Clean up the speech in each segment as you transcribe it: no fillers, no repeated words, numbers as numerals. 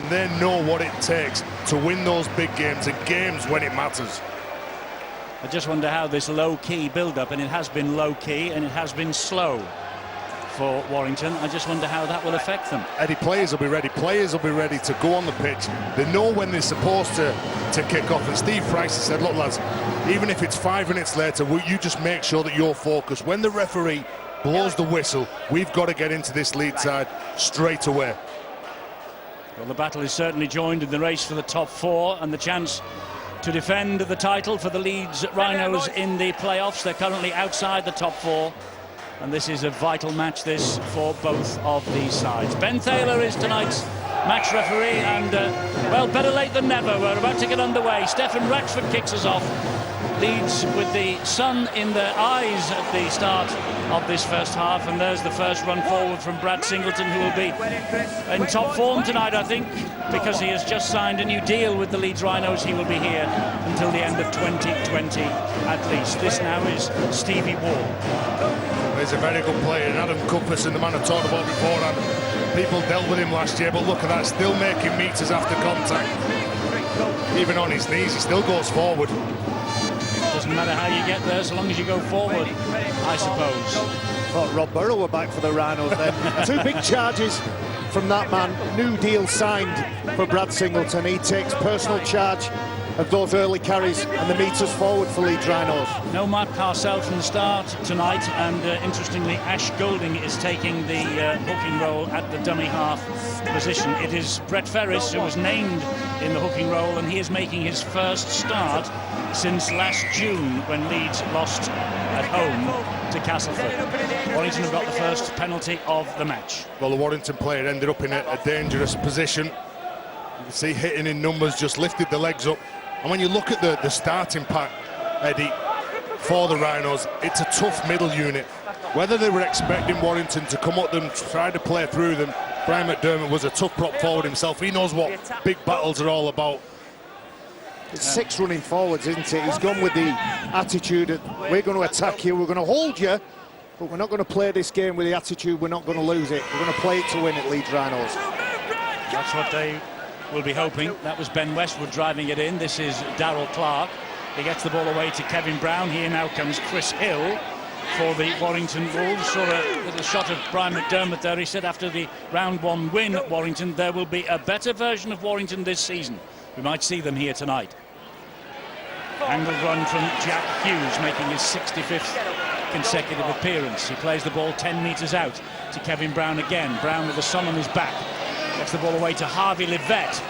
They know what it takes to win those big games and games when it matters. I just wonder how this low-key build-up, and it has been low-key and it has been slow for Warrington. I just wonder how that will affect them. Eddie, players will be ready. Players will be ready to go on the pitch. They know when they're supposed to kick off. And Steve Price has said, look, lads, even if it's 5 minutes later, you just make sure that you're focused. When the referee blows the whistle, we've got to get into this lead side straight away. Well, the battle is certainly joined in the race for the top 4 and the chance to defend the title for the Leeds Rhinos in the playoffs. They're currently outside the top 4, and this is a vital match, this, for both of these sides. Ben Thaler is tonight's match referee, and well, better late than never. We're about to get underway. Stefan Raxford kicks us off. Leeds with the sun in their eyes at the start of this first half, and there's the first run forward from Brad Singleton, who will be in top form tonight, I think, because he has just signed a new deal with the Leeds Rhinos. He will be here until the end of 2020 at least. This now is Stevie Wall. He's a very good player, and Adam Cuppers, and the man I talked about beforehand. People dealt with him last year, but look at that, still making meters after contact. Even on his knees, he still goes forward. Doesn't matter how you get there, so long as you go forward, I suppose. Thought Rob Burrow were back for the Rhinos then. 2 big charges from that man. New deal signed for Brad Singleton. He takes personal charge of those early carries and the meters forward for Leeds Rhinos. No Matt Parcell from the start tonight, and interestingly, Ash Golding is taking the hooking role at the dummy half position. It is Brett Ferris who was named in the hooking role, and he is making his first start since last June, when Leeds lost at home to Castleford. Warrington have got the first penalty of the match. Well, the Warrington player ended up in a dangerous position. You can see hitting in numbers, just lifted the legs up. And when you look at the starting pack, Eddie, for the Rhinos, it's a tough middle unit. Whether they were expecting Warrington to come up them, try to play through them, Brian McDermott was a tough prop forward himself. He knows what big battles are all about. It's 6 running forwards, isn't it? He's gone with the attitude that we're going to attack you, we're going to hold you, but we're not going to play this game with the attitude we're not going to lose it. We're going to play it to win at Leeds Rhinos. That's what they will be hoping. That was Ben Westwood driving it in. This is Darrell Clark. He gets the ball away to Kevin Brown. Here now comes Chris Hill for the Warrington Wolves. Saw a little shot of Brian McDermott there. He said after the round 1 win at Warrington, there will be a better version of Warrington this season. We might see them here tonight. Angled run from Jack Hughes, making his 65th consecutive appearance. He plays the ball 10 metres out to Kevin Brown again. Brown with the sun on his back. Gets the ball away to Harvey Livette,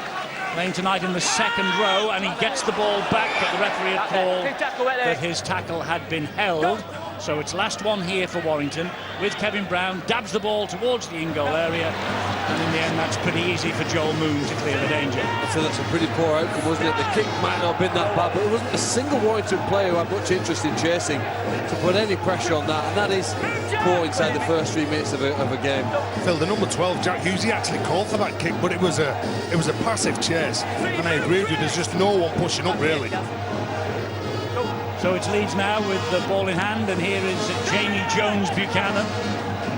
playing tonight in the second row, and he gets the ball back, but the referee had called that his tackle had been held. So it's last one here for Warrington, with Kevin Brown, dabs the ball towards the in-goal area, and in the end that's pretty easy for Joel Moon to clear the danger. I feel that's a pretty poor outcome, wasn't it? The kick might not have been that bad, but there wasn't a single Warrington player who had much interest in chasing to put any pressure on that, and that is poor inside the first 3 minutes of a game. Phil, the number 12, Jack Hughes, he actually called for that kick, but it was a passive chase, and I agree with you, there's just no one pushing up really. So it's Leeds now with the ball in hand, and here is Jamie Jones Buchanan,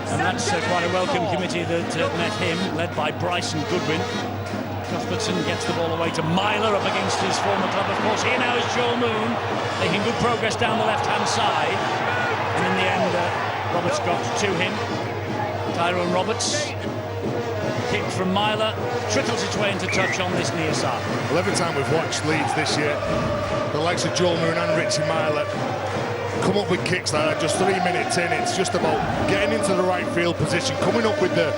and that's quite a welcome committee that met him, led by Bryson Goodwin. Cuthbertson gets the ball away to Myler, up against his former club, of course. Here now is Joel Moon, making good progress down the left-hand side, and in the end Roberts got to him. Tyrone Roberts, kick from Myler, trickles its way into touch on this near side. Well, every time we've watched Leeds this year, the likes of Joel Moon and Richie Myler come up with kicks like that just 3 minutes in. It's just about getting into the right field position, coming up with the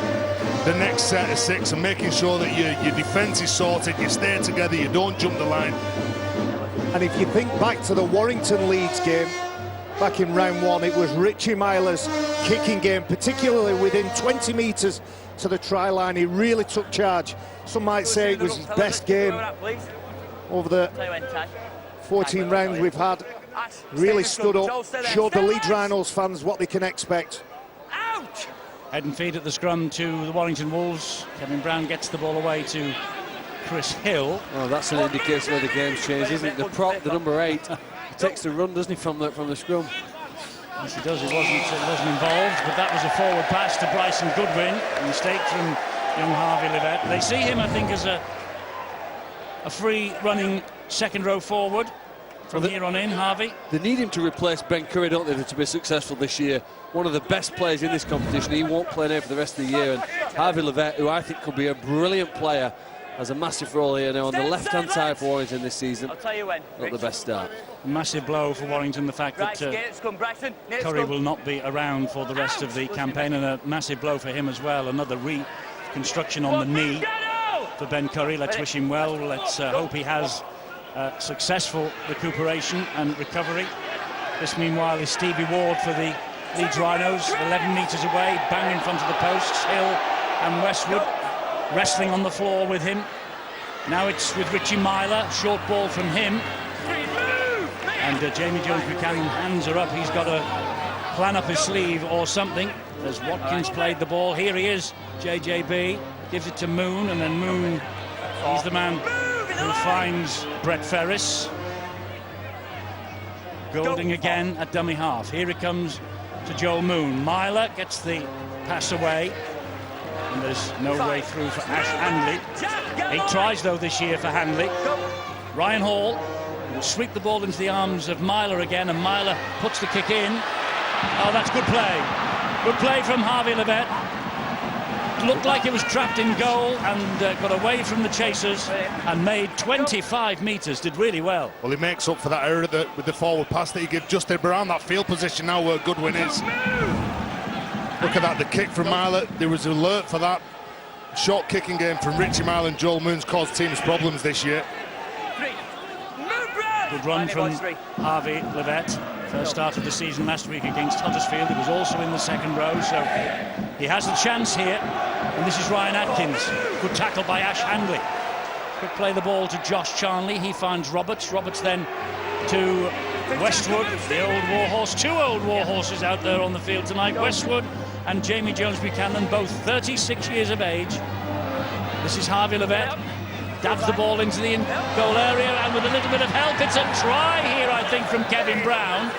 next set of 6 and making sure that your defence is sorted, you stay together, you don't jump the line. And if you think back to the Warrington Leeds game, back in round 1, it was Richie Myler's kicking game, particularly within 20 metres to the try line. He really took charge. Some might say it was his best game over the 14 rounds we've had. Really stood up, showed the Leeds Rhinos fans what they can expect. Head and feet at the scrum to the Warrington Wolves. Kevin Brown gets the ball away to Chris Hill. Well, that's an indication where the game's changed, isn't it? The prop, the number 8, he takes the run, doesn't he, from the scrum? Yes, he does. He wasn't involved, but that was a forward pass to Bryson Goodwin. A mistake from young Harvey Levett. They see him, I think, as a free running second row forward from here on in. Harvey. They need him to replace Ben Curry, don't they, to be successful this year. One of the best players in this competition. He won't play now for the rest of the year. And Harvey Levett, who I think could be a brilliant player, has a massive role here now on the left-hand side for Warrington this season. I'll tell you when. Not the best start. A massive blow for Warrington, the fact that Curry will not be around for the rest of the campaign, and a massive blow for him as well. Another reconstruction on the knee for Ben Curry. Let's wish him well. Let's hope he has successful recuperation and recovery. This, meanwhile, is Stevie Ward for the Leeds Rhinos. 11 metres away, bang in front of the posts. Hill and Westwood wrestling on the floor with him. Now it's with Richie Myler. Short ball from him. And Jamie Jones-Buchanan hands her up. He's got a plan up his sleeve or something. As Watkins played the ball. Here he is, JJB. Gives it to Moon, and then Moon, he's the man who finds Brett Ferris. Golding again at dummy half. Here it comes to Joel Moon. Myler gets the pass away. And there's no way through for Ash Handley. 8 tries, though, this year for Handley. Ryan Hall will sweep the ball into the arms of Myler again, and Myler puts the kick in. Oh, that's good play. Good play from Harvey Levett. Looked like it was trapped in goal and got away from the chasers and made 25 metres. Did really well. Well, he makes up for that error with the forward pass that he gave just around that field position now where Goodwin is. Look at that, the kick from Myler. There was alert for that. Short kicking game from Richie Myler and Joel Moon's caused teams problems this year. Good run from Harvey Levett. First start of the season last week against Huddersfield. He was also in the second row, so he has a chance here. And this is Ryan Atkins. Good tackle by Ash Handley. Could play the ball to Josh Charnley. He finds Roberts. Roberts then to Westwood, the old warhorse. 2 old warhorses out there on the field tonight. Westwood and Jamie Jones-Buchanan, both 36 years of age. This is Harvey Levett. Dabs the ball into the goal area, and with a little bit of help, it's a try here, I think, from Kevin Brown.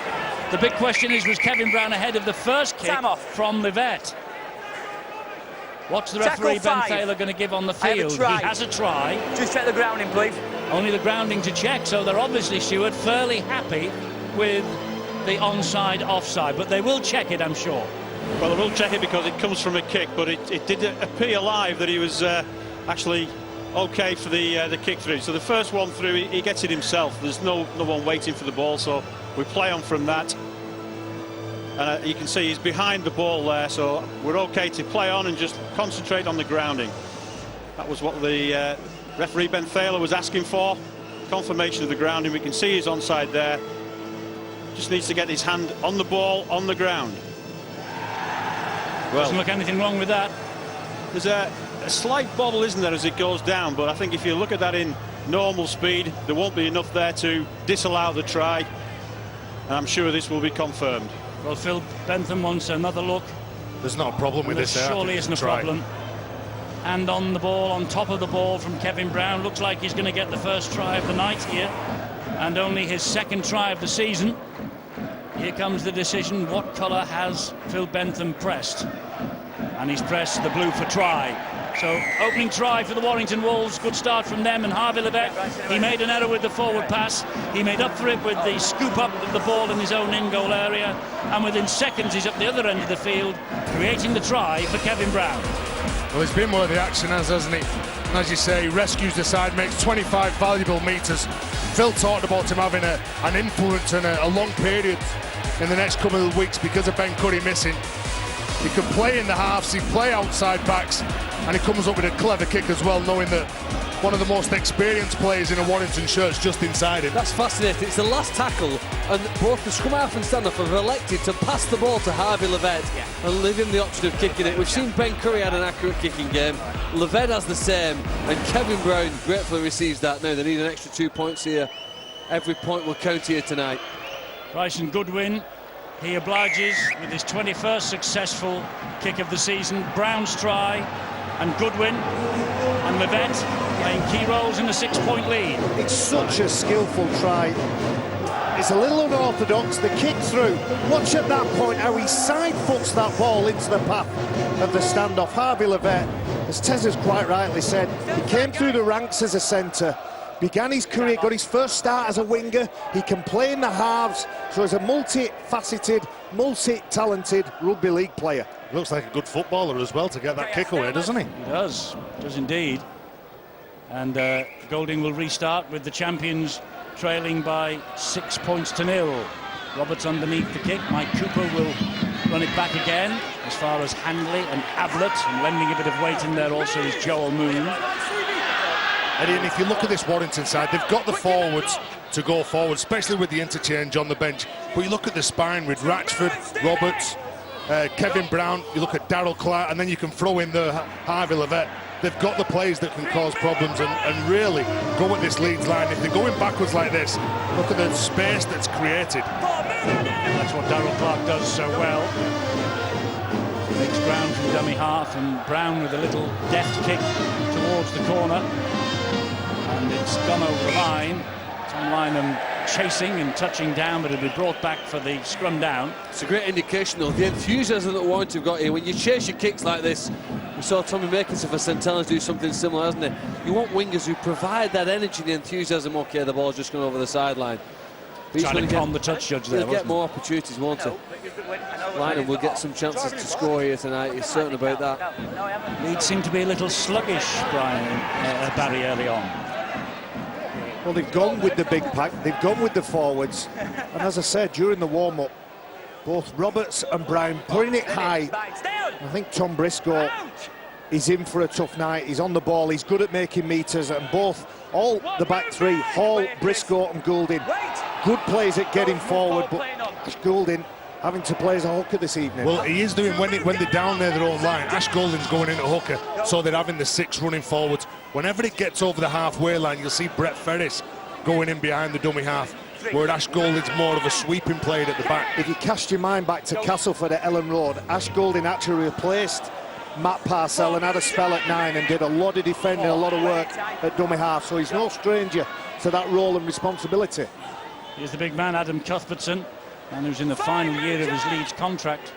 The big question is, was Kevin Brown ahead of the first kick from Levett? What's the referee, Ben Taylor, going to give on the field? He has a try. Just check the grounding, please. Only the grounding to check, so they're obviously, Stuart, fairly happy with the onside, offside, but they will check it, I'm sure. Well, they will check it because it comes from a kick, but it did appear live that he was actually okay for the kick through. So the first one through, he gets it himself. There's no one waiting for the ball, so we play on from that. And you can see he's behind the ball there, so we're okay to play on and just concentrate on the grounding. That was what the referee Ben Thaler was asking for. Confirmation of the grounding. We can see he's onside there. Just needs to get his hand on the ball, on the ground. Well, doesn't look anything wrong with that. There's a slight bobble, isn't there, as it goes down, but I think if you look at that in normal speed, there won't be enough there to disallow the try, and I'm sure this will be confirmed. Well, Phil Bentham wants another look. There's not a problem with this. Surely isn't a problem. And on the ball, on top of the ball from Kevin Brown. Looks like he's going to get the first try of the night here, and only his second try of the season. Here comes the decision. What colour has Phil Bentham pressed? And he's pressed the blue for try. So opening try for the Warrington Wolves. Good start from them. And Harvey Levett, he made an error with the forward pass. He made up for it with the scoop up of the ball in his own in-goal area. And within seconds, he's up the other end of the field, creating the try for Kevin Brown. Well, he's been where the action hasn't he? And as you say, he rescues the side, makes 25 valuable metres. Phil talked about him having an influence and a long period in the next couple of weeks because of Ben Curry missing. He can play in the halves, he can play outside backs, and he comes up with a clever kick as well, knowing that one of the most experienced players in a Warrington shirt's just inside him. That's fascinating. It's the last tackle, and both the scrum half and stand-off have elected to pass the ball to Harvey Levett and leave him the option of kicking it. We've seen Ben Curry had an accurate kicking game. Levett has the same, and Kevin Brown gratefully receives that. Now they need an extra 2 points here. Every point will count here tonight. Bryson Goodwin, he obliges with his 21st successful kick of the season. Brown's try, and Goodwin and Levett playing key roles in the 6-point lead. It's such a skillful try. It's a little unorthodox, the kick through. Watch at that point how he side foots that ball into the path of the standoff. Harvey Levett as Tez has quite rightly said, he came through the ranks as a centre, began his career, got his first start as a winger. He can play in the halves, so he's a multi-faceted, multi-talented rugby league player. Looks like a good footballer as well to get that kick away, doesn't he? He does indeed. And Golding will restart with the champions trailing by 6 points to 0. Roberts underneath the kick. Mike Cooper will run it back again as far as Handley and Ablett, and lending a bit of weight in there also is Joel Moon. Eddie, and if you look at this Warrington side, they've got the forwards to go forward, especially with the interchange on the bench. But you look at the spine with Ratchford, Roberts, Kevin Brown, you look at Darryl Clark, and then you can throw in the Harvey Levett. They've got the players that can cause problems and really go at this Leeds line. If they're going backwards like this, look at the space that's created. That's what Darryl Clark does so well. Makes ground from dummy half, and Brown with a little deft kick towards the corner. And it's gone over the line. Tom Lynham chasing and touching down, but it'll be brought back for the scrum down. It's a great indication of the enthusiasm that Warrington have got here. When you chase your kicks like this, we saw Tommy Makinson for St Helens do something similar, hasn't he? You want wingers who provide that energy, the enthusiasm. Okay, the ball's just gone over the sideline. Trying to con the touch judge there. He'll get more opportunities, won't he? Lynham will get some chances to score here tonight. He's certain about that. Leeds seem to be a little sluggish, Brian, Barry, early on. Well, they've gone with the big pack, they've gone with the forwards, and as I said, during the warm-up, both Roberts and Brown putting it high. I think Tom Briscoe is in for a tough night. He's on the ball, he's good at making meters, and all the back three, Hall, Briscoe and Goulding, good plays at getting forward, but Ash Goulding having to play as a hooker this evening. Well, he is doing, when they're down their own line, Ash Goulding's going into hooker, so they're having the 6 running forwards. Whenever it gets over the halfway line, you'll see Brett Ferris going in behind the dummy half, where Ash Goulding's more of a sweeping player at the back. If you cast your mind back to Castleford at Ellen Road, Ash Goulding actually replaced Matt Parcell and had a spell at 9 and did a lot of defending, a lot of work at dummy half, so he's no stranger to that role and responsibility. Here's the big man, Adam Cuthbertson, and who's in the final year of his Leeds contract.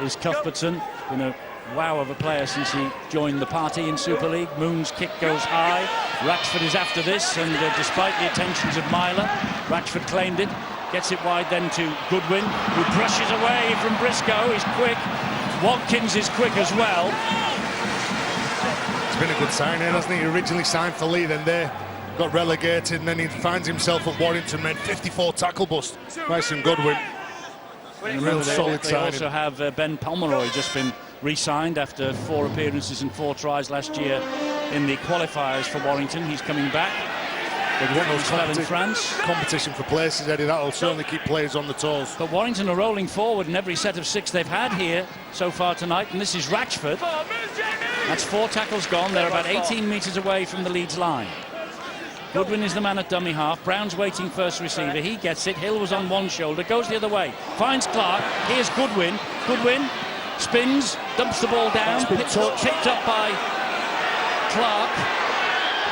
Is Cuthbertson, been a wow of a player since he joined the party in Super League. Moon's kick goes high. Ratchford is after this, and despite the attentions of Myler, Ratchford claimed it, gets it wide then to Goodwin, who brushes away from Briscoe. He's quick. Watkins is quick as well. It's been a good signing, hasn't he? He originally signed for Lee, then they got relegated, and then he finds himself at Warrington, made 54 tackle bust. Bryson Goodwin. Real solid They signing. also have Ben Pomeroy just been re-signed after 4 appearances and 4 tries last year in the qualifiers for Warrington. He's coming back. They want those spell in France. competition for places, Eddie. That'll certainly keep players on the toes. But Warrington are rolling forward in every set of 6 they've had here so far tonight, and this is Ratchford. That's 4 tackles gone. They're about 18 metres away from the Leeds line. Goodwin is the man at dummy half. Brown's waiting first receiver. He gets it. Hill was on one shoulder, goes the other way, finds Clark. Here's Goodwin. Goodwin spins, dumps the ball down, picked up by Clark.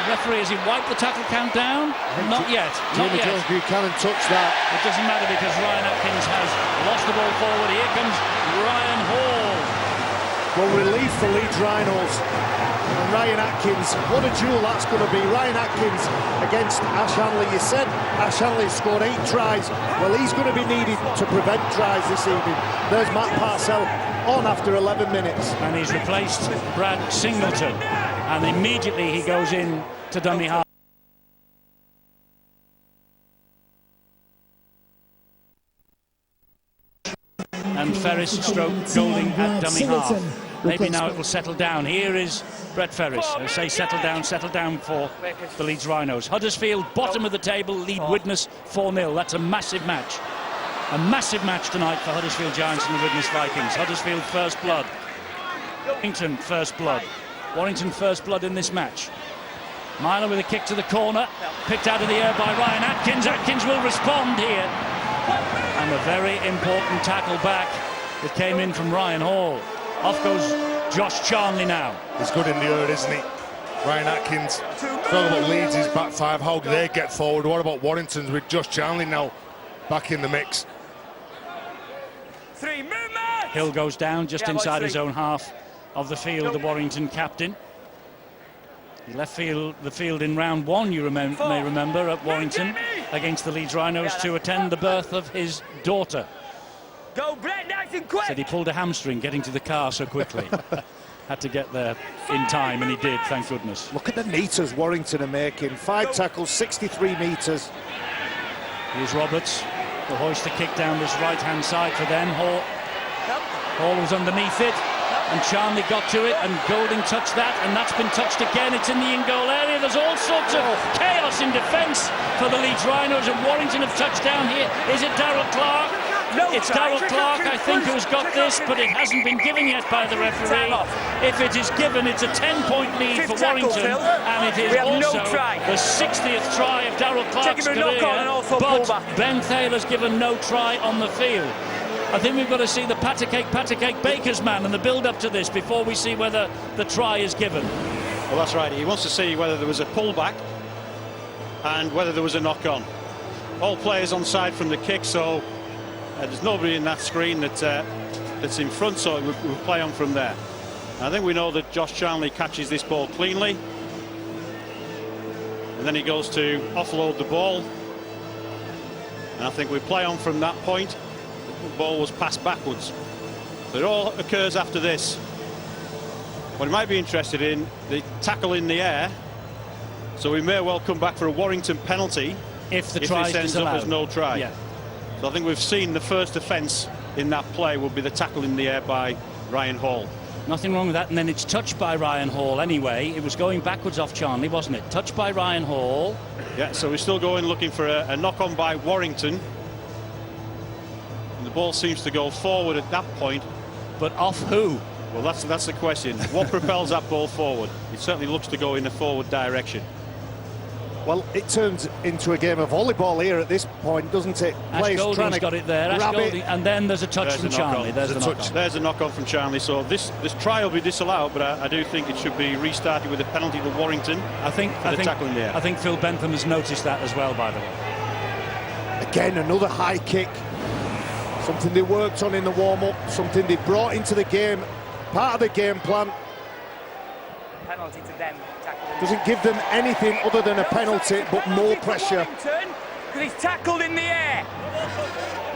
The referee, has he wiped the tackle count down? Not yet. Not yet. Jones Buchanan touched that. It doesn't matter because Ryan Atkins has lost the ball forward. Here comes Ryan Hall. Well, relief for Leeds Rhinos. And Ryan Atkins, what a duel that's going to be. Ryan Atkins against Ash Hanley. You said Ash Hanley scored 8 tries. Well, he's going to be needed to prevent tries this evening. There's Matt Parcell on after 11 minutes. And he's replaced Brad Singleton. And immediately he goes in to dummy half. And Ferris stroke Golding at dummy half. Maybe now it will settle down. Here is Brett Ferris. I say settle down for the Leeds Rhinos. Huddersfield, bottom of the table, lead Widnes 4-0. That's a massive match. A massive match tonight for Huddersfield Giants and the Widnes Vikings. Huddersfield first blood. Warrington first blood. Warrington first blood in this match. Myler with a kick to the corner. Picked out of the air by Ryan Atkins. Atkins will respond here. And a very important tackle back that came in from Ryan Hall. Off goes Josh Charnley now. He's good in the air, isn't he? Ryan Atkins. Talk about Leeds' back 5, how do they get forward? What about Warrington's with Josh Charnley now back in the mix? 3 movement. Hill goes down just inside his own half of the field, the Warrington captain. He left the field in round 1, you may remember, at Warrington against the Leeds Rhinos to attend the birth of his daughter. Go, Brett, nice and quick. Said he pulled a hamstring getting to the car so quickly. Had to get there in time, and he did, thank goodness. Look at the metres Warrington are making. 5 tackles, 63 metres. Here's Roberts. Will hoist the kick down this right-hand side for them. Hall was underneath it, and Charnley got to it, and Golding touched that, and that's been touched again. It's in the in-goal area. There's all sorts of chaos in defence for the Leeds Rhinos, and Warrington have touched down here. Is it Darrell Clark? It's Darrell Clark, I think, who's got this, but it hasn't been given yet by the referee. If it is given, it's a 10-point lead for Warrington, and it is also the 60th try of Darrell Clark's career, but Ben Thaler's given no try on the field. I think we've got to see the patter cake baker's man and the build-up to this before we see whether the try is given. Well, that's right. He wants to see whether there was a pullback and whether there was a knock-on. All players on side from the kick, so there's nobody in that screen that's in front, so we'll play on from there. I think we know that Josh Charnley catches this ball cleanly, and then he goes to offload the ball, and I think we play on from that point. The ball was passed backwards, so it all occurs after this. What we might be interested in, the tackle in the air, so we may well come back for a Warrington penalty if the try is ends up as no try. Yeah. So I think we've seen the first offence in that play will be the tackle in the air by Ryan Hall. Nothing wrong with that, and then it's touched by Ryan Hall anyway. It was going backwards off Charnley, wasn't it? Touched by Ryan Hall. Yeah, so we're still going looking for a knock-on by Warrington. And the ball seems to go forward at that point. But off who? Well, that's the question. What propels that ball forward? It certainly looks to go in a forward direction. Well, it turns into a game of volleyball here at this point, doesn't it? Ash Golding's got it there. Ash Golding, and then there's a touch from Charnley. There's a knock-on from Charnley. So this try will be disallowed, but I do think it should be restarted with a penalty to Warrington. I think tackle in the air. I think Phil Bentham has noticed that as well, by the way. Again, another high kick. Something they worked on in the warm-up. Something they brought into the game. Part of the game plan. Penalty to them. Doesn't give them anything other than a penalty, but more pressure. Because he's tackled in the air.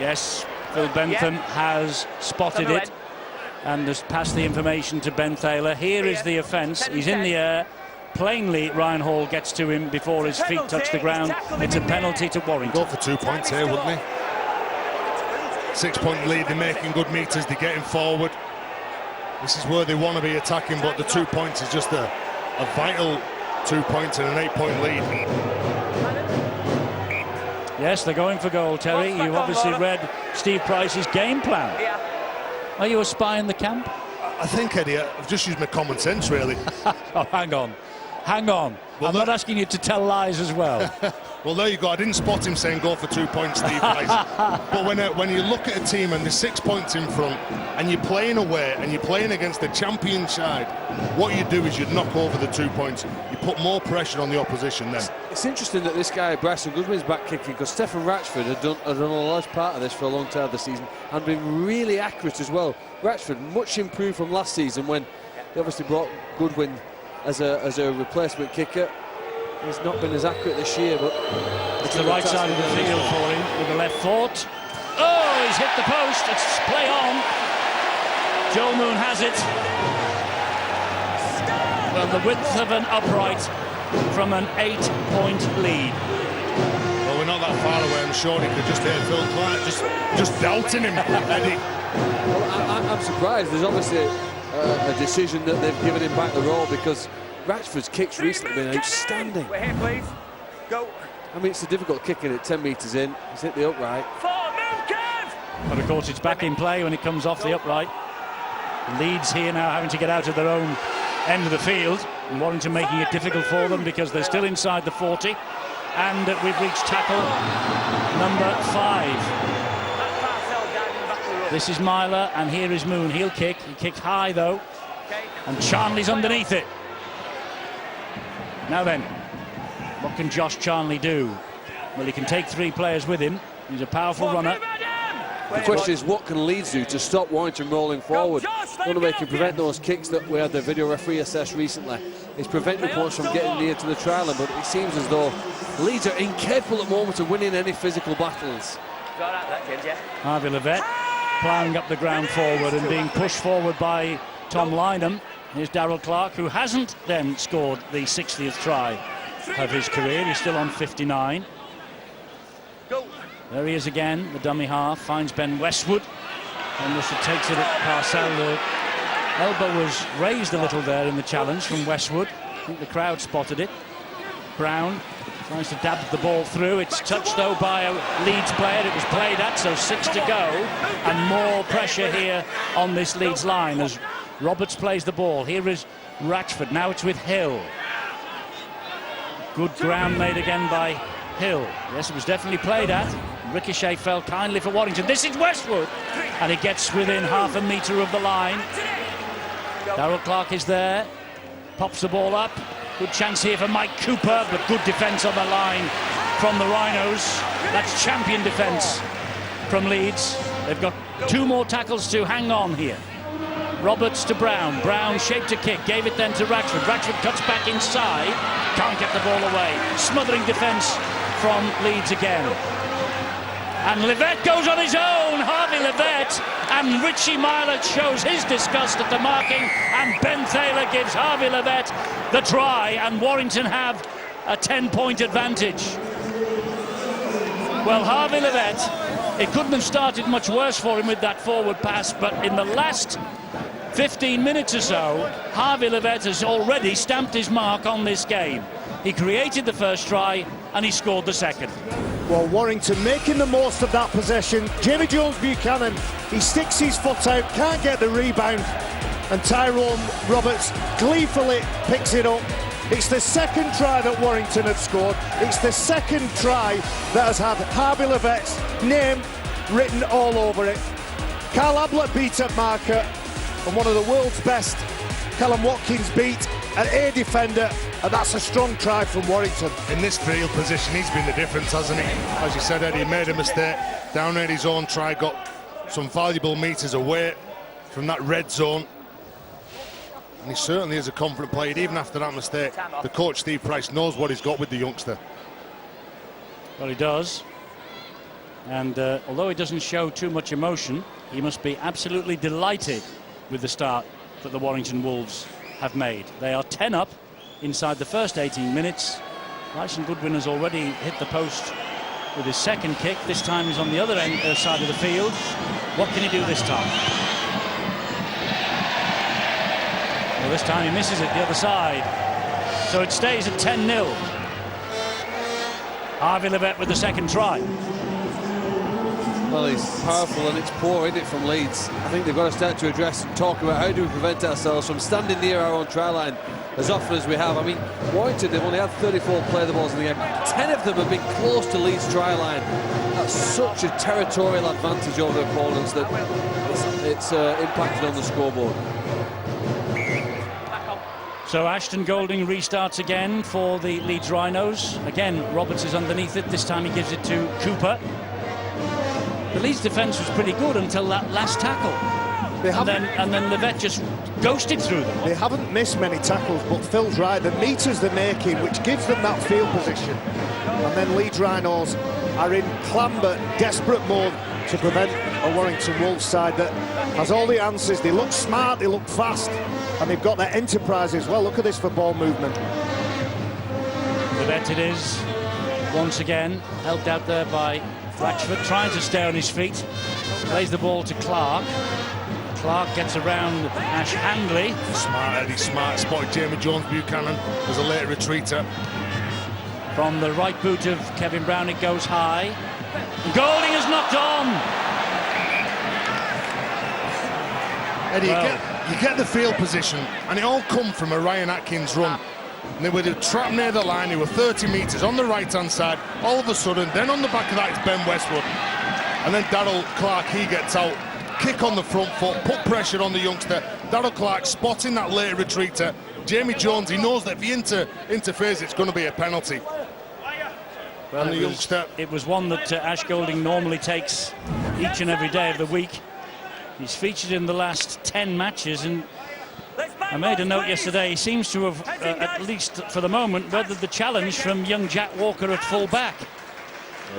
Yes, Phil Bentham has spotted it and has passed the information to Ben Thaler. Here is the offence. He's in the air. Plainly, Ryan Hall gets to him before his feet touch the ground. It's a penalty to Warrington. Go for 2 points here, wouldn't he? 6-point lead. They're making good meters. They're getting forward. This is where they want to be attacking, but the 2 points is just a vital 2 points and an 8-point lead. Yes, they're going for goal, Terry. You've obviously read Steve Price's game plan. Yeah. Are you a spy in the camp? I think, Eddie, I've just used my common sense, really. Oh, hang on. Well, I'm not asking you to tell lies as well. Well, there you go. I didn't spot him saying go for 2 points, Steve Price. But when you look at a team and there's 6 points in front and you're playing away and you're playing against the champion side, what you do is you knock over the 2 points. You put more pressure on the opposition then. It's interesting that this guy, Bryson Goodwin's back kicking, because Stefan Ratchford had done a large part of this for a long time this season and been really accurate as well. Ratchford much improved from last season when they obviously brought Goodwin as a replacement kicker. He's not been as accurate this year, but it's the right side of the field for him with the left foot. Oh, he's hit the post. It's play on. Joe Moon has it. Well, the width of an upright from an 8-point lead. Well, we're not that far away. I'm sure he could just hear Phil Clark just doubting him, Eddie. Well, I'm surprised. There's obviously a decision that they've given him back the role, because Ratchford's kicks recently have been outstanding. We're here, please. Go. I mean, it's a difficult kicking at 10 metres in. He's hit the upright. But of course, it's back in play when it comes off the upright. Leeds here now having to get out of their own end of the field, and Warrington making it difficult for them because they're still inside the 40. And we've reached tackle number 5. This is Myler, and here is Moon. He'll kick. He kicked high though, and Charnley's underneath it. Now then, what can Josh Charnley do? Well, he can take 3 players with him. He's a powerful runner. The question is, what can Leeds do to stop Warrington rolling forward? The only way you can prevent those kicks that we had the video referee assess recently is prevent opponents from getting near to the try line, but it seems as though Leeds are incapable at the moment of winning any physical battles. Harvey Levett ploughing up the ground forward and being pushed forward by Tom Lynham. Here's Darrell Clark, who hasn't then scored the 60th try of his career. He's still on 59. There he is again, the dummy half, finds Ben Westwood. And Russell takes it at Parcell. The elbow was raised a little there in the challenge from Westwood. I think the crowd spotted it. Brown tries to dab the ball through. It's touched though by a Leeds player. It was played at, so 6 to go. And more pressure here on this Leeds line as Roberts plays the ball. Here is Ratchford. Now it's with Hill. Good ground made again by Hill. Yes, it was definitely played at. Ricochet fell kindly for Warrington. This is Westwood. And he gets within half a metre of the line. Darrell Clark is there. Pops the ball up. Good chance here for Mike Cooper, but good defence on the line from the Rhinos. That's champion defence from Leeds. They've got 2 more tackles to hang on here. Roberts to Brown. Brown shaped a kick, gave it then to Ratchford. Ratchford cuts back inside. Can't get the ball away. Smothering defence from Leeds again. And Levett goes on his own, Harvey Levett, and Richie Myler shows his disgust at the marking, and Ben Thaler gives Harvey Levett the try, and Warrington have a 10-point advantage. Well, Harvey Levett, it couldn't have started much worse for him with that forward pass, but in the last 15 minutes or so, Harvey Levett has already stamped his mark on this game. He created the first try, and he scored the second. Well, Warrington making the most of that possession. Jamie Jones-Buchanan, he sticks his foot out, can't get the rebound, and Tyrone Roberts gleefully picks it up. It's the second try that Warrington have scored. It's the second try that has had Harvey Levett's name written all over it. Carl Ablett beat at marker, and one of the world's best, Callum Watkins, beat an A defender, and that's a strong try from Warrington. In this field position, he's been the difference, hasn't he? As you said, Eddie, made a mistake down at his own try, got some valuable metres away from that red zone. And he certainly is a confident player, even after that mistake. The coach, Steve Price, knows what he's got with the youngster. Well, he does. And although he doesn't show too much emotion, he must be absolutely delighted with the start that the Warrington Wolves have made. They are 10 up inside the first 18 minutes. Bryson Goodwin has already hit the post with his second kick. This time he's on the other side of the field. What can he do this time? Well, this time he misses it the other side. So it stays at 10-0. Harvey Levett with the second try. Well, he's powerful, and it's poor, isn't it, from Leeds? I think they've got to start to address and talk about how do we prevent ourselves from standing near our own try line as often as we have. I mean, Warrington, they've only had 34 play the balls in the game. 10 of them have been close to Leeds' try line. That's such a territorial advantage over the opponents that it's impacted on the scoreboard. So Ashton Golding restarts again for the Leeds Rhinos. Again, Roberts is underneath it. This time he gives it to Cooper. The Leeds defence was pretty good until that last tackle. And then Levett just ghosted through them. They haven't missed many tackles, but Phil's right. The metres they're making, which gives them that field position. And then Leeds Rhinos are in clamber, desperate mode to prevent a Warrington Wolves side that has all the answers. They look smart, they look fast, and they've got their enterprise as well. Look at this for ball movement. Levett it is, once again, helped out there by Ratchford, trying to stay on his feet. Plays the ball to Clark. Clark gets around Ash Handley. Smart, Eddie, smart. Spotted Jamie Jones-Buchanan as a late retreater. From the right boot of Kevin Brown, it goes high. Golding is knocked on. Eddie, you get the field position, and it all come from a Ryan Atkins run. And they were trapped near the line. They were 30 metres on the right-hand side. All of a sudden, then on the back of that is Ben Westwood. And then Darrell Clark, he gets out. Kick on the front foot, put pressure on the youngster. Darrell Clark spotting that late retreater. Jamie Jones, he knows that if he interferes, it's going to be a penalty. Well, and the youngster... It was one that Ash Golding normally takes each and every day of the week. He's featured in the last 10 matches, and Let's bang I made a both note ways. yesterday, he seems to have, at least for the moment, weathered the challenge from young Jack Walker at full back.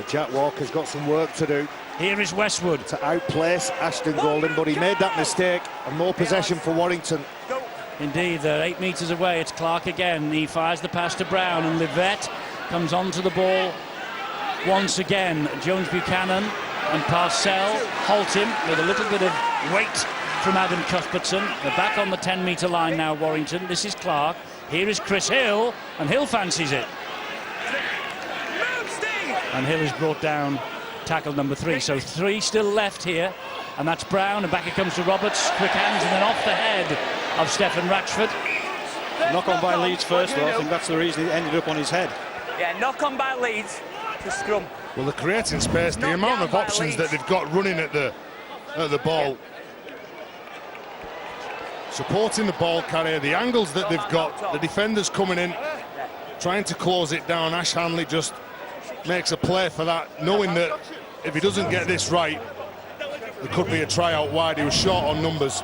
Jack Walker's got some work to do Here is Westwood. to outplace Ashton Golden, but he made that mistake, and more possession for Warrington. Go. Indeed, they're 8 metres away. It's Clark again. He fires the pass to Brown, and Livette comes onto the ball once again. Jones Buchanan and Parcell halt him with a little bit of weight from Adam Cuthbertson. They're back on the 10-metre line now, Warrington. This is Clark. Here is Chris Hill, and Hill fancies it. Move, Steve. And Hill is brought down, tackle number 3. So 3 still left here, and that's Brown, and back it comes to Roberts. Quick hands, and then off the head of Stefan Ratchford. Knock on by Leeds first, though. I think that's the reason it ended up on his head. Yeah, knock on by Leeds to scrum. Well, they're creating space. The amount of options that they've got running at the ball, supporting the ball carrier, the angles that they've got, the defenders coming in, trying to close it down. Ash Hanley just makes a play for that, knowing that if he doesn't get this right, there could be a try out wide. He was short on numbers.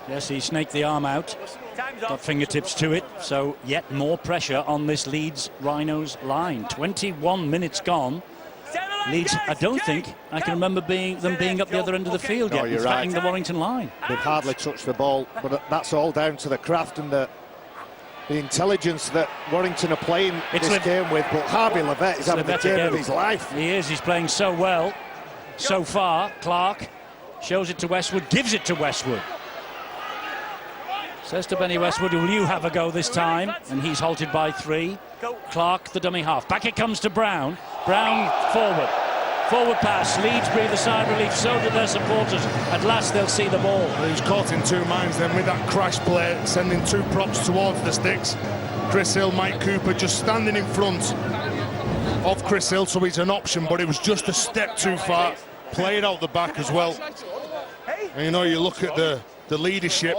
Yes, he snaked the arm out, Time's got off. fingertips to it, so yet more pressure on this Leeds Rhinos line. 21 minutes gone. Stay on the line, Leeds, guys. I don't Jay, think I can go. remember them being up the other end of the field No, yet, you're and right. threatening the Warrington line. They've hardly touched the ball, but that's all down to the craft and the intelligence that Warrington are playing It's this Liv- game with. But Harvey Livette is having the Livette game again. of his life. He is, he's playing so well so far. Clark shows it to Westwood, gives it to Westwood. Says to Benny Westwood, will you have a go this time? And he's halted by 3. Go. Clark, the dummy half. Back it comes to Brown. Brown forward. Forward pass. Leeds breathe a sigh of relief. So do their supporters. At last they'll see the ball. Well, he was caught in two minds then with that crash play, sending 2 props towards the sticks. Chris Hill, Mike Cooper just standing in front of Chris Hill, so he's an option, but it was just a step too far. Played out the back as well. And you know, you look at the leadership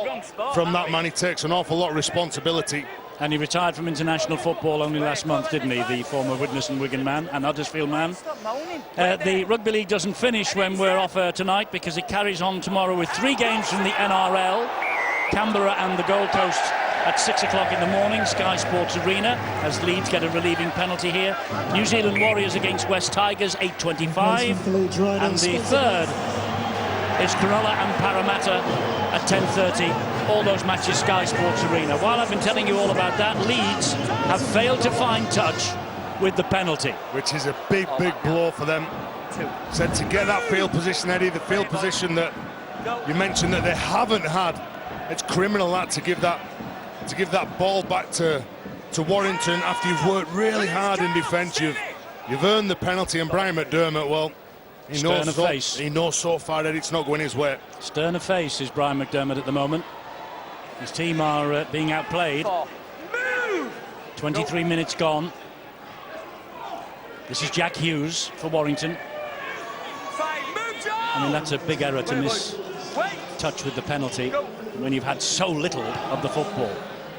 from that man, he takes an awful lot of responsibility. And he retired from international football only last month, didn't he? The former Widnes and Wigan man and Huddersfield man. Stop moaning. The Rugby League doesn't finish when we're off tonight, because it carries on tomorrow with 3 games from the NRL. Canberra and the Gold Coast at 6 o'clock in the morning, Sky Sports Arena, as Leeds get a relieving penalty here. New Zealand Warriors against West Tigers, 8:25. And the third is Cronulla and Parramatta at 10:30. All those matches, Sky Sports Arena. While I've been telling you all about that, Leeds have failed to find touch with the penalty. Which is a big blow for them. Said to get that field position, Eddie, the field position that you mentioned that they haven't had. It's criminal that to give that ball back to Warrington after you've worked really hard in defence. You've earned the penalty, and Brian McDermott, well, he knows so far that it's not going his way. Stern of face is Brian McDermott at the moment. His team are being outplayed. 23 minutes gone. This is Jack Hughes for Warrington. I mean, that's a big error to miss touch with the penalty when you've had so little of the football.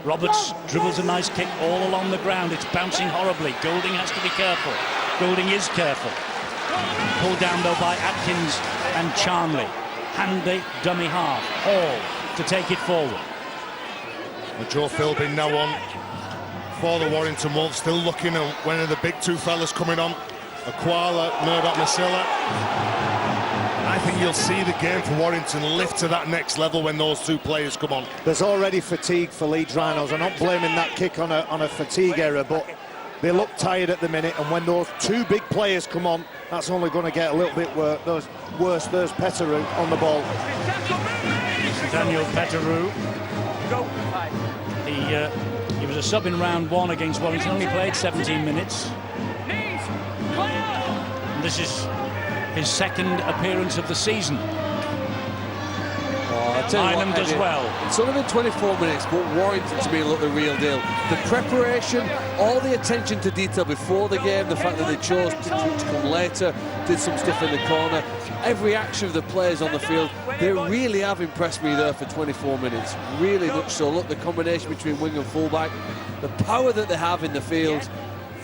Roberts dribbles a nice kick all along the ground. It's bouncing horribly. Goulding has to be careful. Goulding is careful. Pulled down though by Atkins and Charnley. Handy dummy half. Hall to take it forward. Well, Joe Philbin now on for the Warrington Wolves, still looking at one of the big 2 fellas coming on. Aquala, Murdoch Masilla. I think you'll see the game for Warrington lift to that next level when those 2 players come on. There's already fatigue for Leeds Rhinos. I'm not blaming that kick on a fatigue error, but they look tired at the minute, and when those 2 big players come on, that's only going to get a little bit worse. There's Petteru on the ball. Daniel Petteru. He was a sub in round 1 against Warrington, only played 17 minutes. And this is his 2nd appearance of the season. I tell you what, Ireland as Eddie, well. It's only been 24 minutes, but Warrington to me look the real deal. The preparation, all the attention to detail before the game, the fact that they chose to come later, did some stuff in the corner. Every action of the players on the field, they really have impressed me there for 24 minutes. Really much so. Look, the combination between wing and fullback, the power that they have in the field,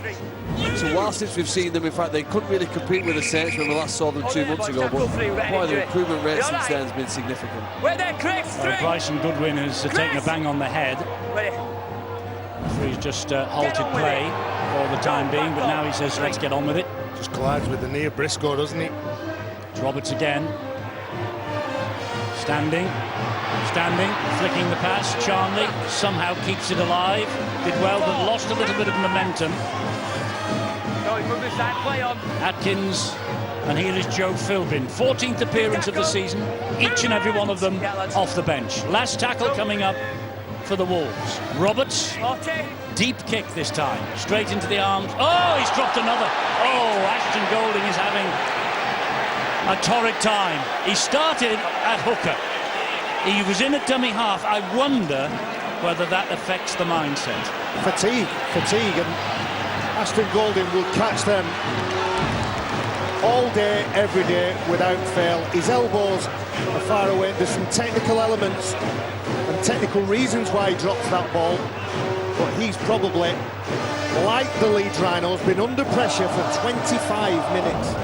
It's a while since we've seen them. In fact, they couldn't really compete with the Saints when we last saw them 2 months ago, but boy, the improvement rate since then has been significant. Bryson Goodwin has taken a bang on the head. He's just halted play for the time being, but now he says, let's get on with it. Just collides with the knee of Briscoe, doesn't he? It's Roberts again. Standing, flicking the pass. Charnley somehow keeps it alive. Did well, but lost a little bit of momentum. Atkins, and here is Joe Philbin. 14th appearance of the season, each and every one of them off the bench. Last tackle coming up for the Wolves. Roberts, deep kick this time, straight into the arms. Oh, he's dropped another. Oh, Ashton Golding is having a torrid time. He started at hooker. He was in at dummy half. I wonder whether that affects the mindset. Fatigue, and Ashton Golding will catch them all day, every day, without fail. His elbows are far away. There's some technical elements and technical reasons why he drops that ball, but he's probably, like the Leeds Rhinos, been under pressure for 25 minutes.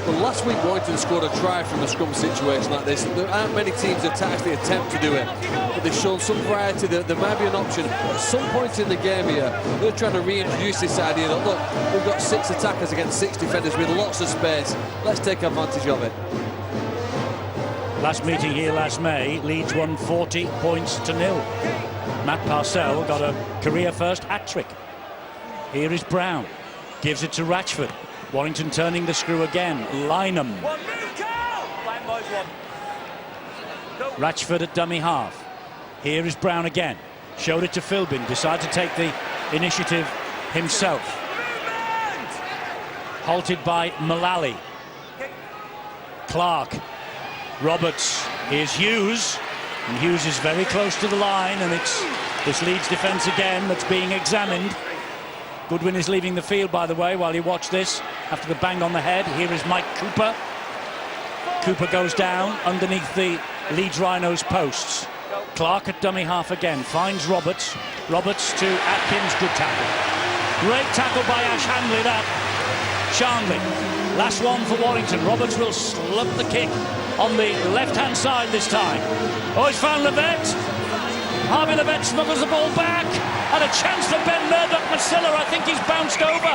Well, last week Warrington scored a try from a scrum situation like this. There aren't many teams that actually attempt to do it, but they've shown some variety. There might be an option at some point in the game here. They're trying to reintroduce this idea that, look, we've got 6 attackers against 6 defenders with lots of space. Let's take advantage of it. Last meeting here last May, Leeds won 40 points to 0. Matt Parcell got a career first hat-trick. Here is Brown, gives it to Ratchford. Warrington turning the screw again. Lynham. Ratchford at dummy half. Here is Brown again. Showed it to Philbin. Decided to take the initiative himself. Halted by Mullally. Clark. Roberts. Here's Hughes. And Hughes is very close to the line, and it's this Leeds defence again that's being examined. Goodwin is leaving the field, by the way, while you watch this. After the bang on the head, here is Mike Cooper. Cooper goes down underneath the Leeds Rhinos posts. Clark at dummy half again, finds Roberts. Roberts to Atkins, good tackle. Great tackle by Ash Hanley, that. Charnley, last one for Warrington. Roberts will slump the kick on the left-hand side this time. Oh, he's found Levett. Harvey Levett snuggles the ball back, and a chance for Ben Murdoch-Masilla. I think he's bounced over.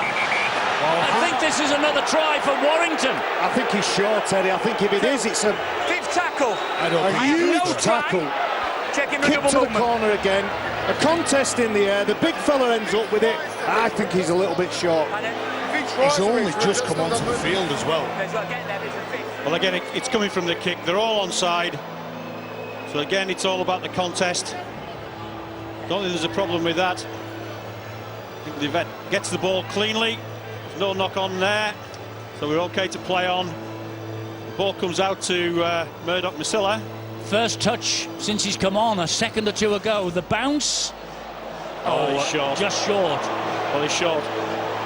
I think this is another try for Warrington. I think he's short, Eddie. I think if it is, it's a Fifth tackle. a huge tackle. Checking the Kick to double the movement. corner again. A contest in the air. The big fella ends up with it. I think he's a little bit short. He's only just come onto the field as well. Well, again, it's coming from the kick. They're all onside. So again, it's all about the contest. Don't think there's a problem with that. I think the vet gets the ball cleanly. There's no knock on there. So we're okay to play on. The ball comes out to Murdoch-Masilla. First touch since he's come on, a second or two ago. The bounce. Oh, he's short. Just short. Well, he's short.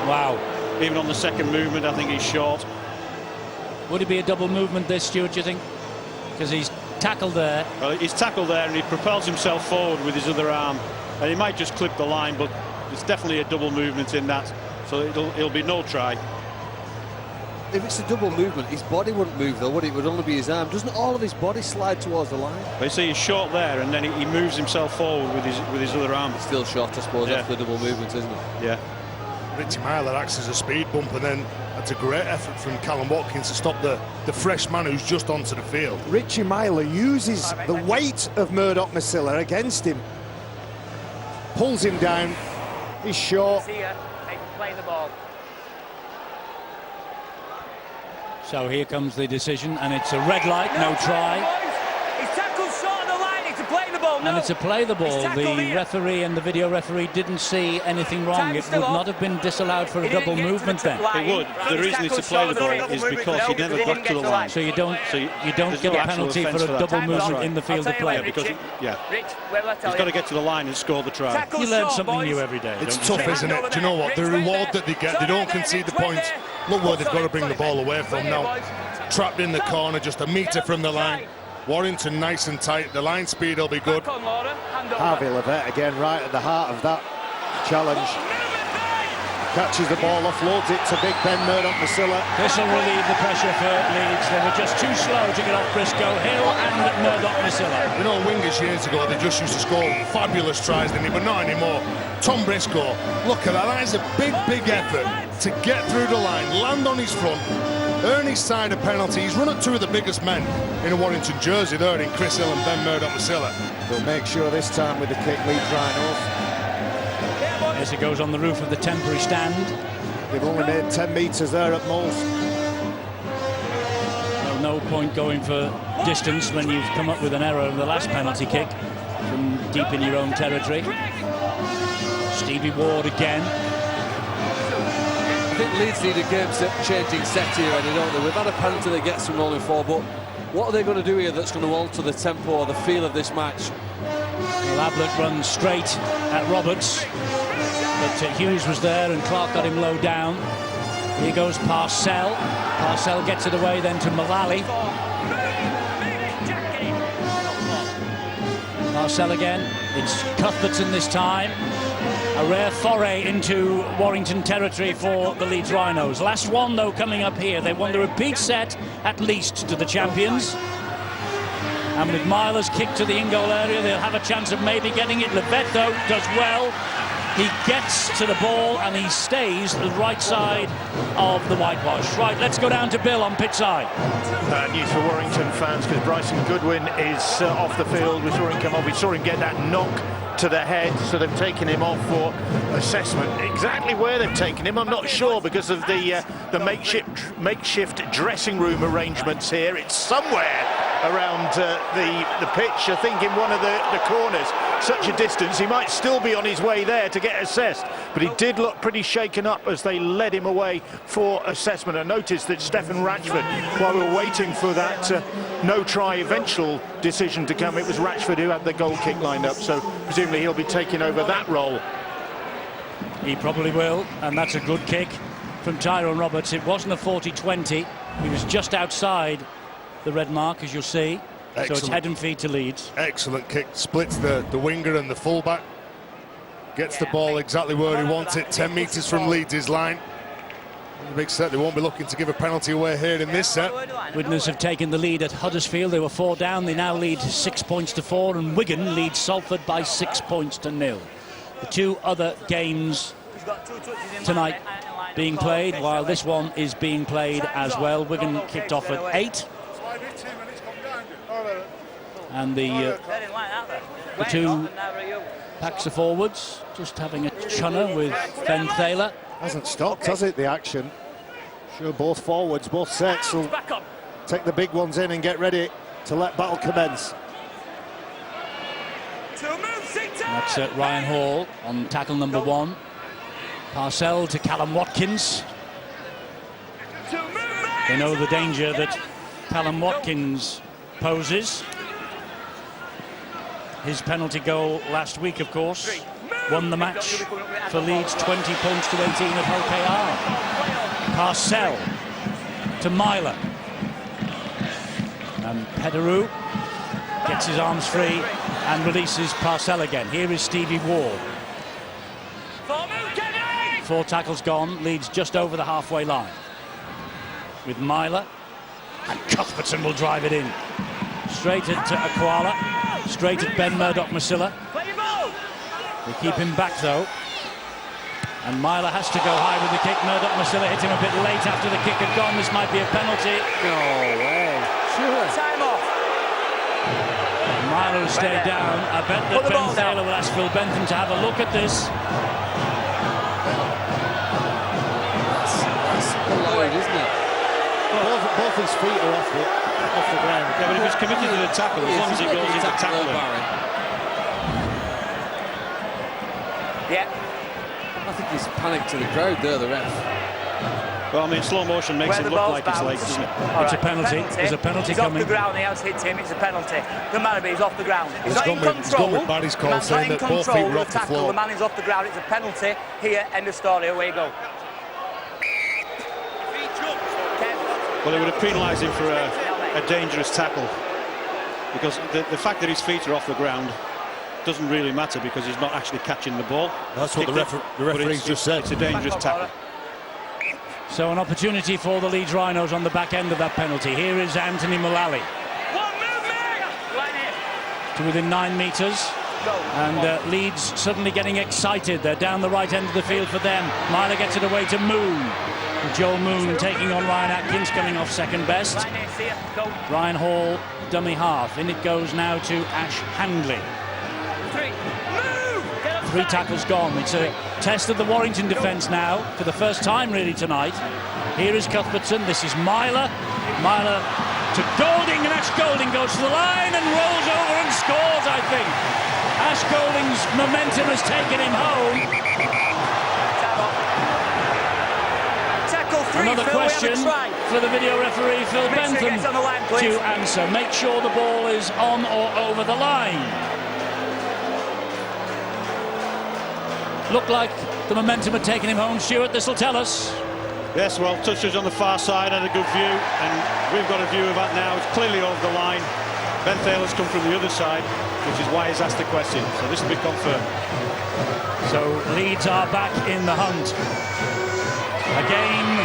Wow. Even on the second movement, I think he's short. Would it be a double movement this, Stuart, do you think? Because he's tackled there. Well, he's tackled there and he propels himself forward with his other arm. And he might just clip the line, but there's definitely a double movement in that. So it'll be no try. If it's a double movement, his body wouldn't move though, would it? It would only be his arm. Doesn't all of his body slide towards the line? But you see, he's short there, and then he moves himself forward with his other arm. Still short, I suppose. Yeah. That's the double movement, isn't it? Yeah. Richie Myler acts as a speed bump, and then that's a great effort from Callum Watkins to stop the fresh man who's just onto the field. Richie Myler uses the weight of Murdoch-Masilla against him. Pulls him down. He's short. See ya. They can play the ball. So here comes the decision, and it's a red light, no try. He's tackled short on the line. It's a play the ball. No. And it's a play the ball. He's tackled The here. referee and the video referee didn't see anything wrong. Time's It still would on. not have been disallowed for a He didn't double get to the movement then. line. It would. The reason it's a play the ball is because he never got to the line. So you don't So you don't there's get no a actual penalty offence for for a that. double Time's movement on. in the I'll field tell of you play. what, because Richie. yeah, Rich, where will I tell he's got to get to the line and score the try. Tackle You learn short, something boys. new every day. It's don't you? tough, isn't it? Do you know what? The reward that they get, they don't concede the points. Look where they've got to bring the ball away from now. Trapped in the corner, just a metre from the line. Warrington nice and tight. The line speed will be good. Back on, Laura. Hand over. Harvey Levett again right at the heart of that challenge. Catches the ball, offloads it to big Ben Murdoch-Masila. This will relieve the pressure for Leeds. They were just too slow to get off Briscoe, Hill and Murdoch-Masila. You know, wingers years ago, they just used to score fabulous tries, didn't they? But not anymore. Tom Briscoe, look at that. That is a big effort to get through the line, land on his front, earn his side a penalty. He's run at two of the biggest men in a Warrington jersey there in Chris Hill and Ben Murdoch-Masila. They'll make sure this time with the kick, Leeds Rhinos. As it goes on the roof of the temporary stand. They've only made 10 metres there at most. Well, no point going for distance when you've come up with an error in the last penalty kick from deep in your own territory. Stevie Ward again. I think Leeds need a game-changing set here, Eddie, don't they? We've had a penalty that gets them rolling forward, but what are they going to do here that's going to alter the tempo or the feel of this match? Well, Ablett runs straight at Roberts, but Hughes was there and Clark got him low down. Here goes Parcell. Parcell gets it away then to Mullally. Parcell again. It's Cuthbertson this time. A rare foray into Warrington territory for the Leeds Rhinos. Last one, though, coming up here. They want a repeat set, at least, to the champions. And with Myler's kick to the in-goal area, they'll have a chance of maybe getting it. Levett, though, does well. He gets to the ball and he stays to the right side of the whitewash. Right, let's go down to Bill on pitch side. News for Warrington fans, because Bryson Goodwin is off the field. We saw him come off, we saw him get that knock to the head, so they've taken him off for assessment. Exactly where they've taken him, I'm not sure, because of the makeshift dressing room arrangements here. It's somewhere around the pitch, I think in one of the corners. Such a distance, he might still be on his way there to get assessed, but he did look pretty shaken up as they led him away for assessment. I noticed that Stefan Ratchford, while we were waiting for that no-try eventual decision to come, it was Ratchford who had the goal kick lined up, so presumably he'll be taking over that role. He probably will, and that's a good kick from Tyrone Roberts. It wasn't a 40-20, he was just outside the red mark, as you'll see. Excellent. So it's head and feet to Leeds. Excellent kick, splits the winger and the fullback. Gets the ball exactly where he wants it, 10 metres from Leeds' line. In the big set, they won't be looking to give a penalty away here in this set. Widnes have taken the lead at Huddersfield. They were 4 down, they now lead 6 points to 4, and Wigan leads Salford by 6 points to 0. The two other games tonight being played, while this one is being played as well. Wigan kicked off at 8. And the two packs of forwards just having a chunner with Ben Thaler. Hasn't stopped, has it, the action? Sure, both forwards, both sets will take the big ones in and get ready to let battle commence. That's Ryan Hall on tackle number 1. Parcell to Callum Watkins. They know the danger that Callum Watkins poses. His penalty goal last week, of course, won the match for Leeds, 20 points to 18 at Hull KR. Parcell to Myler. And Pederou gets his arms free and releases Parcell again. Here is Stevie Ward. 4 tackles gone, Leeds just over the halfway line. With Myler, and Cuthbertson will drive it in. Straight into Aquala, straight at Ben Murdoch-Masila. They keep him back though. And Myler has to go high with the kick. Murdoch-Masila hit him a bit late after the kick had gone. This might be a penalty. No way. Sure. Time off. Myler will stay down. I bet that Ben Thaler will ask Phil Bentham to have a look at this. That's allowed, isn't it? Both his feet are off the ground. Yeah, but if he's committed to the tackle, as long as he goes into tackle. Yeah. I think he's panicked to the crowd there, the ref. Well, I mean, slow motion makes it look like it's late, doesn't it? It's a penalty. There's a penalty he's coming. Off the ground, he has hit him, it's a penalty. Doesn't matter, but he's off the ground. He's not in It's control. gone with Barry's call, He's saying not that in both feet control were of off the the tackle. floor. The man is off the ground, it's a penalty. Here, end of story, away you go. Well, they would have penalised him for a dangerous tackle, because the fact that his feet are off the ground doesn't really matter because he's not actually catching the ball. That's what the referee's just said. It's a dangerous tackle. So an opportunity for the Leeds Rhinos on the back end of that penalty. Here is Anthony Mullally. To within 9 metres. And Leeds suddenly getting excited. They're down the right end of the field for them. Myler gets it away to Moon. Joel Moon taking on Ryan Atkins, coming off second best. Ryan Hall, dummy half. In it goes now to Ash Handley. 3 tackles gone. It's a test of the Warrington defence now, for the first time really tonight. Here is Cuthbertson. This is Myler. Myler to Golding, and Ash Golding goes to the line and rolls over and scores, I think. Ash Golding's momentum has taken him home. Another question for the video referee, Phil Bentham, to answer. Make sure the ball is on or over the line. Looked like the momentum had taken him home. Stuart, this will tell us. Yes, well, touches on the far side, had a good view, and we've got a view of that now. It's clearly over the line. Ben Thaler's come from the other side, which is why he's asked the question. So this will be confirmed. So Leeds are back in the hunt. A game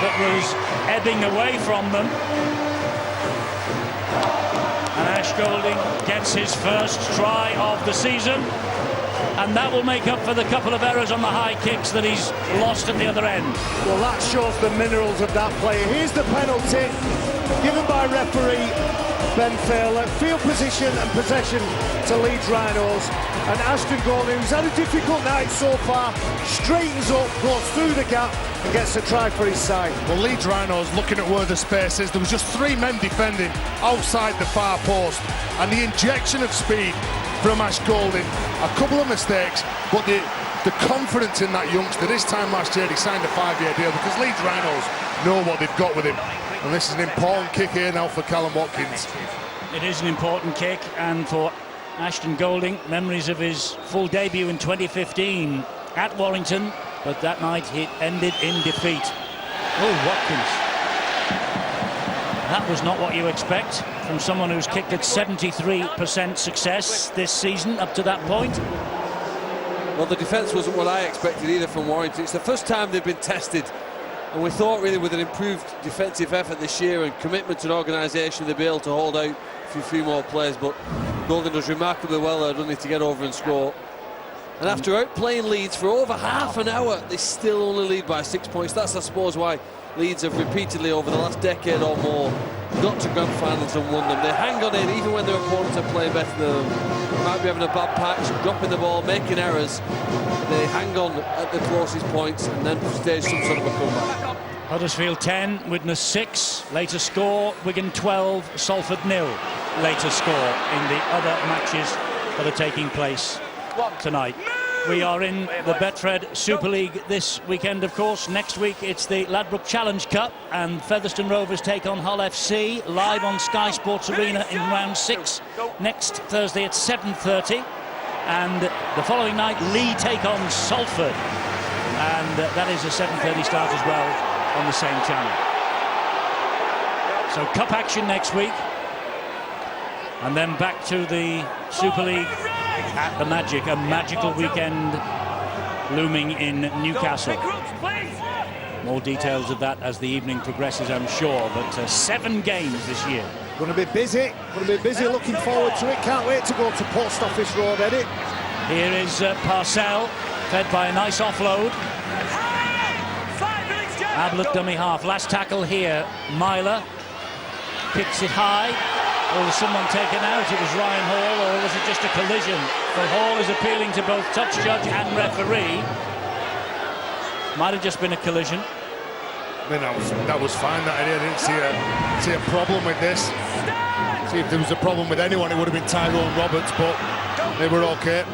that was ebbing away from them. And Ash Golding gets his first try of the season. And that will make up for the couple of errors on the high kicks that he's lost at the other end. Well, that shows the minerals of that player. Here's the penalty given by referee Ben Thaler. Field position and possession to Leeds Rhinos. And Ashton Golding, who's had a difficult night so far, straightens up, goes through the gap and gets a try for his side. Well, Leeds Rhinos looking at where the space is. There was just 3 men defending outside the far post. And the injection of speed from Ash Golding, a couple of mistakes, but the confidence in that youngster. This time last year he signed a 5-year deal because Leeds Rhinos know what they've got with him. And this is an important kick here now for Callum Watkins. It is an important kick, and for Ashton Golding, memories of his full debut in 2015 at Warrington, but that night it ended in defeat. Oh, Watkins. That was not what you expect from someone who's kicked at 73% success this season up to that point. Well, the defence wasn't what I expected either from Warrington. It's the first time they've been tested, and we thought really with an improved defensive effort this year and commitment to an organisation they'd be able to hold out for a few more players, but Golding does remarkably well there, doesn't he, to get over and score. And after outplaying Leeds for over half an hour, they still only lead by 6 points. That's, I suppose, why Leeds have repeatedly over the last decade or more got to grand finals and won them. They hang on in even when their opponents are playing better than them. They might be having a bad patch, dropping the ball, making errors. They hang on at the closest points and then stage some sort of a comeback. Huddersfield 10, Widnes 6. Later score, Wigan 12, Salford 0. Later score in the other matches that are taking place tonight. We are in the Betfred Super League this weekend, of course. Next week it's the Ladbroke Challenge Cup, and Featherstone Rovers take on Hull FC live on Sky Sports Arena in round 6 next Thursday at 7:30. And the following night, Lee take on Salford, and that is a 7:30 start as well on the same channel. So cup action next week, and then back to the Super League at the Magic, a magical weekend looming in Newcastle. More details of that as the evening progresses, I'm sure, but 7 games this year. Going to be busy, looking forward to it. Can't wait to go to Post Office Road, Eddie. Here is Parcell, fed by a nice offload. Ablett dummy half, last tackle here. Myler kicks it high. Or was someone taken out? It was Ryan Hall, or was it just a collision? Well, Hall is appealing to both touch judge and referee. Might have just been a collision. I mean, that was fine. That I didn't see a problem with this. See, if there was a problem with anyone, it would have been Tyrone Roberts, but they were okay.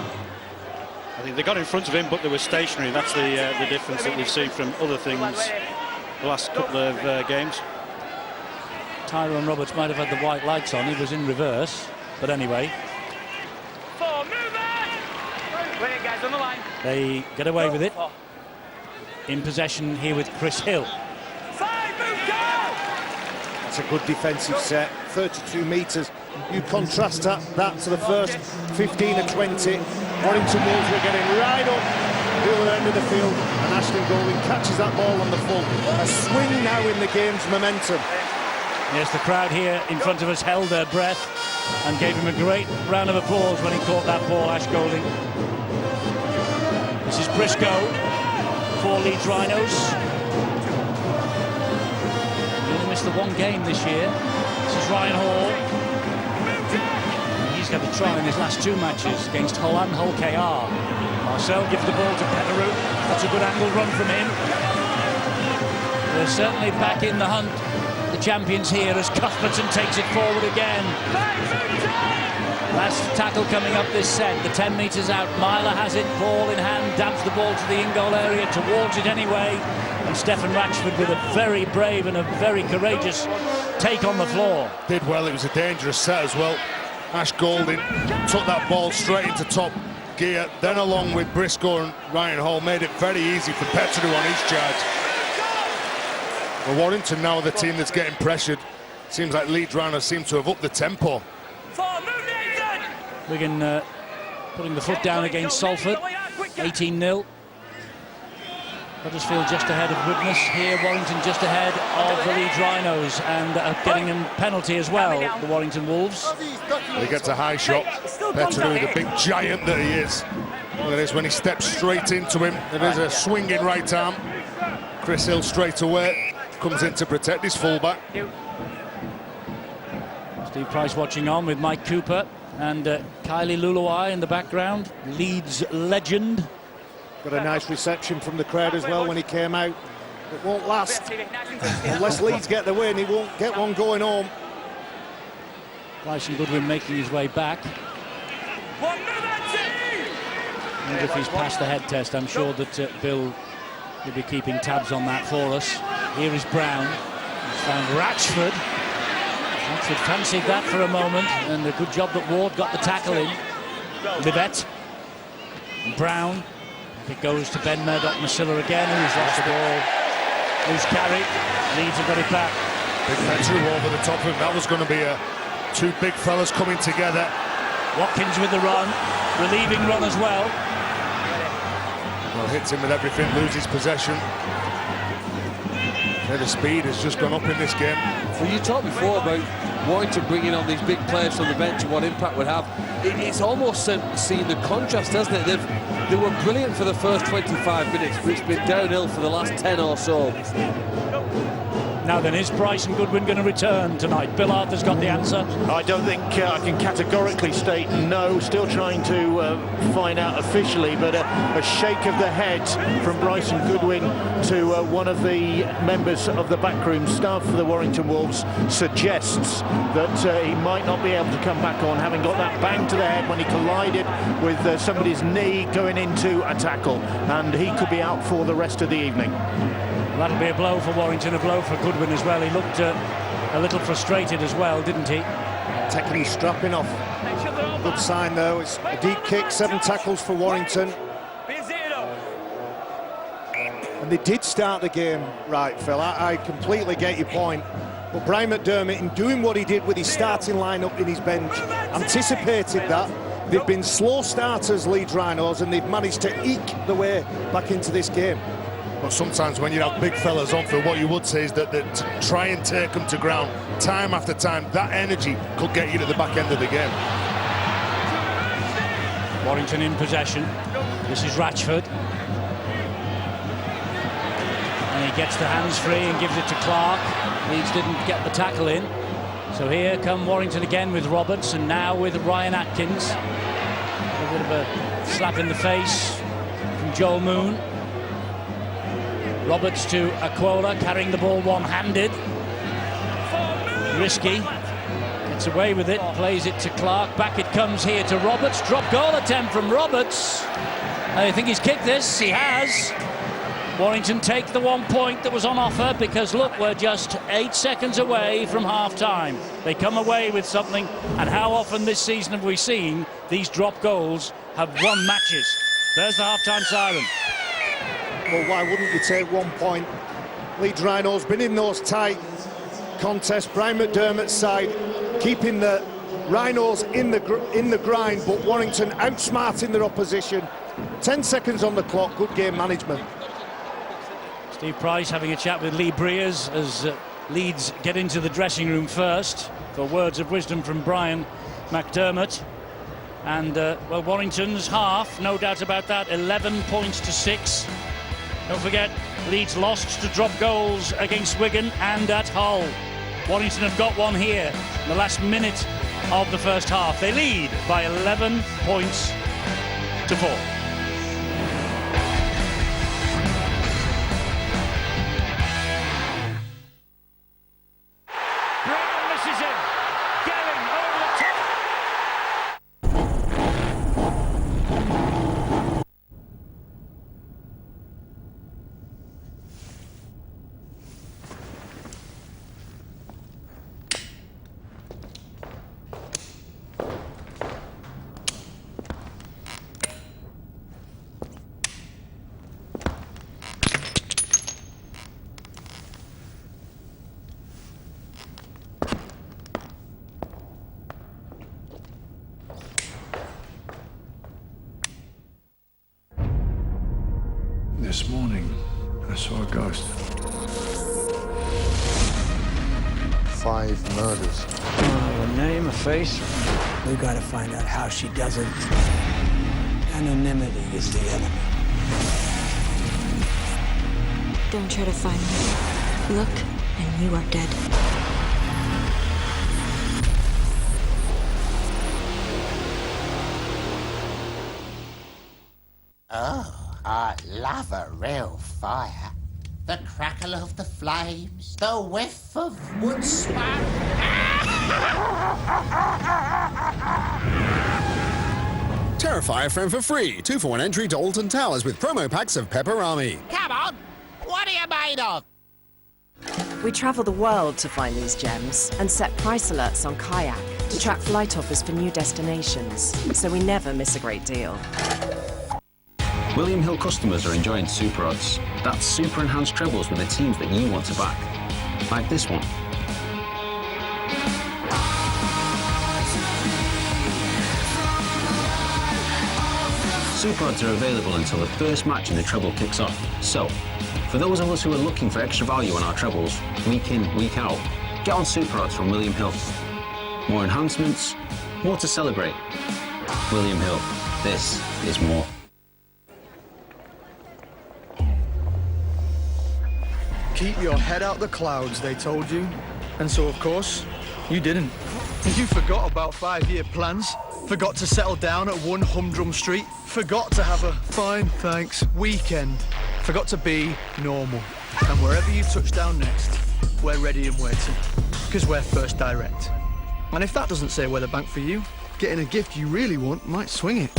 I think they got in front of him, but they were stationary. That's the difference that we've seen from other things the last couple of games. Tyrone Roberts might have had the white lights on. He was in reverse, but anyway. They get away with it. In possession here with Chris Hill. That's a good defensive set. 32 metres You contrast that to the first 15 or 20. Warrington Wolves were getting right up the other end of the field, and Ashton Golding catches that ball on the full. A swing now in the game's momentum. Yes, the crowd here in front of us held their breath and gave him a great round of applause when he caught that ball, Ash Golding. This is Briscoe for Leeds Rhinos. He only missed the one game this year. This is Ryan Hall. He's got a try in his last two matches against Hull and Hull KR. Marcel gives the ball to Petteru. That's a good angle run from him. They're certainly back in the hunt, the champions here, as Cuthbertson takes it forward again. Last tackle coming up this set, the 10 metres out. Myler has it, ball in hand, damps the ball to the in-goal area, towards it anyway. And Stefan Ratchford with a very brave and a very courageous take on the floor. Did well, it was a dangerous set as well. Ash Golding took that ball straight into top gear, then along with Briscoe and Ryan Hall made it very easy for Petteru on his charge. Well, Warrington now are the team that's getting pressured. Seems like Leeds Rhinos seem to have upped the tempo. Wigan putting the foot down against Salford, 18-0. Huddersfield just ahead of Widnes. Here, Warrington just ahead of the Leeds Rhinos, and getting a penalty as well, the Warrington Wolves. He gets a high shot. Petteru, the big giant that he is. Look at this, when he steps straight into him, there is a swinging right arm. Chris Hill straight away comes in to protect his fullback. Steve Price watching on with Mike Cooper and Kylie Luluai in the background, Leeds legend. Got a nice reception from the crowd as well when he came out. It won't last. Unless Leeds get the win, he won't get one going home. Bryson Goodwin making his way back. And if he's passed the head test, I'm sure that Bill will be keeping tabs on that for us. Here is Brown. He's found Ratchford. Ratchford fancied that for a moment, and a good job that Ward got the tackle in. Livette. Brown. It goes to Ben Murdoch-Masilla again, who's lost the ball. Loose carry. Leeds have got it back. Big Petteru over the top of him. That was going to be two big fellas coming together. Watkins with the run. Relieving run as well. Well, hits him with everything, loses possession. Yeah, the speed has just gone up in this game. Well, you talked before about Warrington bringing on these big players from the bench and what impact would have. It's almost seen the contrast, hasn't it? They were brilliant for the first 25 minutes, but it's been downhill for the last 10 or so. Now then, is Bryson Goodwin going to return tonight? Bill Arthur's got the answer. I don't think I can categorically state no. Still trying to find out officially, but a shake of the head from Bryson Goodwin to one of the members of the backroom staff for the Warrington Wolves suggests that he might not be able to come back on, having got that bang to the head when he collided with somebody's knee going into a tackle, and he could be out for the rest of the evening. That'll be a blow for Warrington, a blow for Goodwin as well. He looked a little frustrated as well, didn't he? Taking his strapping off. Good sign though. It's a deep kick, 7 tackles for Warrington. And they did start the game right, Phil. I completely get your point. But Brian McDermott, in doing what he did with his starting lineup in his bench, anticipated that. They've been slow starters, Leeds Rhinos, and they've managed to eke the way back into this game. But sometimes when you have big fellas on, for what you would say is that to try and take them to ground time after time, that energy could get you to the back end of the game. Warrington in possession. This is Ratchford. And he gets the hands free and gives it to Clark. Leeds didn't get the tackle in. So here come Warrington again with Roberts, and now with Ryan Atkins. A bit of a slap in the face from Joel Moon. Roberts to Aquola, carrying the ball one-handed. Risky. Gets away with it, plays it to Clark. Back it comes here to Roberts. Drop goal attempt from Roberts. I think he's kicked this. He has. Warrington take the 1 point that was on offer, because look, we're just 8 seconds away from half-time. They come away with something, and how often this season have we seen these drop goals have won matches? There's the half-time siren. Well, why wouldn't you take 1 point? Leeds Rhinos been in those tight contests. Brian McDermott's side keeping the Rhinos in the grind, but Warrington outsmarting their opposition. 10 seconds on the clock, good game management. Steve Price having a chat with Lee Breers as Leeds get into the dressing room first for words of wisdom from Brian McDermott. And well, Warrington's half, no doubt about that, 11 points to 6. Don't forget, Leeds lost to drop goals against Wigan and at Hull. Warrington have got one here in the last minute of the first half. They lead by 11 points to 4. Brown misses him. Gelling over the top. This morning, I saw a ghost. 5 murders. A name, a face. We gotta find out how she does it. Anonymity is the enemy. Don't try to find me. Look, and you are dead. Oh, I love a real fire. The crackle of the flames, the whiff of wood smoke. Terrify a friend for free. 2 for 1 entry to Alton Towers with promo packs of Pepperami. Come on, what are you made of? We travel the world to find these gems and set price alerts on Kayak to track flight offers for new destinations, so we never miss a great deal. William Hill customers are enjoying super odds. That's super enhanced trebles with the teams that you want to back. Like this one. Super odds are available until the first match in the treble kicks off. So, for those of us who are looking for extra value on our trebles, week in, week out, get on super odds from William Hill. More enhancements, more to celebrate. William Hill, this is more. Keep your head out the clouds, they told you. And so, of course, you didn't. You forgot about 5-year plans, forgot to settle down at 1 Humdrum Street, forgot to have a fine, thanks, weekend, forgot to be normal. And wherever you touch down next, we're ready and waiting, because we're First Direct. And if that doesn't say we're the bank for you, getting a gift you really want might swing it.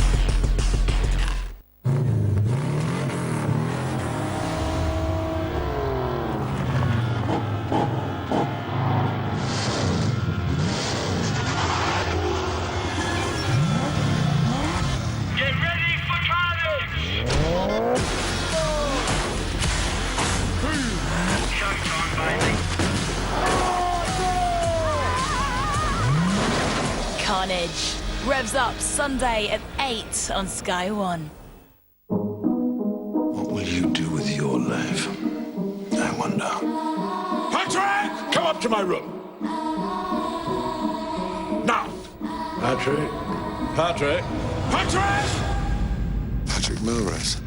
Carnage revs up Sunday at 8 on Sky 1. What will you do with your life? I wonder. Patrick! Come up to my room. Now. Patrick? Patrick? Patrick! Patrick Milrose.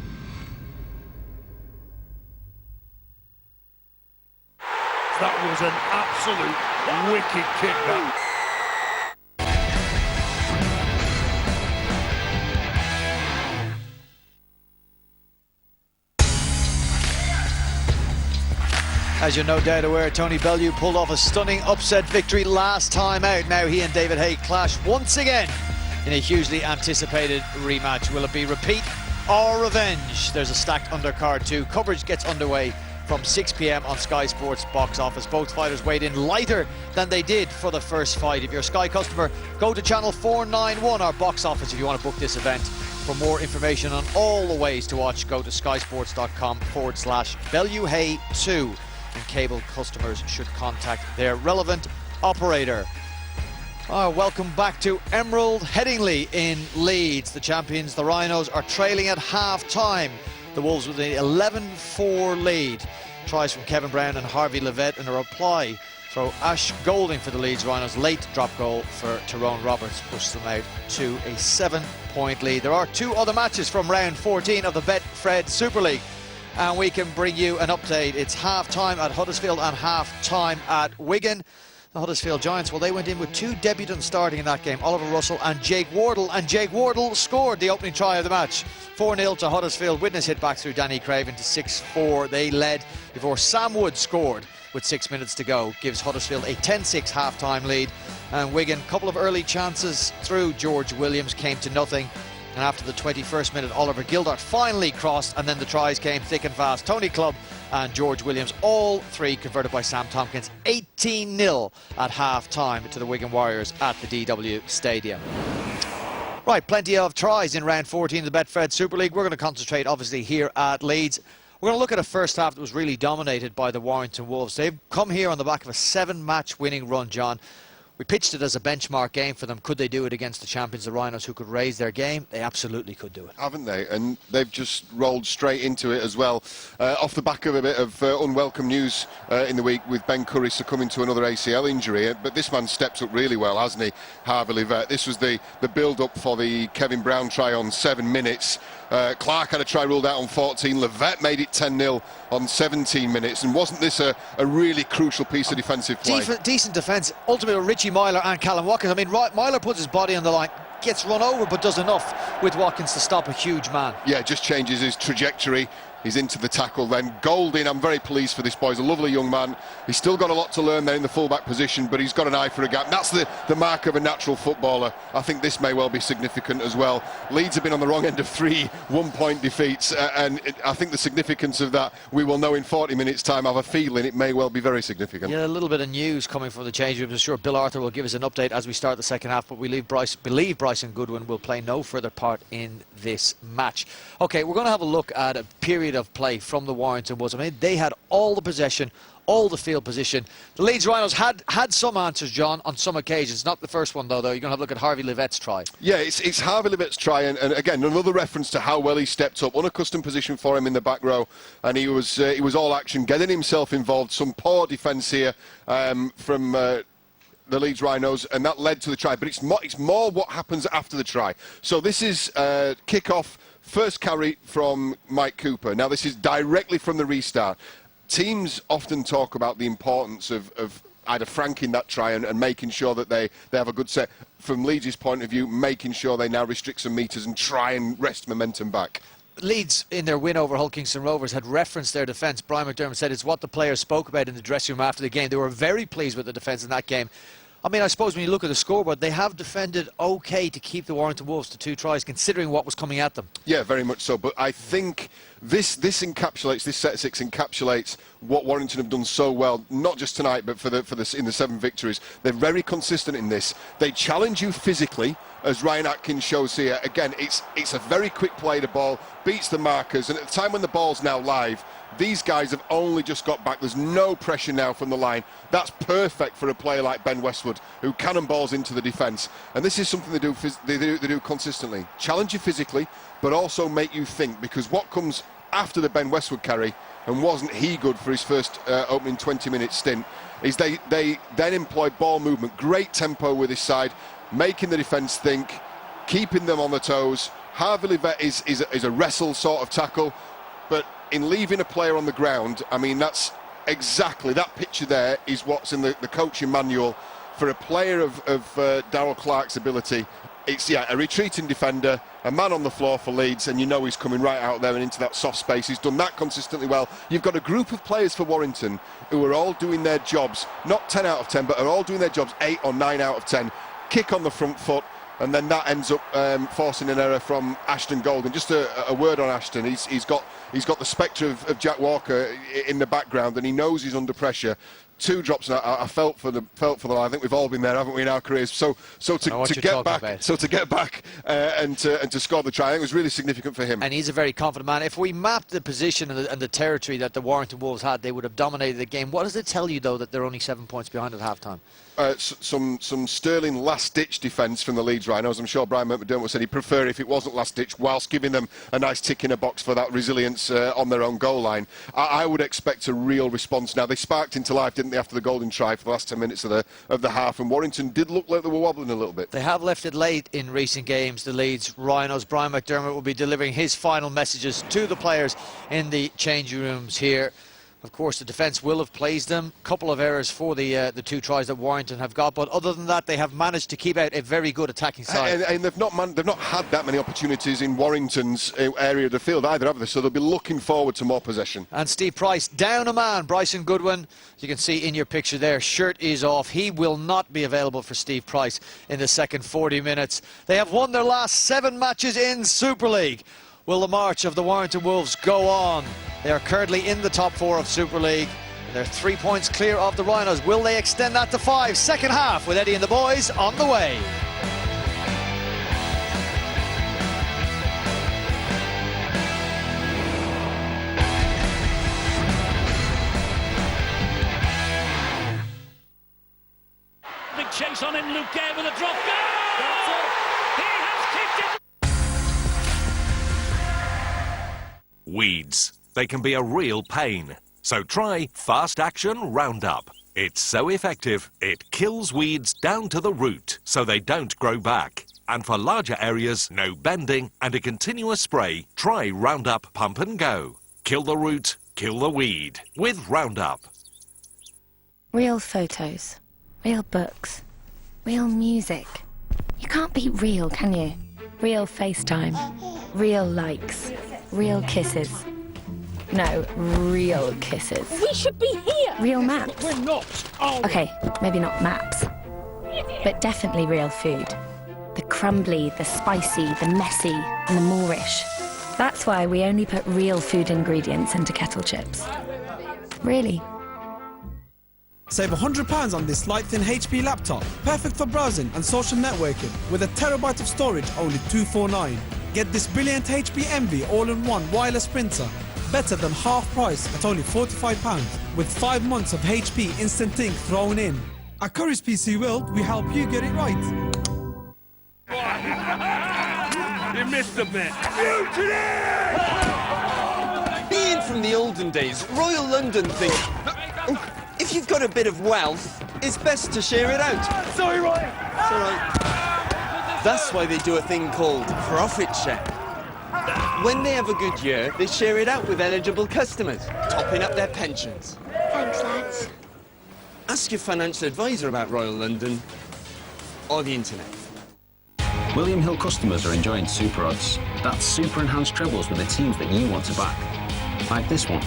That was an absolute wicked kick, that. As you're no doubt aware, Tony Bellew pulled off a stunning upset victory last time out. Now he and David Hay clash once again in a hugely anticipated rematch. Will it be repeat or revenge? There's a stacked undercard too. Coverage gets underway from 6 p.m. on Sky Sports Box Office. Both fighters weighed in lighter than they did for the first fight. If you're a Sky customer, go to channel 491, our box office, if you want to book this event. For more information on all the ways to watch, go to skysports.com/BellewHay2. And cable customers should contact their relevant operator. Welcome back to Emerald Headingley in Leeds. The champions, the Rhinos, are trailing at half-time. The Wolves with an 11-4 lead. Tries from Kevin Brown and Harvey Levitt, and a reply throw Ash Golding for the Leeds Rhinos. Late drop goal for Tyrone Roberts pushes them out to a 7-point lead. There are 2 other matches from round 14 of the Betfred Super League, and we can bring you an update. It's half-time at Huddersfield and half-time at Wigan. The Huddersfield Giants, well, they went in with 2 debutants starting in that game, Oliver Russell and Jake Wardle, and Jake Wardle scored the opening try of the match. 4-0 to Huddersfield. Witness hit back through Danny Craven to 6-4. They led before Sam Wood scored with 6 minutes to go. Gives Huddersfield a 10-6 half-time lead. And Wigan, a couple of early chances through George Williams, came to nothing. And after the 21st minute, Oliver Gildart finally crossed, and then the tries came thick and fast. Tony Clubb and George Williams, all 3 converted by Sam Tompkins. 18-0 at half-time to the Wigan Warriors at the DW Stadium. Right, plenty of tries in round 14 of the Betfred Super League. We're going to concentrate, obviously, here at Leeds. We're going to look at a first half that was really dominated by the Warrington Wolves. They've come here on the back of a 7-match winning run, John. We pitched it as a benchmark game for them. Could they do it against the champions, the Rhinos, who could raise their game? They absolutely could do it. Haven't they? And they've just rolled straight into it as well. Off the back of a bit of unwelcome news in the week with Ben Curry succumbing to another ACL injury. But this man steps up really well, hasn't he, Harvey Levitt? This was the build-up for the Kevin Brown try on 7 minutes. Clark had a try ruled out on 14. Levitt made it 10-0 on 17 minutes. And wasn't this a really crucial piece of defensive play? Decent defence. Ultimately, Richie Myler and Callum Watkins. I mean, Myler puts his body on the line, gets run over, but does enough with Watkins to stop a huge man. Yeah, just changes his trajectory. He's into the tackle then. Golding, I'm very pleased for this boy. He's a lovely young man. He's still got a lot to learn there in the full-back position, but he's got an eye for a gap. That's the mark of a natural footballer. I think this may well be significant as well. Leeds have been on the wrong end of 3 one-point defeats, and I think the significance of that we will know in 40 minutes' time. I have a feeling it may well be very significant. Yeah, a little bit of news coming from the change rooms. I'm sure Bill Arthur will give us an update as we start the second half, but we believe Bryson Goodwin will play no further part in this match. OK, we're going to have a look at a period of play from the Warrington Wolves. I mean, they had all the possession, all the field position. The Leeds Rhinos had some answers, John, on some occasions. Not the first one, though. You're going to have a look at Harvey Levitt's try. Yeah, it's Harvey Levitt's try, and again, another reference to how well he stepped up. Unaccustomed position for him in the back row, and he was all action, getting himself involved. Some poor defence here from the Leeds Rhinos, and that led to the try. But it's more what happens after the try. So this is kick-off. First carry from Mike Cooper. Now, this is directly from the restart. Teams often talk about the importance of either franking that try and making sure that they have a good set. From Leeds' point of view, making sure they now restrict some metres and try and wrest momentum back. Leeds, in their win over Hull Kingston Rovers, had referenced their defence. Brian McDermott said it's what the players spoke about in the dressing room after the game. They were very pleased with the defence in that game. I mean, I suppose when you look at the scoreboard, they have defended OK to keep the Warrington Wolves to 2 tries, considering what was coming at them. Yeah, very much so. But I think this encapsulates, this set 6 encapsulates what Warrington have done so well, not just tonight, but in the 7 victories. They're very consistent in this. They challenge you physically, as Ryan Atkins shows here. Again, it's a very quick play. The ball beats the markers, and at the time when the ball's now live, these guys have only just got back. There's no pressure now from the line. That's perfect for a player like Ben Westwood, who cannonballs into the defence. And this is something they do consistently. Challenge you physically, but also make you think, because what comes after the Ben Westwood carry, and wasn't he good for his first opening 20-minute stint, is they then employ ball movement, great tempo with his side, making the defence think, keeping them on the toes. Harvey Levitt is a wrestle sort of tackle, but in leaving a player on the ground, I mean, that's exactly, that picture there is what's in the coaching manual for a player of Darryl Clark's ability. It's, a retreating defender, a man on the floor for Leeds, and you know he's coming right out there and into that soft space. He's done that consistently well. You've got a group of players for Warrington who are all doing their jobs, not 10 out of 10, but are all doing their jobs 8 or 9 out of 10. Kick on the front foot, and then that ends up forcing an error from Ashton Golden. Just a word on Ashton. He's got the spectre of Jack Walker in the background, and he knows he's under pressure. 2 drops, and I felt for the line. I think we've all been there, haven't we, in our careers? So to get back and to score the try, I think it was really significant for him. And he's a very confident man. If we mapped the position and the territory that the Warrington Wolves had, they would have dominated the game. What does it tell you, though, that they're only 7 points behind at half-time? Some sterling last-ditch defence from the Leeds Rhinos. I'm sure Brian McDermott said he'd prefer if it wasn't last-ditch, whilst giving them a nice tick in a box for that resilience on their own goal line. I would expect a real response now. They sparked into life, didn't they, after the golden try for the last 10 minutes of the half, and Warrington did look like they were wobbling a little bit. They have left it late in recent games, the Leeds Rhinos. Brian McDermott will be delivering his final messages to the players in the changing rooms here. Of course, the defence will have pleased them. A couple of errors for the 2 tries that Warrington have got, but other than that, they have managed to keep out a very good attacking side. And they've not had that many opportunities in Warrington's area of the field either, have they? So they'll be looking forward to more possession. And Steve Price down a man. Bryson Goodwin, you can see in your picture there, shirt is off. He will not be available for Steve Price in the second 40 minutes. They have won their last 7 matches in Super League. Will the march of the Warrington Wolves go on? They are currently in the top 4 of Super League. They're 3 points clear of the Rhinos. Will they extend that to 5? Second half with Eddie and the boys on the way. Big chase on him, Luke Gay with a drop goal! That's it! He has kicked it! Weeds. They can be a real pain. So try Fast Action Roundup. It's so effective, it kills weeds down to the root, so they don't grow back. And for larger areas, no bending, and a continuous spray, try Roundup Pump and Go. Kill the root, kill the weed with Roundup. Real photos, real books, real music. You can't beat real, can you? Real FaceTime, real likes, real kisses. No, real kisses. We should be here! Real maps. We're not. Oh. Okay, maybe not maps, but definitely real food. The crumbly, the spicy, the messy, and the Moorish. That's why we only put real food ingredients into kettle chips. Really. Save £100 on this light thin HP laptop, perfect for browsing and social networking, with a terabyte of storage, only $249. Get this brilliant HP Envy all-in-one wireless printer, better than half price at only £45, with 5 months of HP Instant Ink thrown in. At Curry's PC World, we help you get it right. You missed a bit. Being from the olden days, Royal London thinks if you've got a bit of wealth, it's best to share it out. Sorry, Roy. It's all right. That's why they do a thing called profit share. When they have a good year, they share it out with eligible customers, topping up their pensions. Thanks, lads. Ask your financial advisor about Royal London or the internet. William Hill customers are enjoying super odds. That's super enhanced trebles with the teams that you want to back. Like this one.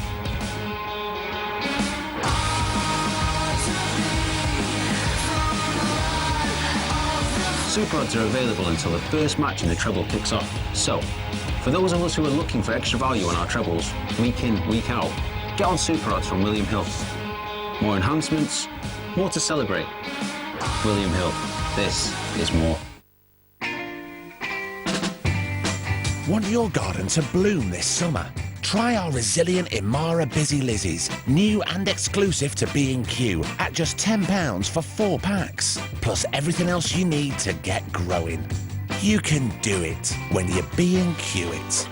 Super odds are available until the first match in the treble kicks off. So, for those of us who are looking for extra value on our trebles, week in, week out, get on super odds from William Hill. More enhancements, more to celebrate. William Hill, this is more. Want your garden to bloom this summer? Try our resilient Imara Busy Lizzies, new and exclusive to B&Q at just £10 for 4 packs, plus everything else you need to get growing. You can do it when you B&Q it.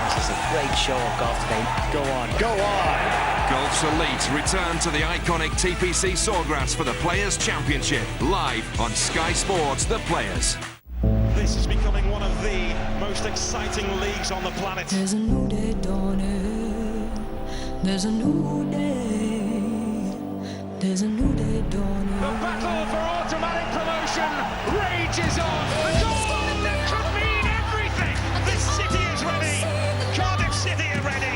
This is a great show of golf today. Go on. Go on. Golf's elite return to the iconic TPC Sawgrass for the Players' Championship, live on Sky Sports The Players. This is becoming one of the most exciting leagues on the planet. There's a new day dawning. There's a new day. There's a new day dawning. The battle for automatic promotion rages on. A goal that could mean everything. This city is ready. Cardiff City are ready.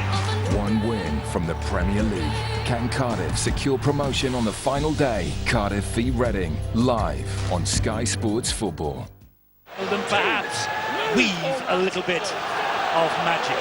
One win from the Premier League. Can Cardiff secure promotion on the final day? Cardiff v Reading, live on Sky Sports Football. them perhaps weave a little bit of magic.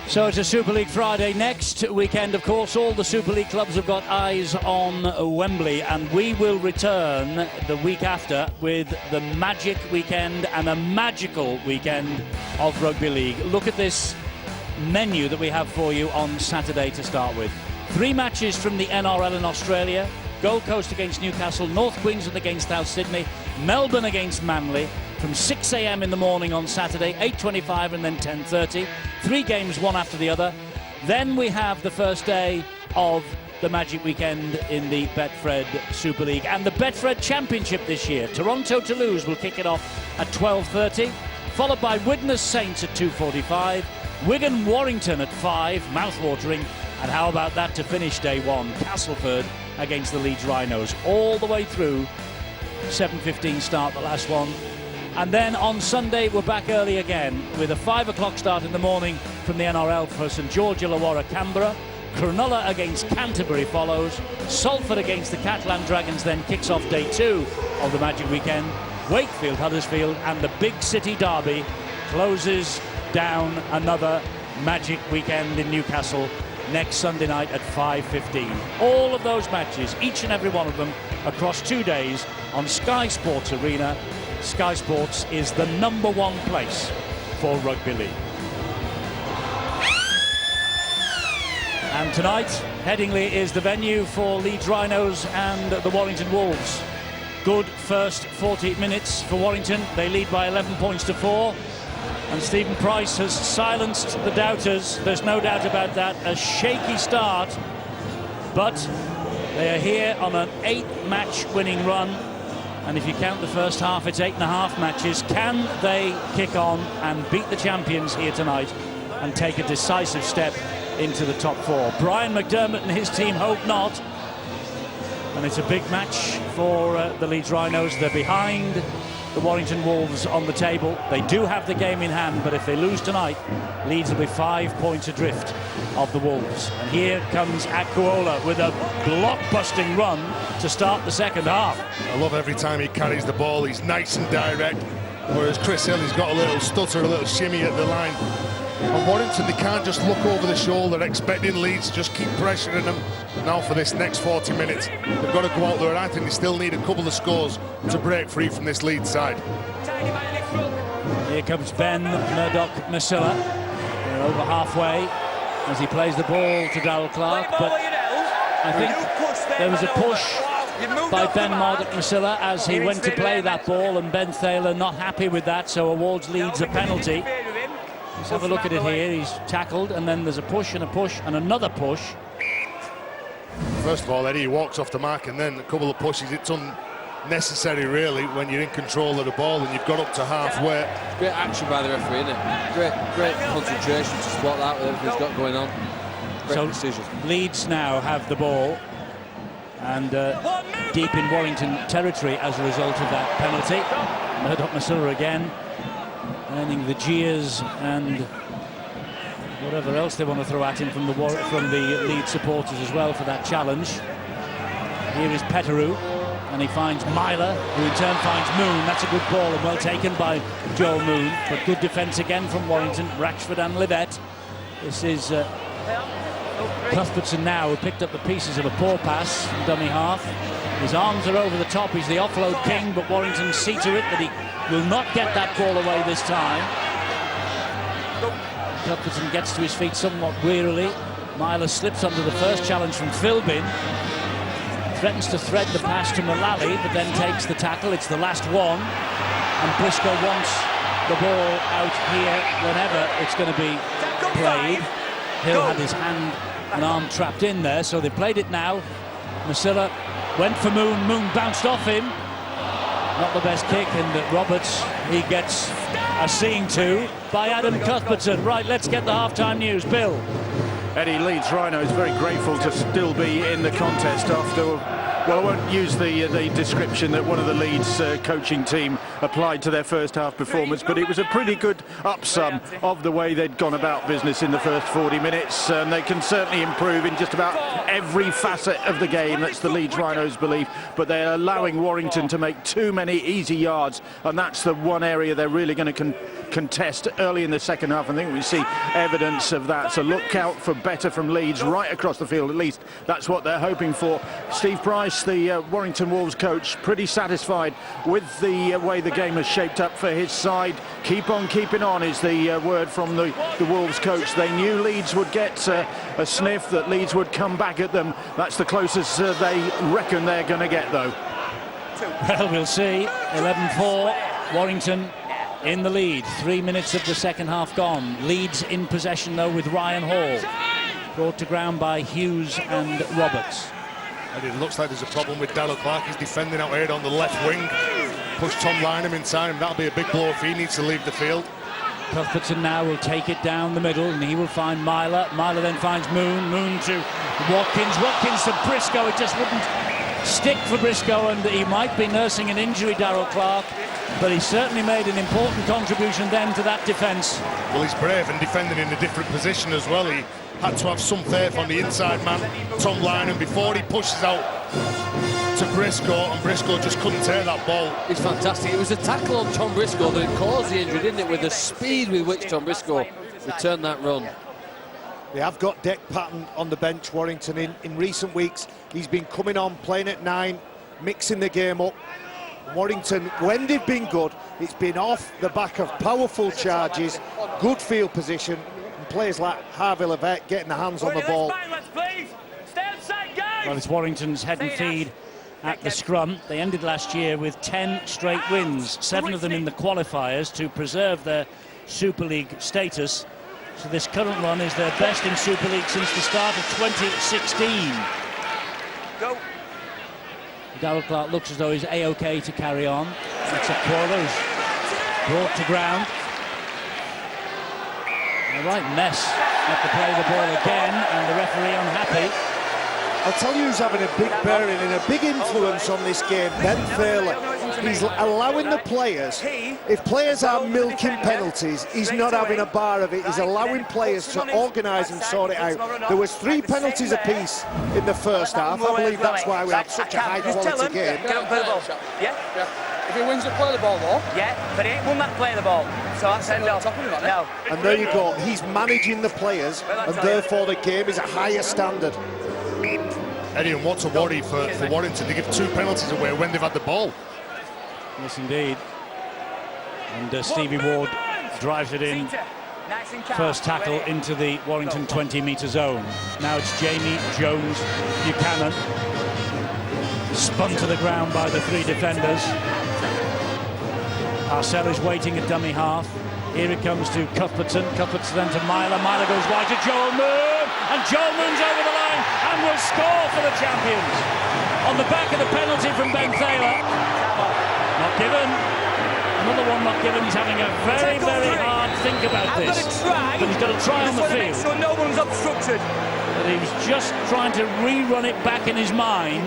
So it's a Super League Friday. Next weekend, of course, all the Super League clubs have got eyes on Wembley, and we will return the week after with the magic weekend and a magical weekend of Rugby League. Look at this menu that we have for you on Saturday to start with. 3 matches from the NRL in Australia. Gold Coast against Newcastle, North Queensland against South Sydney, Melbourne against Manly, from 6 a.m. in the morning on Saturday, 8:25 and then 10:30. 3 games, one after the other. Then we have the first day of the Magic Weekend in the Betfred Super League and the Betfred Championship this year. Toronto-Toulouse will kick it off at 12:30, followed by Widnes Saints at 2:45, Wigan-Warrington at 5, mouth-watering, and how about that to finish day one? Castleford against the Leeds Rhinos, all the way through 7:15 start, the last one. And then on Sunday, we're back early again with a 5 o'clock start in the morning from the NRL for St George Illawarra, Canberra. Cronulla against Canterbury follows. Salford against the Catalan Dragons then kicks off day 2 of the Magic Weekend. Wakefield, Huddersfield, and the Big City Derby closes down another Magic Weekend in Newcastle next Sunday night at 5:15. All of those matches, each and every one of them, across 2 days on Sky Sports Arena. Sky Sports is the #1 place for Rugby League. And tonight, Headingley is the venue for Leeds Rhinos and the Warrington Wolves. Good first 40 minutes for Warrington. They lead by 11 points to 4. And Stephen Price has silenced the doubters. There's no doubt about that. A shaky start, but they are here on an 8-match winning run. And if you count the first half, it's 8.5 matches. Can they kick on and beat the champions here tonight and take a decisive step into the top 4? Brian McDermott and his team hope not. And it's a big match for the Leeds Rhinos. They're behind the Warrington Wolves on the table. They do have the game in hand, but if they lose tonight, Leeds will be 5 points adrift of the Wolves. And here comes Akuola with a block-busting run to start the second half. I love every time he carries the ball. He's nice and direct, whereas Chris Hill has got a little stutter, a little shimmy at the line. And Warrington, they can't just look over the shoulder expecting Leeds to just keep pressuring them. Now for this next 40 minutes, they've got to go out there, and I think they still need a couple of scores to break free from this Leeds side. Here comes Ben Murdoch-Masilla. They're over halfway as he plays the ball to Darrell Clark, but I think there was a push by Ben Murdoch-Masilla as he went to play that ball, and Ben Thaler not happy with that, so awards Leeds a penalty. Let's have a look at it here. He's tackled, and then there's a push and a push and another push. First of all, Eddie, he walks off the mark, and then a couple of pushes. It's unnecessary, really, when you're in control of the ball and you've got up to halfway. Great action by the referee, isn't it? Great concentration to spot that with everything he's got going on. Great decision. Leeds now have the ball, and deep in Warrington territory as a result of that penalty. Murdoch-Masilla again, earning the jeers and whatever else they want to throw at him from the Leeds supporters as well for that challenge. Here is Petteru, and he finds Myler, who in turn finds Moon. That's a good ball and well taken by Joel Moon, but good defence again from Warrington, Ratchford and Livett. This is Cuthbertson now, who picked up the pieces of a poor pass from dummy half. His arms are over the top. He's the offload king, but Warrington see to it that he will not get that ball away this time. Cuthbertson gets to his feet somewhat wearily. Myler slips under the first challenge from Philbin. Threatens to thread the pass to Mullally, but then takes the tackle. It's the last one. And Briscoe wants the ball out here whenever it's going to be played. Hill had his hand and arm trapped in there, so they played it now. Masilla went for Moon. Moon bounced off him. Not the best kick, and Roberts, he gets a seeing to by Adam Cuthbertson. Right, let's get the half-time news. Bill. Eddie, Leeds Rhino is very grateful to still be in the contest after, well, I won't use the description that one of the Leeds coaching team applied to their first half performance, but it was a pretty good upsum of the way they'd gone about business in the first 40 minutes. They can certainly improve in just about every facet of the game. That's the Leeds Rhinos' belief, but they're allowing Warrington to make too many easy yards, and that's the one area they're really going to contest early in the second half. I think we see evidence of that, so look out for better from Leeds right across the field. At least that's what they're hoping for. Steve Price, the Warrington Wolves coach, pretty satisfied with the way the game has shaped up for his side. Keep on keeping on is the word from the Wolves coach. They knew Leeds would get a sniff, that Leeds would come back at them. That's the closest they reckon they're going to get, though. Well, we'll see. 11-4, Warrington in the lead. 3 minutes of the second half gone. Leeds in possession, though, with Ryan Hall. Brought to ground by Hughes and Roberts. And it looks like there's a problem with Darrell Clark. He's defending out here on the left wing. Push Tom Lynham in time. That'll be a big blow if he needs to leave the field. Cuthbertson now will take it down the middle, and he will find Myler. Myler then finds Moon. Moon to Watkins. Watkins to Briscoe. It just wouldn't stick for Briscoe, and he might be nursing an injury, Darrell Clark, but he certainly made an important contribution then to that defence. Well, he's brave and defending in a different position as well. He had to have some faith on the inside man, Tom Lynham, before he pushes out to Briscoe, and Briscoe just couldn't take that ball. It's fantastic. It was a tackle on Tom Briscoe that caused the injury, didn't it, with the speed with which Tom Briscoe returned that run. They have got Deck Patton on the bench, Warrington. In recent weeks, he's been coming on, playing at 9, mixing the game up. Warrington, when they've been good, it's been off the back of powerful charges, good field position, and players like Harvey Levesque getting their hands on the ball. Well, it's Warrington's head and feed at the scrum. They ended last year with 10 straight wins, 7 of them in the qualifiers to preserve their Super League status. So this current run is their best in Super League since the start of 2016. Go. Darrell Clark looks as though he's A-OK to carry on. It's a Quora who's brought to ground. A right mess at to play the ball again, and the referee unhappy. I'll tell you who's having a big bearing and a big influence on this game, Ben Thaler. He's allowing the players, if players are milking penalties, he's not having a bar of it. He's allowing players to organise and sort it out. There was 3 penalties apiece in the first half. I believe that's why we have such a high-quality game. Get up, play the ball. Yeah? If he wins the play the ball, though. Yeah, but he ain't won that play the ball. So that's end off. No. And there you go. He's managing the players, and therefore the game is a higher standard. Eddie, and what's a worry for Warrington to give 2 penalties away when they've had the ball? Yes, indeed. And Stevie Ward drives it in. First tackle into the Warrington 20-metre zone. Now it's Jamie Jones Buchanan. Spun to the ground by the 3 defenders. Arcel is waiting at dummy half. Here it comes to Cuthbertson. Cuthbertson then to Myler. Myler goes wide to Joel Moon. And Joel Moon's over the line and will score for the champions. On the back of the penalty from Ben Thaler. Not given. Another one not given. He's having a very, very hard think about this. But he's got to try on the field. So no one's obstructed. But he was just trying to rerun it back in his mind.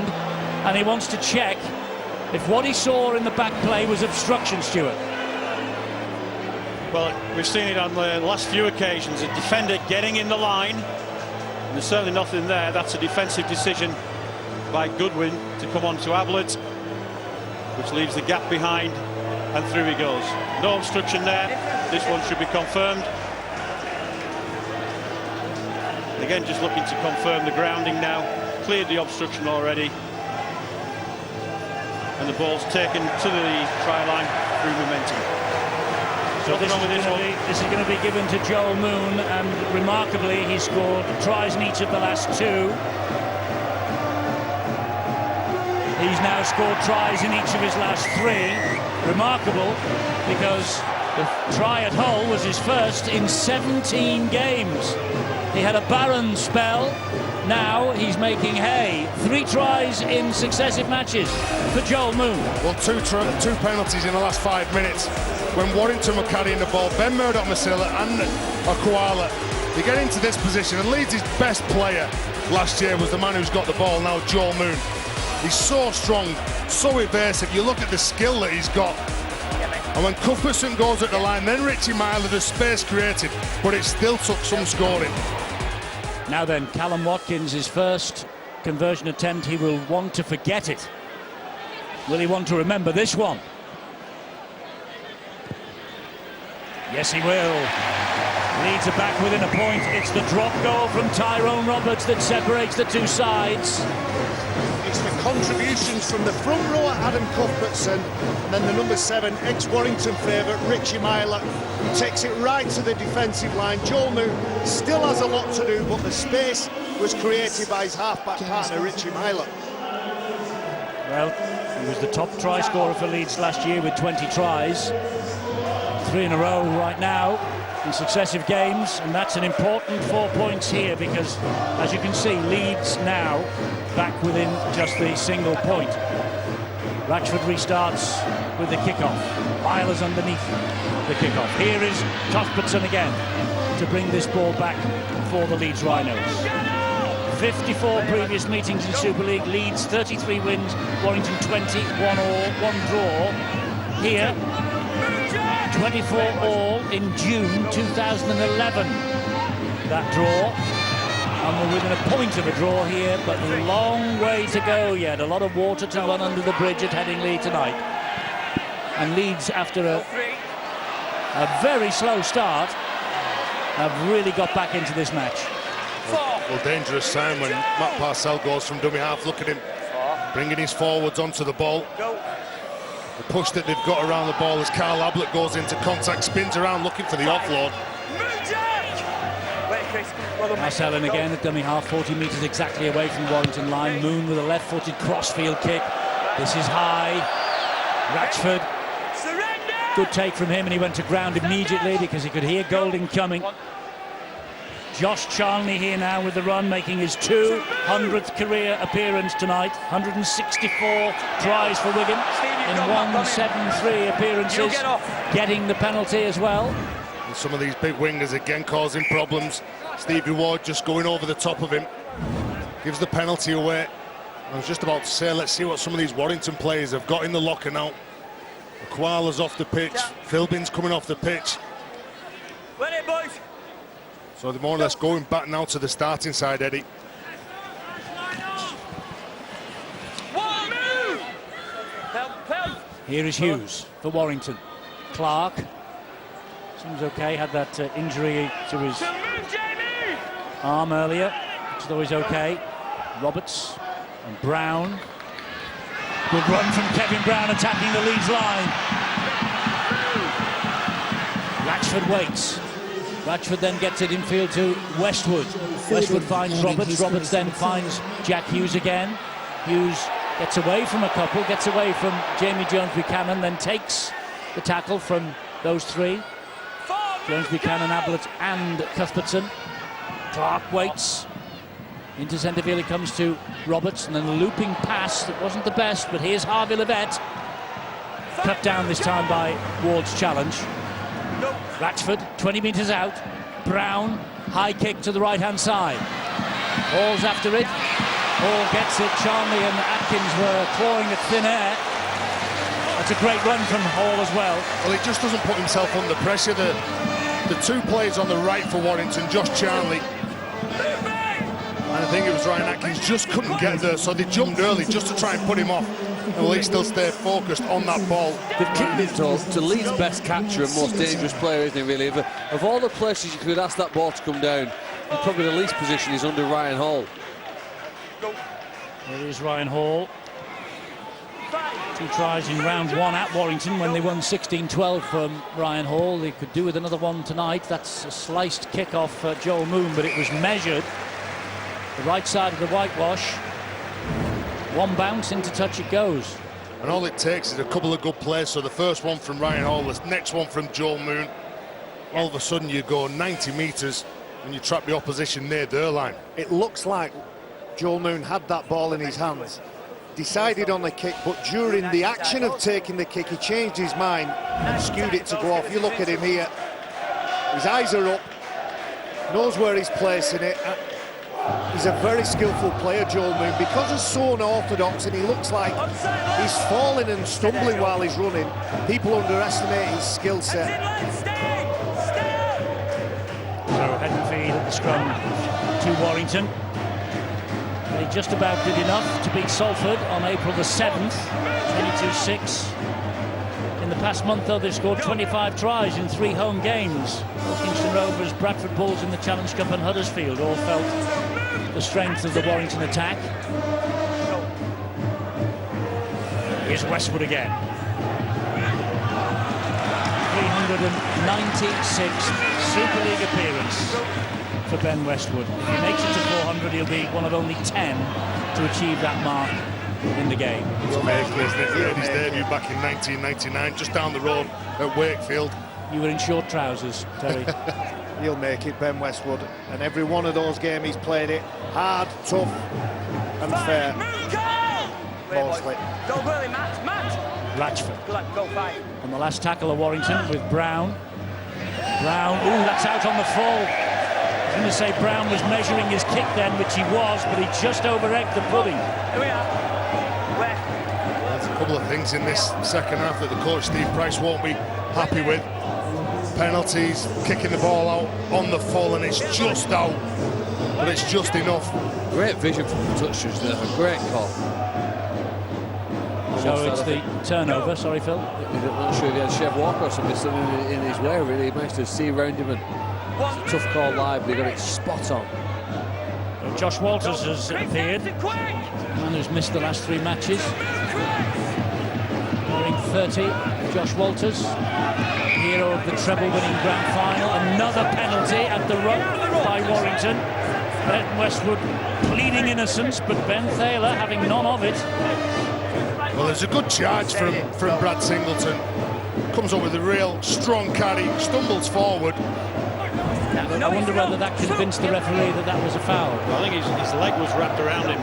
And he wants to check if what he saw in the back play was obstruction, Stuart. Well, we've seen it on the last few occasions. A defender getting in the line. And there's certainly nothing there. That's a defensive decision by Goodwin to come on to Ablett, which leaves the gap behind, and through he goes. No obstruction there. This one should be confirmed. Again, just looking to confirm the grounding now. Cleared the obstruction already. And the ball's taken to the try line through momentum. So this is going to be given to Joel Moon, and remarkably he scored tries in each of the last 2. He's now scored tries in each of his last 3. Remarkable, because the try at Hull was his first in 17 games. He had a barren spell. Now he's making hay. 3 tries in successive matches for Joel Moon. Well, two penalties in the last 5 minutes. When Warrington were carrying the ball, Ben Murdoch-Masila and Akwala, they get into this position, and Leeds' best player last year was the man who's got the ball now, Joel Moon. He's so strong, so evasive. You look at the skill that he's got. And when Cuthbertson goes at the line, then Richie Myler, the space created, but it still took some scoring. Now then, Callum Watkins, his first conversion attempt, he will want to forget it. Will he want to remember this one? Yes, he will. Leeds are back within a point. It's the drop goal from Tyrone Roberts that separates the two sides. It's the contributions from the front rower, Adam Cuthbertson, and then the number 7, ex-Warrington favourite, Richie Myler, who takes it right to the defensive line. Joel Moon still has a lot to do, but the space was created by his half-back partner, Richie Myler. Well, he was the top try scorer for Leeds last year with 20 tries. 3 in a row right now in successive games, and that's an important 4 points here because, as you can see, Leeds now back within just the single point. Ratchford restarts with the kickoff. Myler's underneath the kickoff. Here is Cuthbertson again to bring this ball back for the Leeds Rhinos. 54 previous meetings in Super League. Leeds 33 wins, Warrington 20, 1 all, 1 draw. Here 24 all in June 2011. That draw, and we're within a point of a draw here, but a long way to go yet. A lot of water to run under the bridge at Headingley tonight. And Leeds, after a very slow start, have really got back into this match. Well, dangerous sign when Matt Parcell goes from dummy half. Look at him bringing his forwards onto the ball. The push that they've got around the ball as Carl Ablett goes into contact, spins around looking for the offload. Marcellin again at dummy half, 40 metres exactly away from the Warrington line. Moon with a left-footed crossfield kick. This is high. Ratchford. Good take from him, and he went to ground immediately because he could hear Golding coming. Josh Charnley here now with the run, making his 200th career appearance tonight. 164 tries for Wigan in 173 appearances, getting the penalty as well. And some of these big wingers again causing problems. Stevie Ward just going over the top of him, gives the penalty away. I was just about to say, let's see what some of these Warrington players have got in the locker now. Koala's off the pitch, Philbin's coming off the pitch. So they're more or less going back now to the starting side, Eddie. Here is Hughes for Warrington. Clark seems okay, had that injury to his arm earlier, which is always okay. Roberts and Brown. Good run from Kevin Brown attacking the Leeds line. Ratchford waits. Ratchford then gets it infield to Westwood. Westwood finds Roberts. Roberts then finds Jack Hughes again. Hughes gets away from a couple, gets away from Jamie Jones-Buchanan, then takes the tackle from those three. Jones-Buchanan, Ablett and Cuthbertson. Clark waits. Into centre field it comes to Roberts, and then a looping pass that wasn't the best, but here's Harvey Levett. Cut down this time by Ward's challenge. Ratchford, 20 metres out. Brown, high kick to the right-hand side. Hall's after it. Hall gets it. Charnley and Atkins were clawing at thin air. That's a great run from Hall as well. Well, he just doesn't put himself under pressure. The two players on the right for Warrington, Josh Charnley, and I think it was Ryan Atkins, just couldn't get there, so they jumped early just to try and put him off. And Leeds still stayed focused on that ball. They've kicked it to Leeds' best catcher and most dangerous player, isn't he, really? Of all the places you could ask that ball to come down, probably the least position is under Ryan Hall. There is Ryan Hall. 2 tries in round 1 at Warrington when they won 16-12 from Ryan Hall. They could do with another one tonight. That's a sliced kick off Joel Moon, but it was measured. The right side of the whitewash. One bounce, into touch it goes. And all it takes is a couple of good plays. So the first one from Ryan Hall, the next one from Joel Moon. All of a sudden you go 90 metres and you trap the opposition near their line. It looks like Joel Moon had that ball in his hands, decided on the kick, but during the action of taking the kick, he changed his mind and skewed it to go off. You look at him here, his eyes are up, knows where he's placing it. He's a very skillful player, Joel Moon. Because he's so unorthodox and he looks like he's falling and stumbling while he's running, people underestimate his skill set. So head and feed at the scrum to Warrington. They just about did enough to beat Salford on April the 7th, 22-6. In the past month, though, they've scored 25 tries in 3 home games. Kingston Rovers, Bradford Bulls in the Challenge Cup and Huddersfield all felt the strength of the Warrington attack. Here's Westwood again. 396th Super League appearance for Ben Westwood. If he makes it to 400, he'll be one of only 10 to achieve that mark in the game. It's amazing, isn't it? He made his debut back in 1999, just down the road at Wakefield. You were in short trousers, Terry. He'll make it, Ben Westwood, and every one of those games he's played it hard, tough and fair. Mostly. Go early, Matt. Latchford. Go fight. On the last tackle of Warrington with Brown. Brown, ooh, that's out on the full. I was going to say Brown was measuring his kick then, which he was, but he just over-egged the pudding. Here we are. Where? There's a couple of things in this second half that the coach, Steve Price, won't be happy with. Penalties, kicking the ball out on the full, and it's just out, but it's just enough. Great vision from the touchers there, a great call. So it's the turnover, sorry Phil. I'm not sure if he had Chev Walker or something still in his way, really. He managed to see around him, and it's a tough call live, but he got it spot on. Well, Josh Walters has appeared, the man who's missed the last 3 matches. Wearing 30, Josh Walters, hero of the treble-winning grand final. Another penalty at the ruck by Warrington. Ben Westwood pleading innocence, but Ben Thaler having none of it. Well, there's a good charge from Brad Singleton. Comes up with a real strong carry, stumbles forward. I wonder whether that convinced the referee that that was a foul. Well, I think his leg was wrapped around him,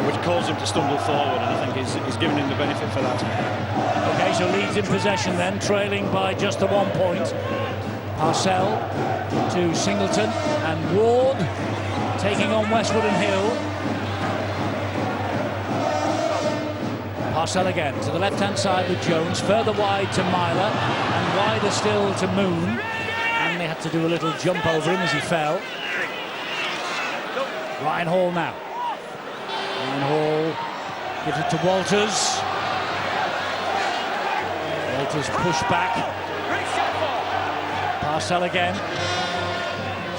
which caused him to stumble forward, and I think he's given him the benefit for that. OK, so Leeds in possession then, trailing by just the 1 point. Parcell to Singleton, and Ward taking on Westwood and Hill. Parcell again to the left-hand side with Jones, further wide to Myler, and wider still to Moon. And they had to do a little jump over him as he fell. Ryan Hall now. Ryan Hall gives it to Walters. Walters push back. Parcell again.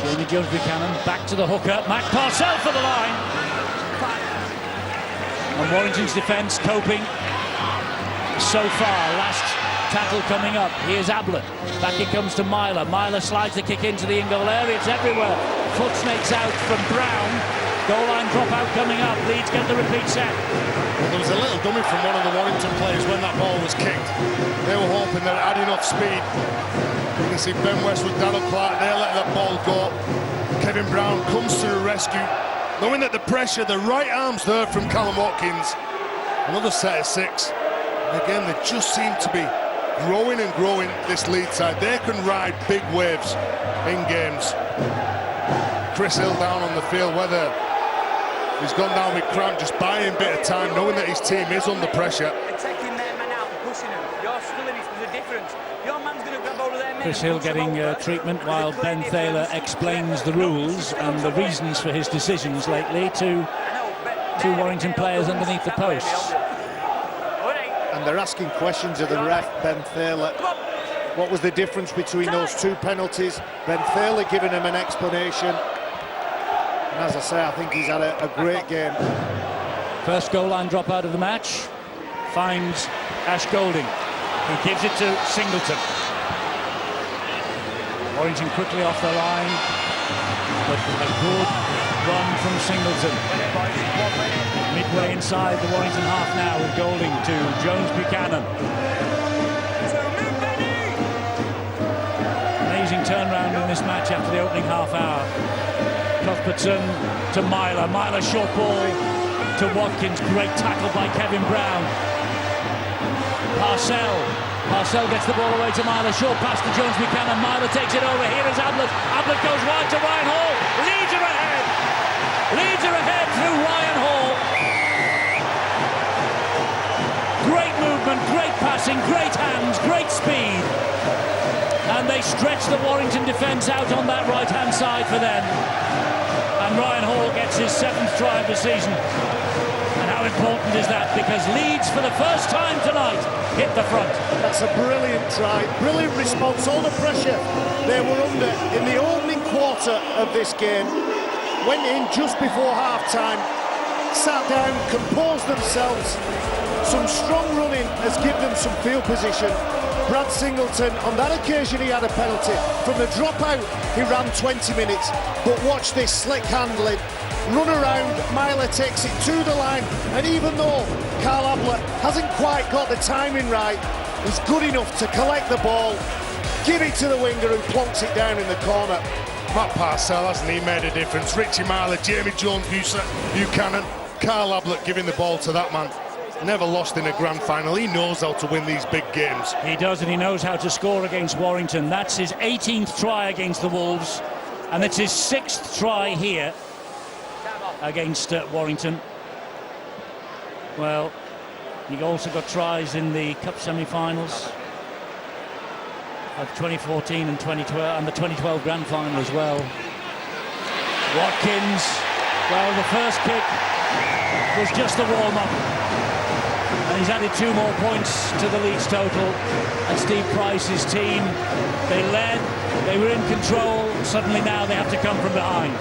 Jamie Jones Buchanan back to the hooker. Mac Parcell for the line. And Warrington's defence coping so far. Last tackle coming up. Here's Ablett. Back it comes to Myler. Myler slides the kick into the in-goal area. It's everywhere. Foot snakes out from Brown. Goal line dropout coming up. Leeds get the repeat set. Well, there was a little dummy from one of the Warrington players when that ball was kicked. They were hoping that it had enough speed. You can see Ben Westwood, Darrell Clark, they let that ball go. Kevin Brown comes to the rescue. Knowing that the pressure, the right arm's there from Callum Watkins. Another set of 6. And again, they just seem to be growing and growing, this Leeds side. They can ride big waves in games. Chris Hill down on the field, whether he's gone down with cramp, just buying a bit of time, knowing that his team is under pressure. Taking their man out and pushing him. You're still in it, there's a difference. Your man's going to grab hold of their men. Chris Hill getting treatment while Ben Thaler explains the rules and the reasons for his decisions lately to Warrington players underneath the posts. And they're asking questions of the ref, Ben Thaler. What was the difference between those 2 penalties? Ben Thaler giving him an explanation. And as I say, I think he's had a great game. First goal line drop out of the match. Finds Ash Golding, who gives it to Singleton. Warrington quickly off the line, but a good run from Singleton. Midway inside the Warrington half now with Golding to Jones Buchanan. Amazing turnaround in this match after the opening half hour. Cuthbertson to Myler. Myler short ball to Watkins. Great tackle by Kevin Brown. Parcell gets the ball away to Myler. Short pass to Jones Buchanan. Myler takes it over. Here is Ablett. Ablett goes wide to Ryan Hall. Leeds are ahead. in great hands, great speed. And they stretch the Warrington defence out on that right-hand side for them. And Ryan Hall gets his 7th try of the season. And how important is that? Because Leeds, for the first time tonight, hit the front. That's a brilliant try, brilliant response. All the pressure they were under in the opening quarter of this game went in just before half-time, sat down, composed themselves. Some strong running has given them some field position. Brad Singleton, on that occasion he had a penalty. From the dropout, he ran 20 minutes. But watch this slick handling. Run around, Myler takes it to the line. And even though Carl Ablett hasn't quite got the timing right, he's good enough to collect the ball, give it to the winger who plonks it down in the corner. Matt Parcell, hasn't he made a difference? Richie Myler, Jamie Jones, Buchanan, Carl Ablett giving the ball to that man. Never lost in a grand final. He knows how to win these big games. He does, and he knows how to score against Warrington. That's his 18th try against the Wolves, and it's his 6th try here against Warrington. Well, he also got tries in the Cup semi-finals of 2014 and 2012, and the 2012 grand final as well. Watkins, well, the first kick was just the warm-up. And he's added 2 more points to the Leeds total. And Steve Price's team, they led, they were in control. Suddenly now they have to come from behind.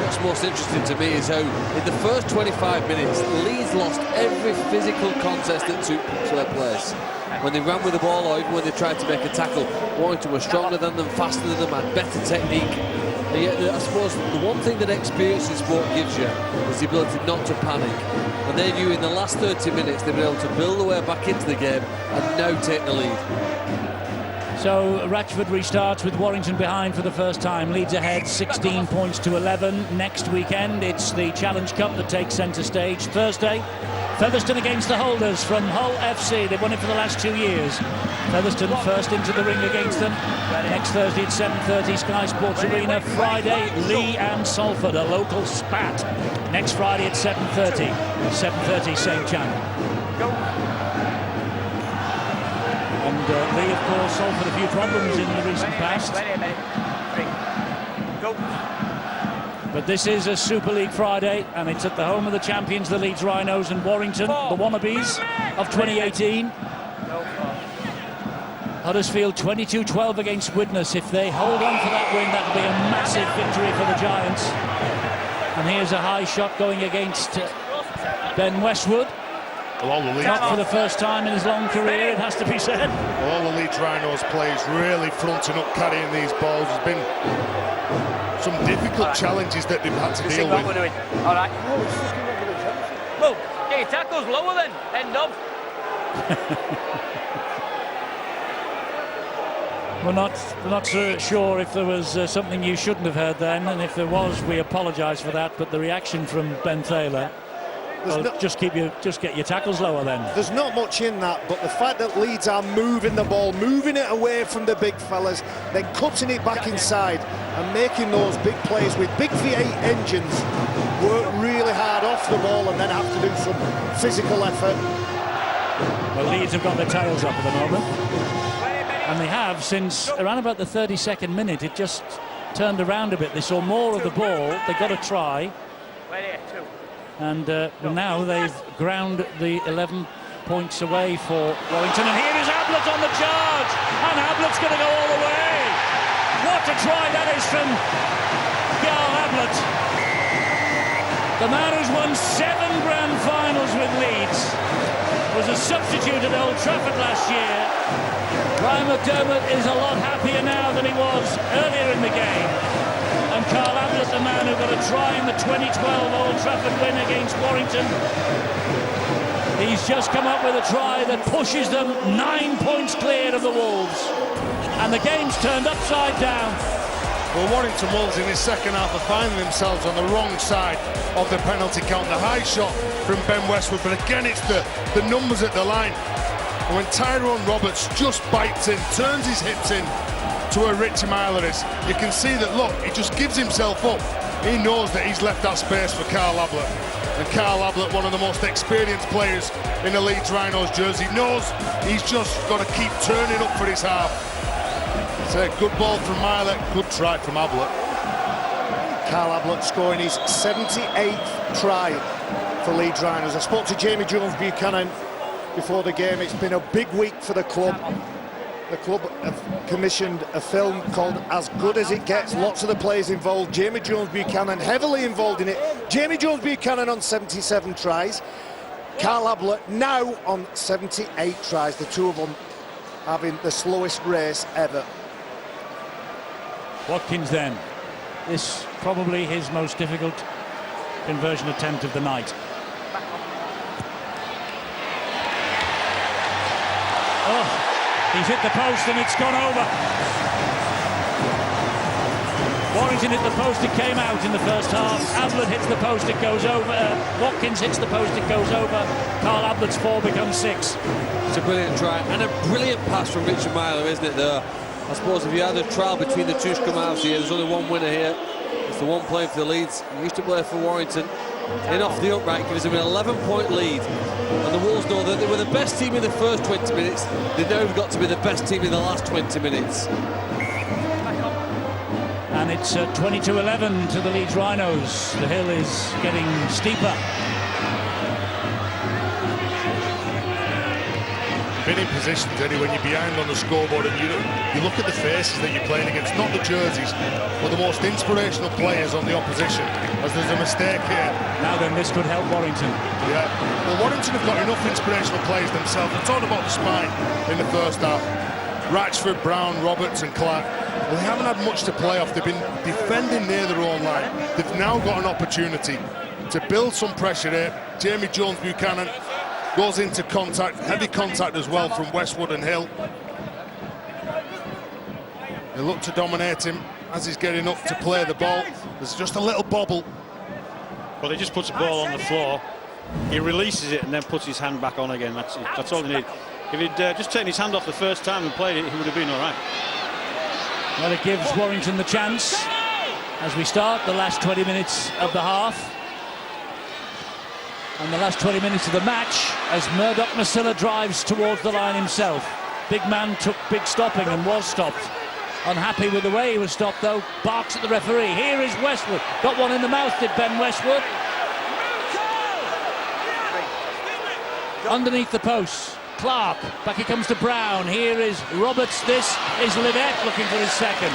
What's most interesting to me is how in the first 25 minutes Leeds lost every physical contest that took place. When they ran with the ball or even when they tried to make a tackle, Warrington were stronger than them, faster than them, had better technique. And yet, I suppose the one thing that experience in sport gives you is the ability not to panic. And they knew in the last 30 minutes they'd been able to build their way back into the game and now take the lead. So Ratchford restarts with Warrington behind for the first time. Leeds ahead 16 points to 11. Next weekend it's the Challenge Cup that takes centre stage. Thursday, Featherstone against the holders from Hull FC. They've won it for the last 2 years. Featherstone first into the ring against them. Next Thursday at 7:30, Sky Sports Arena. Friday, Lee and Salford, a local spat. Next Friday at 7:30. 7:30, St. Channel. And Lee, of course, Salford a few problems in the recent past. But this is a Super League Friday, and it's at the home of the champions, the Leeds Rhinos, and Warrington, the Wannabes of 2018. Huddersfield 22-12 against Widnes. If they hold on for that win, that'll be a massive victory for the Giants. And here's a high shot going against Ben Westwood. Not for the first time in his long career, it has to be said. All the Leeds Rhinos players really fronting up, carrying these balls. There's been some difficult challenges that they've had to deal with. All right. Well, get your tackles lower then, end up. We're not sure if there was something you shouldn't have heard then, and if there was, we apologise for that. But the reaction from Ben Taylor, well, just get your tackles lower then. There's not much in that, but the fact that Leeds are moving the ball, moving it away from the big fellas, then cutting it back inside and making those big plays with big V8 engines, work really hard off the ball and then have to do some physical effort. Well, Leeds have got their tails up at the moment. And they have since around about the 32nd minute. It just turned around a bit. They saw more of the ball. They got a try. And now they've ground the 11 points away for Warrington. And here is Ablett on the charge. And Ablett's going to go all the way. What a try that is from Carl Ablett. The man who's won 7 grand finals with Leeds was a substitute at Old Trafford last year. Brian McDermott is a lot happier now than he was earlier in the game. And Carl Ablett, the man who got a try in the 2012 Old Trafford win against Warrington. He's just come up with a try that pushes them 9 points clear of the Wolves. And the game's turned upside down. Well, Warrington Wolves in this second half are finding themselves on the wrong side of the penalty count. The high shot from Ben Westwood, but again it's the numbers at the line. And when Tyrone Roberts just bites in, turns his hips in to where Richie Myler is, you can see that, look, he just gives himself up. He knows that he's left that space for Carl Ablett. And Carl Ablett, one of the most experienced players in the Leeds Rhinos jersey, knows he's just got to keep turning up for his half. It's a good ball from Miley, good try from Ablett. Carl Ablett scoring his 78th try for Leeds Rhinos. I spoke to Jamie Jones-Buchanan before the game. It's been a big week for the club. The club have commissioned a film called As Good As It Gets. Lots of the players involved. Jamie Jones-Buchanan heavily involved in it. Jamie Jones-Buchanan on 77 tries. Carl Ablett now on 78 tries. The two of them having the slowest race ever. Watkins then. This probably his most difficult conversion attempt of the night. Oh. He's hit the post and it's gone over. Warrington hit the post, it came out in the first half. Ablett hits the post, it goes over. Watkins hits the post, it goes over. Carl Ablett's 4 becomes 6. It's a brilliant try and a brilliant pass from Richard Myler, isn't it, there? I suppose if you had a trial between the two scrum halves here, there's only one winner here. It's the one playing for the Leeds. He used to play for Warrington. In off the upright, gives him an 11-point lead. And the Wolves know that they were the best team in the first 20 minutes. They've now got to be the best team in the last 20 minutes. And it's 22-11 to the Leeds Rhinos. The hill is getting steeper. Been in positions, Eddie, when you're behind on the scoreboard and you look at the faces that you're playing against, not the jerseys, but the most inspirational players on the opposition, as there's a mistake here. Now then, this could help Warrington. Yeah, well, Warrington have got enough inspirational players themselves. We talked about the spine in the first half. Ratchford, Brown, Roberts and Clark. Well, they haven't had much to play off. They've been defending near their own line. They've now got an opportunity to build some pressure here. Jamie Jones-Buchanan goes into contact, heavy contact as well from Westwood and Hill. They look to dominate him as he's getting up to play the ball. There's just a little bobble. Well, he just puts the ball on the floor. He releases it and then puts his hand back on again. That's it. That's all he needs. If he'd just taken his hand off the first time and played it, he would have been all right. Well, it gives Warrington the chance as we start the last 20 minutes of the half. And the last 20 minutes of the match as Murdoch Masilla drives towards the line himself. Big man took big stopping and was stopped. Unhappy with the way he was stopped, though, barks at the referee. Here is Westwood. Got one in the mouth, did Ben Westwood. Underneath the post, Clark. Back he comes to Brown. Here is Roberts. This is Livette looking for his second.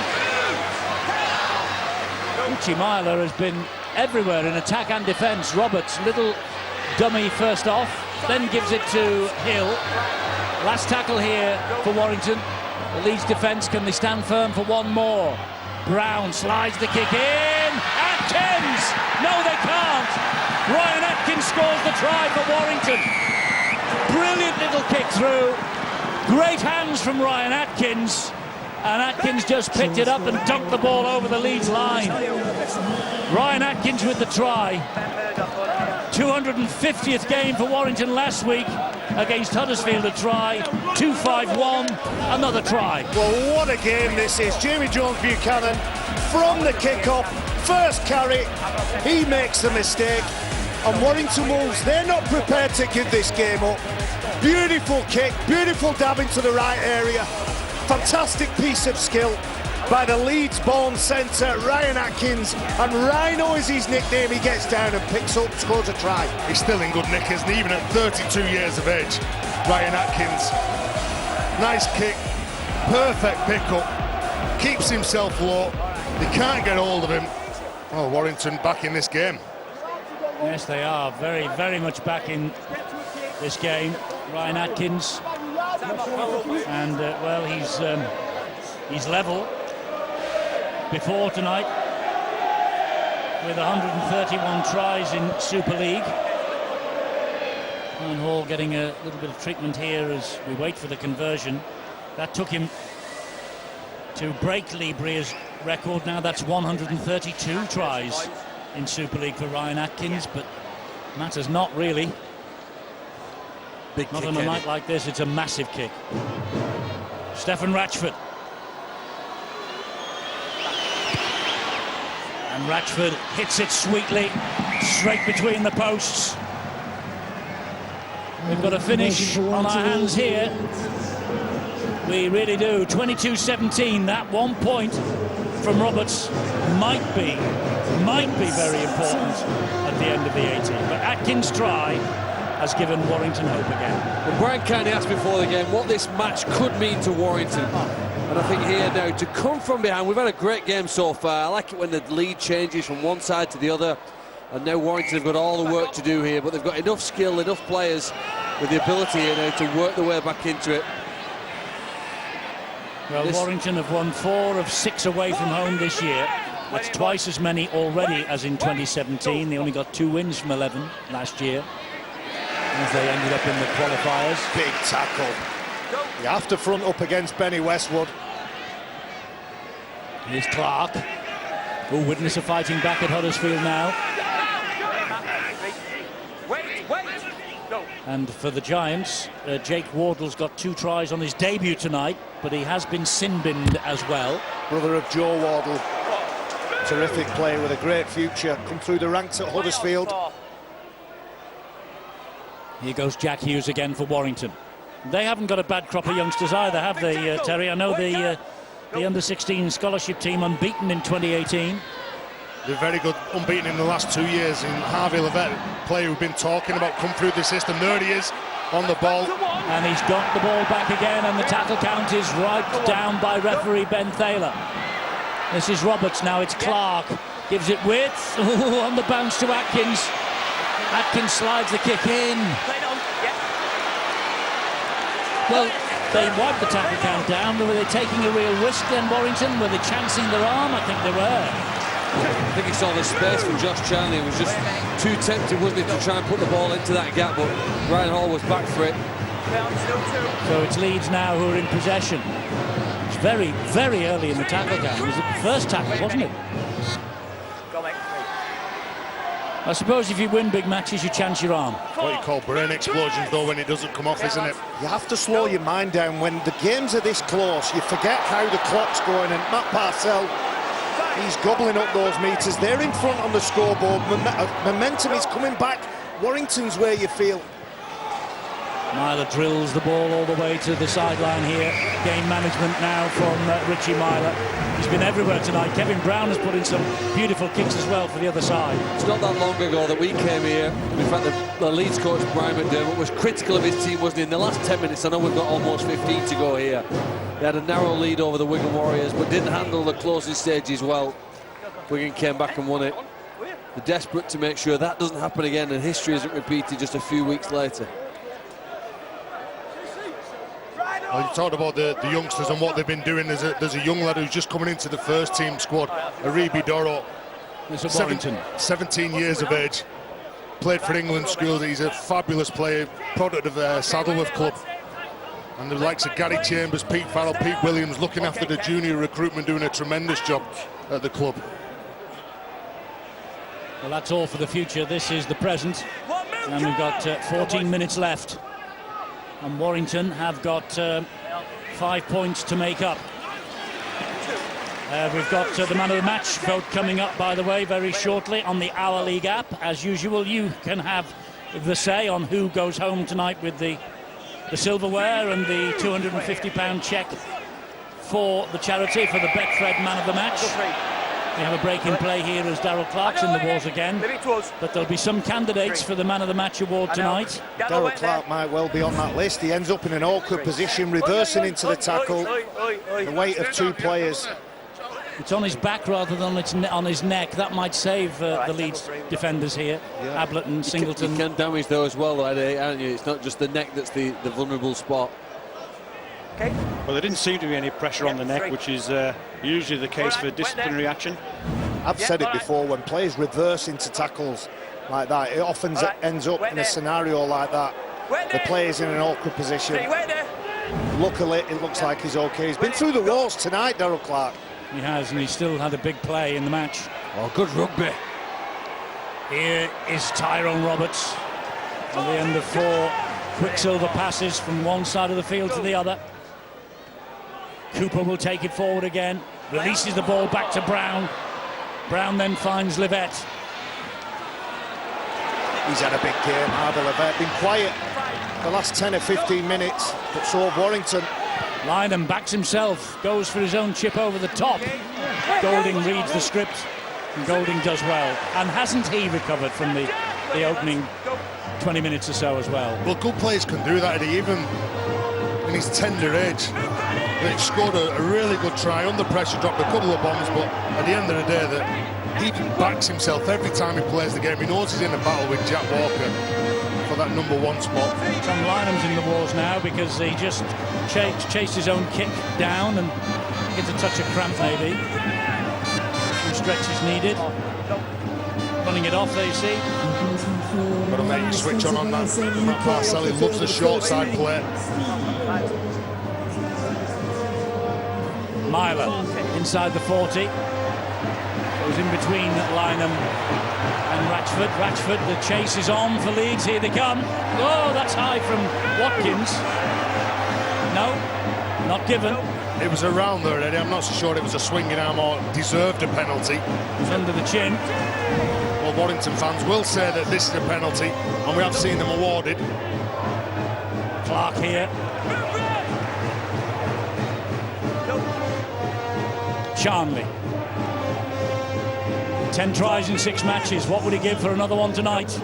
Richie Myler has been everywhere in attack and defence. Roberts, little dummy first off, then gives it to Hill. Last tackle here for Warrington. The Leeds defence, can they stand firm for one more? Brown slides the kick in. Atkins! No, they can't. Ryan Atkins scores the try for Warrington. Brilliant little kick through. Great hands from Ryan Atkins. And Atkins just picked it up and dunked the ball over the Leeds line. Ryan Atkins with the try. 250th game for Warrington last week against Huddersfield, a try. 2-5-1, another try. Well, what a game this is. Jamie Jones-Buchanan from the kick-off, first carry, he makes the mistake. And Warrington Wolves, they're not prepared to give this game up. Beautiful kick, beautiful dab into the right area. Fantastic piece of skill by the Leeds-born centre, Ryan Atkins. And Rhino is his nickname. He gets down and picks up, scores a try. He's still in good nick, isn't he? Even at 32 years of age, Ryan Atkins. Nice kick, perfect pick-up, keeps himself low. They can't get hold of him. Oh, Warrington back in this game. Yes, they are very, very much back in this game. Ryan Atkins, and well, he's level before tonight with 131 tries in Super League. Ryan Hall getting a little bit of treatment here as we wait for the conversion. That took him to break Lee Breer's record. Now that's 132 tries in Super League for Ryan Atkins, but matters not really. Big not kick, on a Eddie. night like this, it's a massive kick. Stefan Ratchford. And Ratchford hits it sweetly, straight between the posts. We've got a finish on our hands here. We really do. 22-17, that 1 point from Roberts might be very important at the end of the 80. But Atkins' try has given Warrington hope again. Well, Brian kindly asked before the game what this match could mean to Warrington. And I think here now, to come from behind, we've had a great game so far. I like it when the lead changes from one side to the other. And now Warrington have got all the work to do here, but they've got enough skill, enough players with the ability here now to work their way back into it. Well, Warrington have won 4 of 6 away from home this year. That's twice as many already as in 2017. They only got 2 wins from 11 last year, as they ended up in the qualifiers. Big tackle. You have to front up against Benny Westwood. Here's Clark, who witness a fighting back at Huddersfield now. And for the Giants, Jake Wardle's got 2 tries on his debut tonight, but he has been sin-binned as well. Brother of Joe Wardle. Terrific player with a great future. Come through the ranks at Huddersfield. Here goes Jack Hughes again for Warrington. They haven't got a bad crop of youngsters either, have they, Terry? I know the under-16 scholarship team unbeaten in 2018. They're very good, unbeaten in the last 2 years. And Harvey Levette, player we've been talking about, come through the system. There he is on the ball. And he's got the ball back again, and the tackle count is right down by referee Ben Thaler. This is Roberts now, it's Clark. Gives it width. Ooh, on the bounce to Atkins. Atkins slides the kick in. Well, they wiped the tackle count down. Were they taking a real risk then, Warrington? Were they chancing their arm? I think they were. I think he saw the space from Josh Charnley. It was just too tempting, wasn't it, to try and put the ball into that gap, but Ryan Hall was back for it. So it's Leeds now who are in possession. It's very, very early in the tackle count. It was the first tackle, wasn't it? I suppose if you win big matches, you chance your arm. What you call brain explosions, though, when it doesn't come off, isn't it? You have to slow your mind down. When the games are this close, you forget how the clock's going, and Matt Parcell, he's gobbling up those metres. They're in front on the scoreboard. Momentum is coming back Warrington's way, you feel. Myler drills the ball all the way to the sideline here. Game management now from Richie Myler. He's been everywhere tonight. Kevin Brown has put in some beautiful kicks as well for the other side. It's not that long ago that we came here. In fact, the Leeds coach, Brian McDermott, was critical of his team, wasn't he? In the last 10 minutes, I know we've got almost 15 to go here. They had a narrow lead over the Wigan Warriors, but didn't handle the closing stages well. Wigan came back and won it. They're desperate to make sure that doesn't happen again and history isn't repeated just a few weeks later. Well, you talked about the youngsters and what they've been doing. There's a young lad who's just coming into the first team squad, Aribi Doro. 17 years of age. Played for England schools. He's a fabulous player, product of Saddleworth Club. And the likes of Gary Chambers, Pete Farrell, Pete Williams looking after the junior recruitment, doing a tremendous job at the club. Well, that's all for the future. This is the present. And we've got 14 minutes left. And Warrington have got 5 points to make up. We've got the man of the match vote coming up, by the way, very shortly on the Our League app. As usual, you can have the say on who goes home tonight with the silverware and the £250 cheque for the charity for the Betfred man of the match. We have a break in play here as Darryl Clark's in the walls again, but there'll be some candidates for the Man of the Match award tonight. Darryl Clark might well be on that list. He ends up in an awkward position, reversing into the tackle. The weight of 2 players. It's on his back rather than on his neck. That might save the Leeds defenders here. Yeah. Ablett and Singleton. You can damage though as well, aren't you? It's not just the neck that's the vulnerable spot. Okay. Well, there didn't seem to be any pressure on the neck, which is usually the case for disciplinary action. I've said it before, when players reverse into tackles like that, it often ends up in a scenario like that. The player's in an awkward position. Luckily, it looks like he's okay. He's been through the walls tonight, Darryl Clark. He has, and he still had a big play in the match. Oh, good rugby. Here is Tyrone Roberts. At the end of 4 Quicksilver passes from one side of the field to the other. Cooper will take it forward again, releases the ball back to Brown. Brown then finds Livette. He's had a big game, Harvey Livette. Been quiet the last 10 or 15 minutes, but so have Warrington. Lynham backs himself, goes for his own chip over the top. Golding reads the script, and Golding does well. And hasn't he recovered from the opening 20 minutes or so as well? Well, good players can do that, Eddie, even in his tender age. He scored a really good try, under pressure, dropped a couple of bombs, but at the end of the day, he backs himself every time he plays the game. He knows he's in a battle with Jack Walker for that #1 spot. Tom Lynham's in the wars now because he just chased his own kick down and gets a touch of cramp maybe. Some stretches needed. Running it off, there you see. Got to make you switch on that. Matt Parcelli loves the short side play. Myler inside the 40. Goes in between Lynham and Ratchford. Ratchford, the chase is on for Leeds. Here they come. Oh, that's high from Watkins. No, not given. It was around there, Eddie. I'm not so sure it was a swinging arm or deserved a penalty. It was under the chin. Well, Warrington fans will say that this is a penalty, and we have seen them awarded. Clark here. Charnley. 10 tries in 6 matches. What would he give for another one tonight?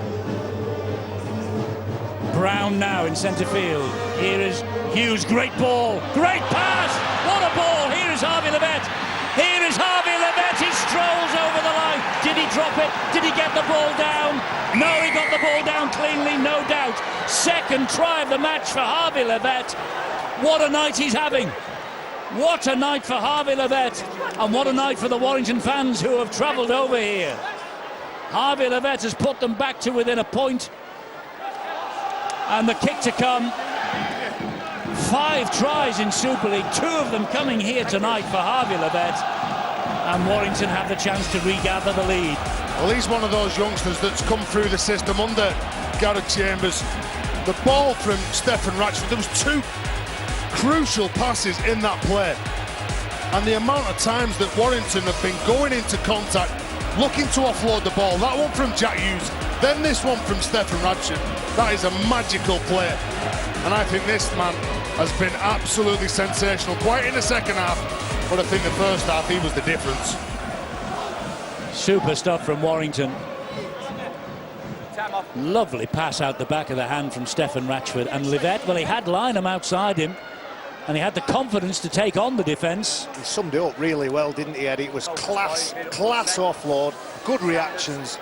Brown now in centre field. Here is Hughes. Great ball. Great pass. What a ball. Here is Harvey Livette. Here is Harvey Livette. He strolls over the line. Did he drop it? Did he get the ball down? No, he got the ball down cleanly, no doubt. Second try of the match for Harvey Livette. What a night he's having. What a night for Harvey Livette, and what a night for the Warrington fans who have travelled over here. Harvey Livette has put them back to within a point, and the kick to come. 5 tries in Super League, 2 of them coming here tonight for Harvey Livette, and Warrington have the chance to regather the lead. Well, he's one of those youngsters that's come through the system under Gareth Chambers. The ball from Stephen Ratchford, there was 2 crucial passes in that play, and the amount of times that Warrington have been going into contact looking to offload the ball, that one from Jack Hughes, then this one from Stephen Ratchford, that is a magical play, and I think this man has been absolutely sensational, quite in the second half, but I think the first half he was the difference. Super stuff from Warrington. Lovely pass out the back of the hand from Stephen Ratchford, and Livette, well, he had Lynham outside him, and he had the confidence to take on the defence. He summed it up really well, didn't he, Eddie? It was class offload, good reactions,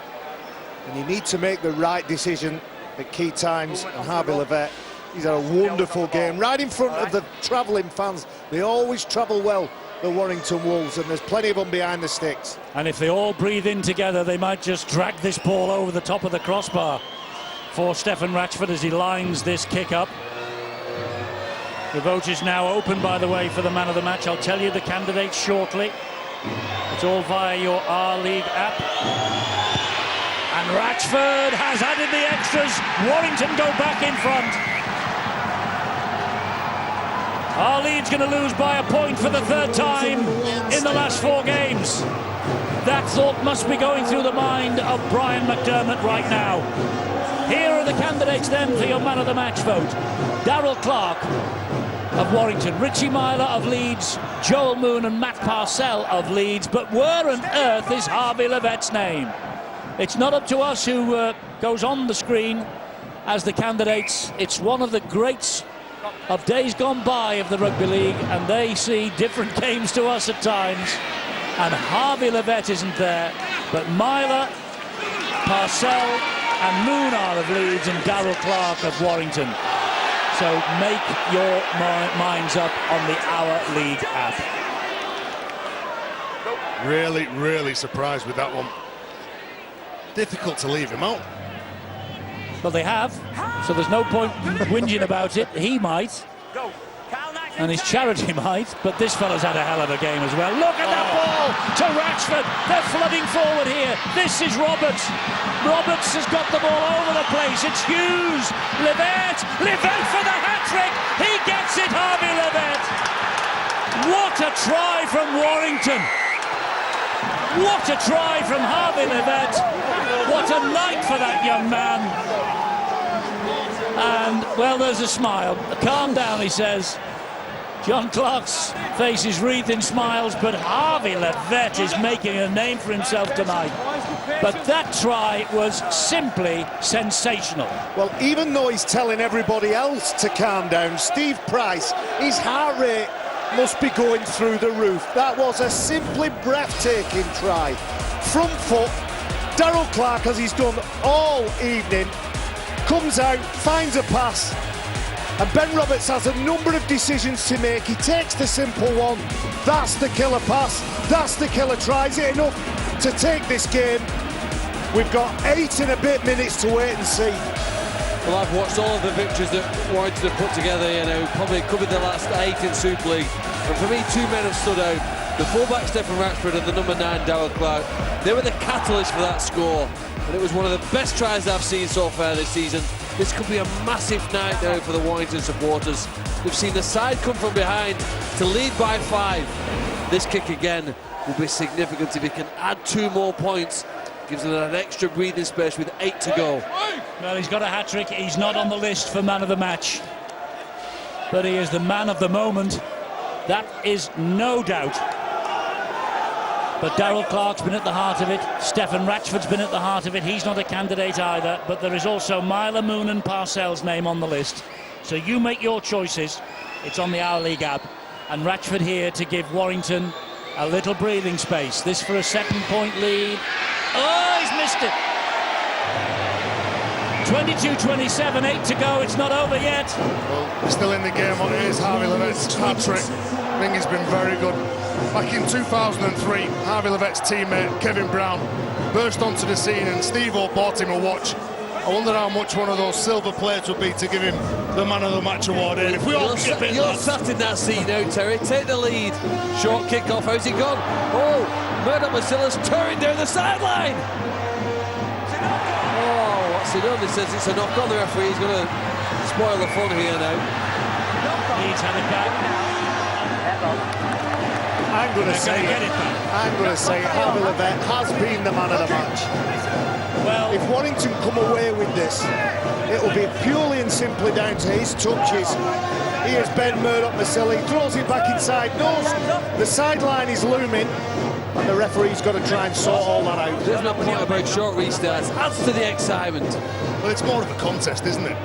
and you need to make the right decision at key times, and Harvey Livette, he's had a wonderful game, right in front of the travelling fans. They always travel well, the Warrington Wolves, and there's plenty of them behind the sticks. And if they all breathe in together, they might just drag this ball over the top of the crossbar for Stephen Ratchford as he lines this kick up. The vote is now open, by the way, for the man of the match. I'll tell you the candidates shortly. It's all via your R-League app. And Ratchford has added the extras. Warrington go back in front. R-League's going to lose by a point for the 3rd time in the last 4 games. That thought must be going through the mind of Brian McDermott right now. Here are the candidates then for your man of the match vote. Darrell Clark of Warrington, Richie Myler of Leeds, Joel Moon and Matt Parcell of Leeds, but where on earth is Harvey Livette's name? It's not up to us who goes on the screen as the candidates. It's one of the greats of days gone by of the Rugby League, and they see different games to us at times, and Harvey Livette isn't there, but Myler, Parcell and Moon are of Leeds, and Darrell Clark of Warrington. So make your minds up on the Our League app. Really surprised with that one. Difficult to leave him out. Well, they have, so there's no point whinging about it. He might, and his charity might, but this fella's had a hell of a game as well. Look at that ball to Ratchford. They're flooding forward here. This is Roberts. Roberts has got the ball over the place. It's Hughes. Livette for the hat-trick. He gets it, Harvey Livette. What a try from Warrington. What a try from Harvey Levett. What a night for that young man. And, well, there's a smile. Calm down, he says. John Clark's face is wreathed in smiles, but Harvey Levett is making a name for himself tonight. But that try was simply sensational. Well, even though he's telling everybody else to calm down, Steve Price, his heart rate must be going through the roof. That was a simply breathtaking try. Front foot, Darrell Clark, as he's done all evening, comes out, finds a pass, and Ben Roberts has a number of decisions to make. He takes the simple one. That's the killer pass. That's the killer try. Is it enough to take this game? We've got 8 and a bit minutes to wait and see. Well, I've watched all of the victories that Warrington have put together, you know, probably covered the last 8 in Super League. And for me, 2 men have stood out. The fullback Stephen Ratchford and the number 9 Darrell Clark. They were the catalyst for that score. And it was one of the best tries I've seen so far this season. This could be a massive night now for the Warrington supporters. We've seen the side come from behind to lead by 5. This kick again will be significant if he can add 2 more points. Gives them an extra breathing space with 8 to go. Well, he's got a hat-trick. He's not on the list for man of the match. But he is the man of the moment. That is no doubt. But Darrell Clark's been at the heart of it. Stephen Ratchford's been at the heart of it. He's not a candidate either. But there is also Myler, Moon and Parcell's name on the list. So you make your choices. It's on the Our League app. And Ratchford here to give Warrington a little breathing space. This for a 7-point lead. Oh, he's missed it. 22-27, 8 to go. It's not over yet. Well, we're still in the game. It is Harvey Levett's hat-trick. I think he's been very good. Back in 2003, Harvey Levett's teammate, Kevin Brown, burst onto the scene and Steve-O bought him a watch. I wonder how much one of those silver plates would be to give him the Man of the Match award. And if we all chip it, you're sat in that seat now, Terry. Take the lead. Short kick-off. How's he gone? Oh, Murdoch Masilla's tearing down the sideline. Oh, what's he done? He says it's a knock on. The referee's going to spoil the fun here now. Leeds have it back. I'm going to say Harvey Levett has been the man of the match. Well, if Warrington come away with this, it will be purely and simply down to his touches. Here's Ben Murdoch Masili, throws it back inside, knows the sideline is looming, and the referee's got to try and sort all that out. There's no point about short restarts, adds to the excitement. Well, it's more of a contest, isn't it?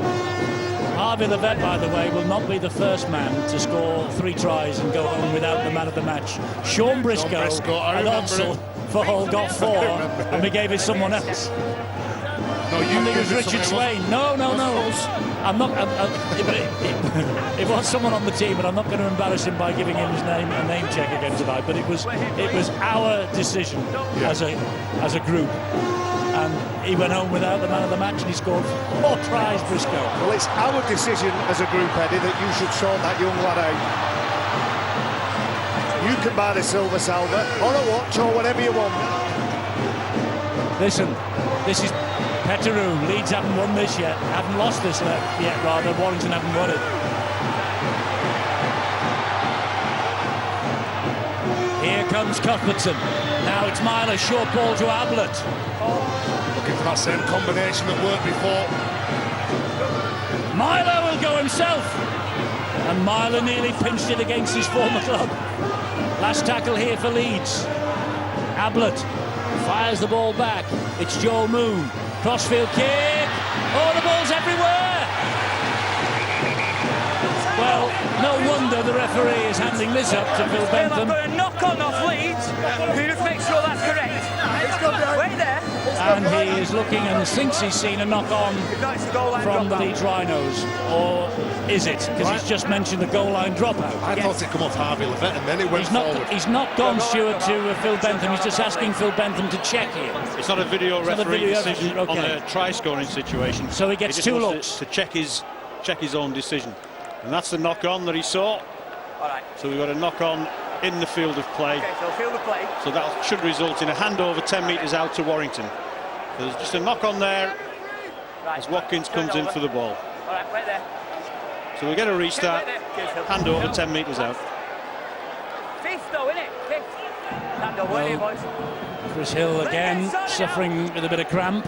Harvey Levett, by the way, will not be the first man to score 3 tries and go home without the man of the match. Sean Briscoe and Odsel for Hull got 4, and we gave it someone else. No, I think it was Richard Swain. No. I'm not. It was someone on the team, but I'm not going to embarrass him by giving him his name a name check again tonight. But it was our decision as a group. And he went home without the man of the match and he scored 4 tries, Briscoe. Well, it's our decision as a group, Eddie, that you should sort that young lad out. You can buy the silver salver or a watch or whatever you want. Listen, this is Petteroo. Leeds haven't won this yet. Haven't lost this yet, rather. Warrington haven't won it. Here comes Cuthbertson. Now it's Myler, short ball to Ablett. Looking for that same combination that worked before. Myler will go himself. And Myler nearly pinched it against his former club. Last tackle here for Leeds. Ablett fires the ball back. It's Joel Moon. Crossfield kick. Oh, the ball's everywhere. Well, no wonder the referee is handing this up to Phil Bentham. I've got a knock-on off Leeds. Who just make sure that's correct? Wait there. And he is looking and thinks he's seen a knock-on from the Leeds Rhinos. Or is it? Because he's just mentioned the goal line dropout. I thought it come off Harvey Levett and then it went forward. He's not gone, Stuart, to Phil Bentham. He's just asking Phil Bentham to check here. It's not a video referee decision on a try-scoring situation. So he gets 2 looks to check his own decision. And that's the knock-on that he saw. All right. So we've got a knock-on in the field of play. Okay, so field of play. So that should result in a handover 10 metres out to Warrington. There's just a knock-on there as Watkins comes in for the ball. All right, wait there. So we get a restart, handover 10 metres out. Fifth though, innit? Fifth. Chris Hill again suffering with a bit of cramp.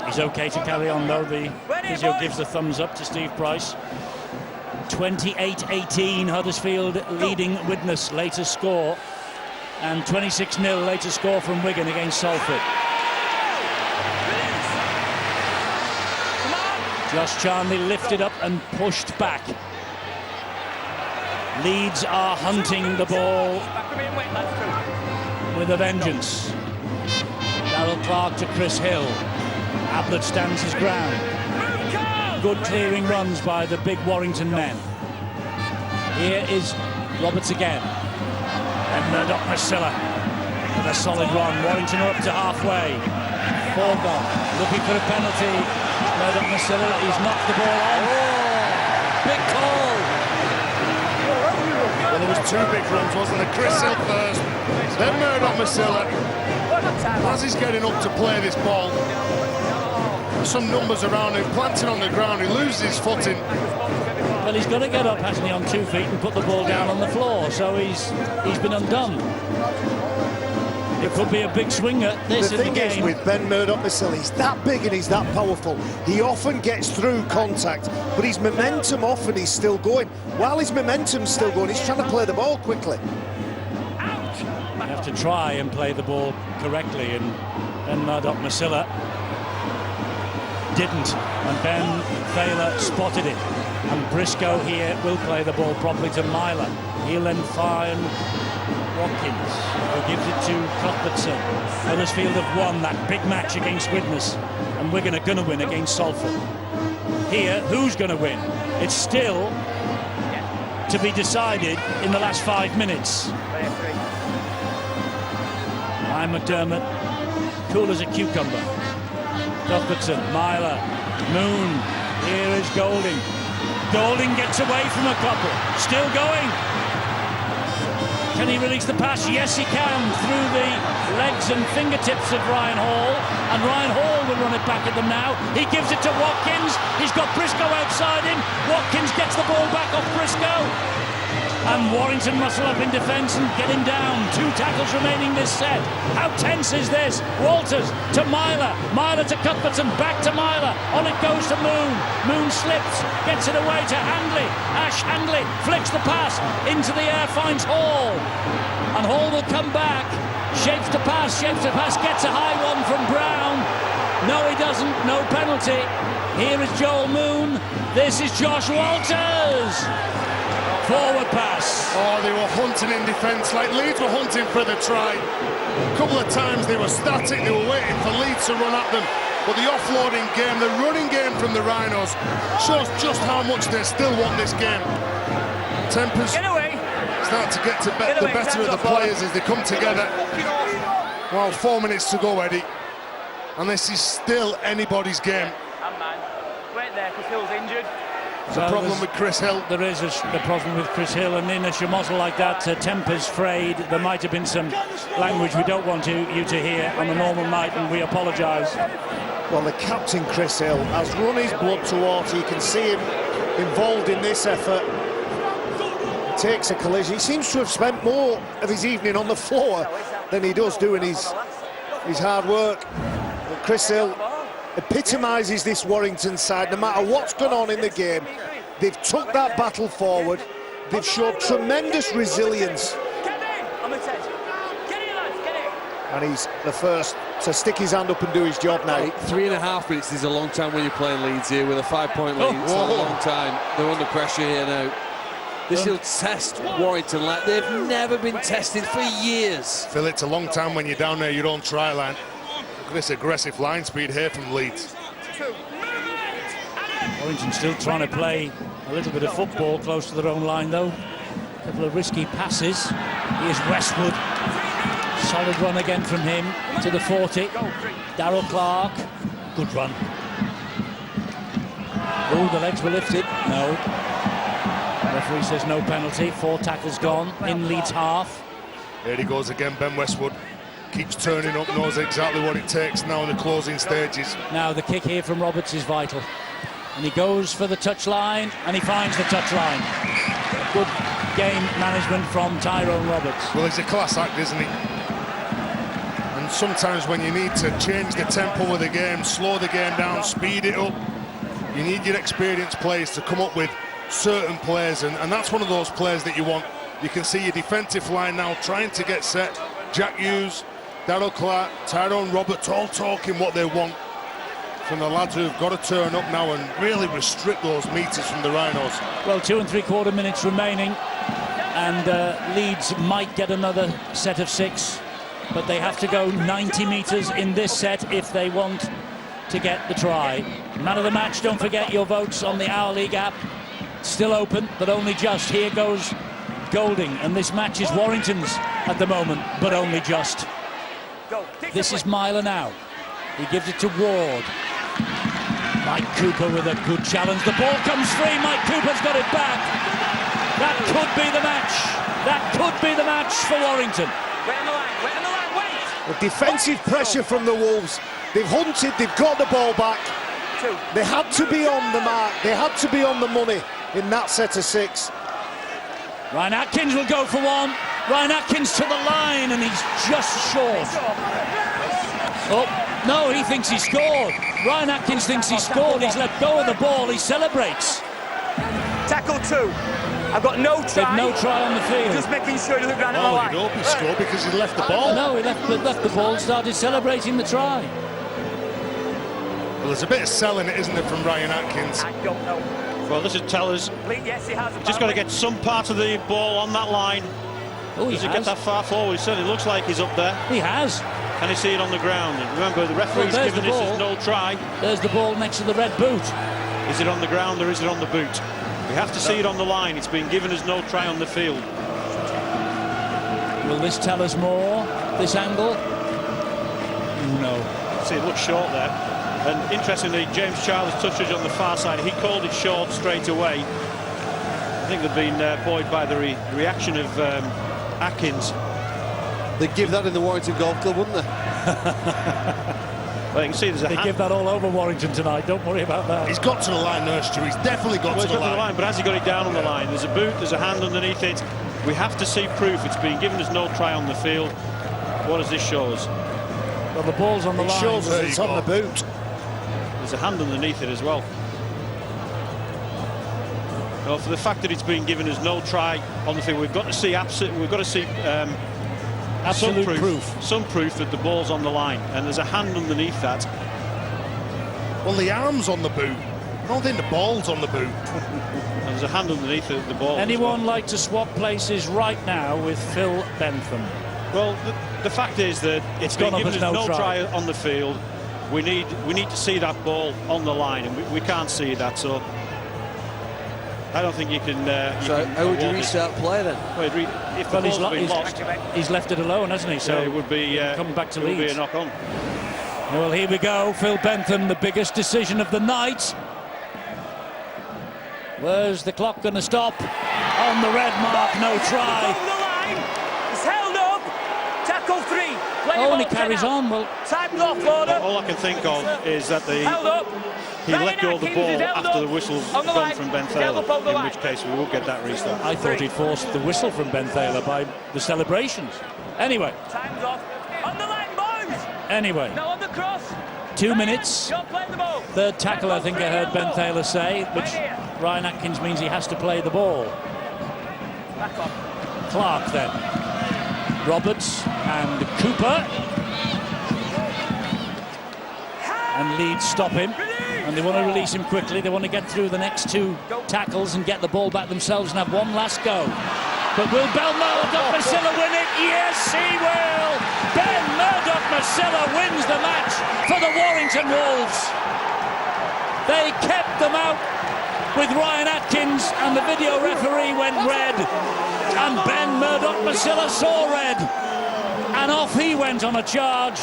He's okay to carry on though. The physio gives the thumbs up to Steve Price. 28-18, Huddersfield leading Widnes, latest score, and 26-0 latest score from Wigan against Salford. Josh Charnley lifted up and pushed back. Leeds are hunting the ball with a vengeance. Darrell Clark to Chris Hill. Ablett stands his ground. Good clearing runs by the big Warrington men. Here is Roberts again. And Murdoch-Masilla with a solid run. Warrington are up to halfway. Forgon looking for a penalty. Murdoch-Masilla, he's knocked the ball on. Big call. Well, there was two big runs, wasn't there? Chris Hill first, then Murdoch-Masilla. As he's getting up to play this ball, some numbers around him, planting on the ground, he loses his footing. Well, he's got to get up, hasn't he, on 2 feet and put the ball down on the floor, so he's been undone. It could be a big swinger, this the in the thing game. is with Ben Murdoch-Masilla, he's that big and he's that powerful. He often gets through contact, but his momentum often is still going. While his momentum's still going, he's trying to play the ball quickly. You have to try and play the ball correctly, and Ben Murdoch-Masilla didn't, and Ben Thaler spotted it. And Briscoe here will play the ball properly to Myler. He'll then find Watkins, who gives it to Cuthbertson. Huddersfield have won that big match against Widnes, and Wigan are going to win against Salford. Here, who's going to win? It's still to be decided in the last 5 minutes. Ryan McDermott, cool as a cucumber. Cuthbertson, Myler, Moon, here is Golding. Golding gets away from a couple, still going. Can he release the pass? Yes, he can, through the legs and fingertips of Ryan Hall, and Ryan Hall will run it back at them now. He gives it to Watkins, he's got Briscoe outside him, Watkins gets the ball back off Briscoe, and Warrington muscle up in defence and get him down. 2 tackles remaining this set. How tense is this? Walters to Myler, Myler to Cuthbertson, back to Myler, on it goes to Moon. Moon slips, gets it away to Handley. Ash Handley flicks the pass into the air, finds Hall, and Hall will come back, shapes to pass, gets a high one from Brown. No, he doesn't, no penalty. Here is Joel Moon, this is Josh Walters. Forward pass. Oh, they were hunting in defence, like Leeds were hunting for the try. A couple of times they were static, they were waiting for Leeds to run at them. But the offloading game, the running game from the Rhinos shows just how much they still want this game. Tempers start to get the better of the players as they come together. Well, 4 minutes to go, Eddie. And this is still anybody's game. Wait there, because Hill's injured. There's a problem with Chris Hill. There is a problem with Chris Hill, and in a schmozzle like that, tempers frayed. There might have been some language we don't want you to hear on a normal night, and we apologise. Well, the captain, Chris Hill, has run his blood to water. You can see him involved in this effort. He takes a collision. He seems to have spent more of his evening on the floor than he does doing his hard work. But Chris Hill epitomises this Warrington side. No matter what's gone on in the game, they've took that battle forward. They've showed tremendous resilience. And he's the first to stick his hand up and do his job now. 3.5 minutes is a long time when you're playing Leeds here with a 5-point lead. It's a long time. They're under pressure here now. This will test Warrington like they've never been tested for years. Phil, it's a long time when you're down there your own try line. Look at this aggressive line speed here from Leeds. Warrington still trying to play a little bit of football close to their own line, though. A couple of risky passes. Here's Westwood. Solid run again from him to the 40. Darrell Clark. Good run. Oh, the legs were lifted. No. Referee says no penalty. 4 tackles gone in Leeds half. There he goes again, Ben Westwood. Keeps turning up, knows exactly what it takes now in the closing stages. Now the kick here from Roberts is vital. And he goes for the touchline, and he finds the touchline. Good game management from Tyrone Roberts. Well, he's a class act, isn't he? And sometimes when you need to change the tempo of the game, slow the game down, speed it up, you need your experienced players to come up with certain plays, and that's one of those players that you want. You can see your defensive line now trying to get set. Jack Hughes, Darryl Clark, Tyrone Roberts all talking what they want from the lads who've got to turn up now and really restrict those meters from the Rhinos. Well, 2 3/4 minutes remaining, and Leeds might get another set of 6, but they have to go 90 meters in this set if they want to get the try. Man of the match, don't forget your votes on the Our League app. Still open, but only just. Here goes Golding, and this match is Warrington's at the moment, but only just. This is Myler now. He gives it to Ward. Mike Cooper with a good challenge. The ball comes free. Mike Cooper's got it back. That could be the match. That could be the match for Warrington. Wait on the line, wait on the line, wait! The defensive pressure from the Wolves. They've hunted, they've got the ball back. They had to be on the mark. They had to be on the money in that set of 6. Ryan Atkins will go for one. Ryan Atkins to the line, and he's just short. Oh, no, he thinks he scored. Ryan Atkins thinks he scored. He's let go of the ball. He celebrates. Tackle 2. I've got no try. No try on the field. Just making sure he looked round the line. He'd hope he scored because he left the ball. No, he left the ball and started celebrating the try. Well, there's a bit of selling it, isn't there, from Ryan Atkins? I don't know. Well, this would tell us Yes, he has. just got to get some part of the ball on that line. Oh, Does he get that far forward? It certainly looks like he's up there. He has. Can he see it on the ground? And remember, the referee's given this as no try. There's the ball next to the red boot. Is it on the ground or is it on the boot? We have to see it on the line. It's been given as no try on the field. Will this tell us more? This angle? No. See, it looks short there. And interestingly, James Charles touched it on the far side. He called it short straight away. I think they've been buoyed by the reaction of Atkins. They'd give that in the Warrington Golf Club, wouldn't they? Well, you can see there's a They give that all over Warrington tonight. Don't worry about that. He's got to the line, Nursery. He's definitely got to the line. But has he got it down on the line? There's a boot, there's a hand underneath it. We have to see proof. It's been given as no try on the field. What does this show us? Well, the ball's on the line. It shows us it's on the boot. There's a hand underneath it as well. Well, for the fact that it's been given as no try on the field, we've got to see absolute some proof that the ball's on the line, and there's a hand underneath that. Well, the arm's on the boot. I don't think the ball's on the boot. And there's a hand underneath the ball. Anyone like to swap places right now with Phil Bentham? Well, the fact is that it's been given as no try on the field. We need to see that ball on the line, and we can't see that. So I don't think you can. How would you restart play then? Well, if the ball's been lost, he's left it alone, hasn't he? So it would be coming back to Leeds. Leeds. Be a knock on. Well, here we go. Phil Bentham, the biggest decision of the night. Where's the clock going to stop? On the red mark, no try. On the line. He's held up. Tackle 3. Oh, and he carries on. Well, timed off, Lauder. All I can think of is that held up. He let go of the ball after the whistle gone from Ben Thaler, in which case we will get that restart. I thought he'd forced the whistle from Ben Thaler by the celebrations. Anyway. Time's off. On the line, boys. Anyway. Now on the cross. 2 minutes. Don't play the ball. Third tackle, I think I heard Ben Thaler say, which Ryan Atkins means he has to play the ball. Back on. Clark then. Roberts and Cooper. And Leeds stop him. And they want to release him quickly. They want to get through the next 2 tackles and get the ball back themselves and have one last go. But will Ben Murdoch-Masila win it? Yes, he will! Ben Murdoch-Masila wins the match for the Warrington Wolves. They kept them out with Ryan Atkins, and the video referee went red. And Ben Murdoch-Masila saw red. And off he went on a charge.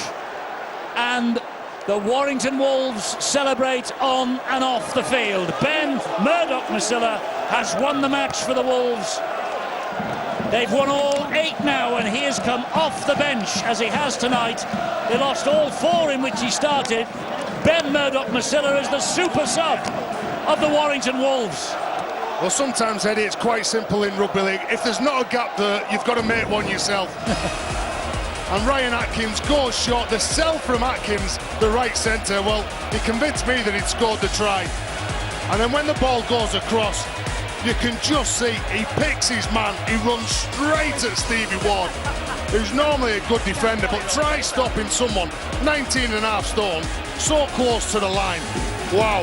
And the Warrington Wolves celebrate on and off the field. Ben Murdoch-Masila has won the match for the Wolves. They've won all 8 now, and he has come off the bench, as he has tonight. They lost all 4 in which he started. Ben Murdoch-Masila is the super sub of the Warrington Wolves. Well, sometimes, Eddie, it's quite simple in rugby league. If there's not a gap there, you've got to make one yourself. And Ryan Atkins goes short. The sell from Atkins, the right centre, well, he convinced me that he'd scored the try. And then when the ball goes across, you can just see he picks his man. He runs straight at Stevie Ward, who's normally a good defender, but try stopping someone 19.5 stone so close to the line. Wow,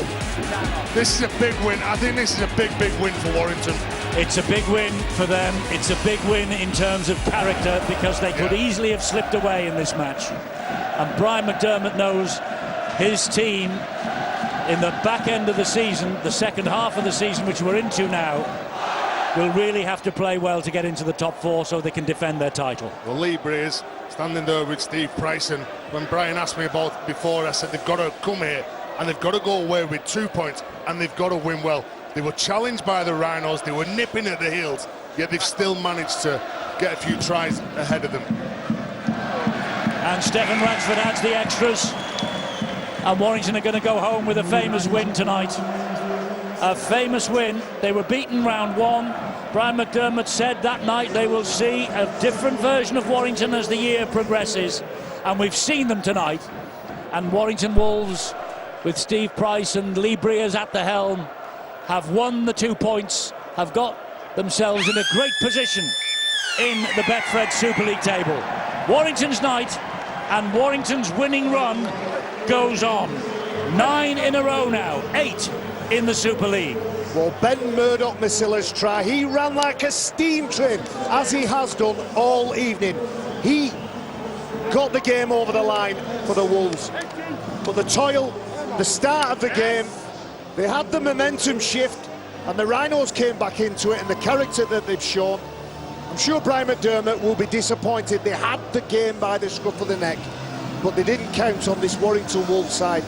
this is a big win. I think this is a big win for Warrington. It's a big win for them. It's a big win in terms of character, because they could easily have slipped away in this match. And Brian McDermott knows his team in the back end of the season, the second half of the season, which we're into now, will really have to play well to get into the top 4 so they can defend their title. Well, Lee Breers standing there with Steve Price, and when Brian asked me about it before, I said they've got to come here and they've got to go away with 2 points and they've got to win well. They were challenged by the Rhinos, they were nipping at the heels, yet they've still managed to get a few tries ahead of them. And Stephen Ransford adds the extras, and Warrington are going to go home with a famous win tonight. A famous win. They were beaten round 1. Brian McDermott said that night they will see a different version of Warrington as the year progresses, and we've seen them tonight. And Warrington Wolves, with Steve Price and Lee Breers at the helm, have won the 2 points, have got themselves in a great position in the Betfred Super League table. Warrington's night and Warrington's winning run goes on. 9 in a row now, 8 in the Super League. Well, Ben Murdoch-Masilla's try, he ran like a steam train, as he has done all evening. He got the game over the line for the Wolves. But the toil, the start of the game, they had the momentum shift, and the Rhinos came back into it, and the character that they've shown. I'm sure Brian McDermott will be disappointed. They had the game by the scruff of the neck, but they didn't count on this Warrington Wolves side.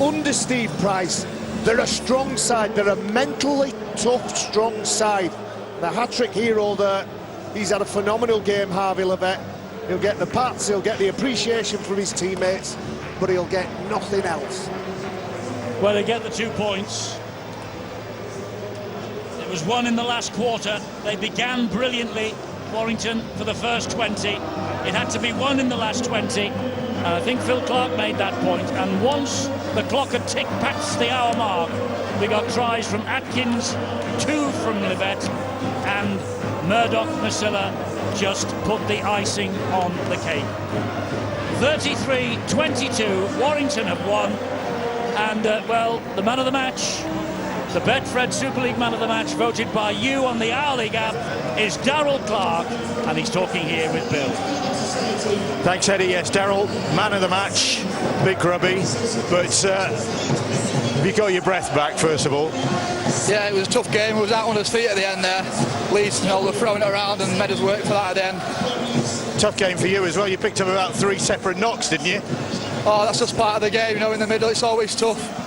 Under Steve Price, they're a strong side. They're a mentally tough, strong side. The hat-trick hero there, he's had a phenomenal game, Harvey Levett. He'll get the pats, he'll get the appreciation from his teammates, but he'll get nothing else. Well, they get the 2 points. It was won in the last quarter. They began brilliantly, Warrington, for the first 20. It had to be won in the last 20. And I think Phil Clark made that point. And once the clock had ticked past the hour mark, we got tries from Atkins, 2 from Livett, and Murdoch-Masilla just put the icing on the cake. 33-22, Warrington have won. And, well, the man of the match, the Betfred Super League man of the match, voted by you on the Our League app, is Darryl Clark, and he's talking here with Bill. Thanks, Eddie. Yes, Darryl, man of the match, big grubby, but have you got your breath back, first of all? Yeah, it was a tough game. We was out on his feet at the end there. Leeds, you know, were throwing it around and made us work for that at the end. Tough game for you as well. You picked up about 3 separate knocks, didn't you? Oh, that's just part of the game, you know, in the middle it's always tough.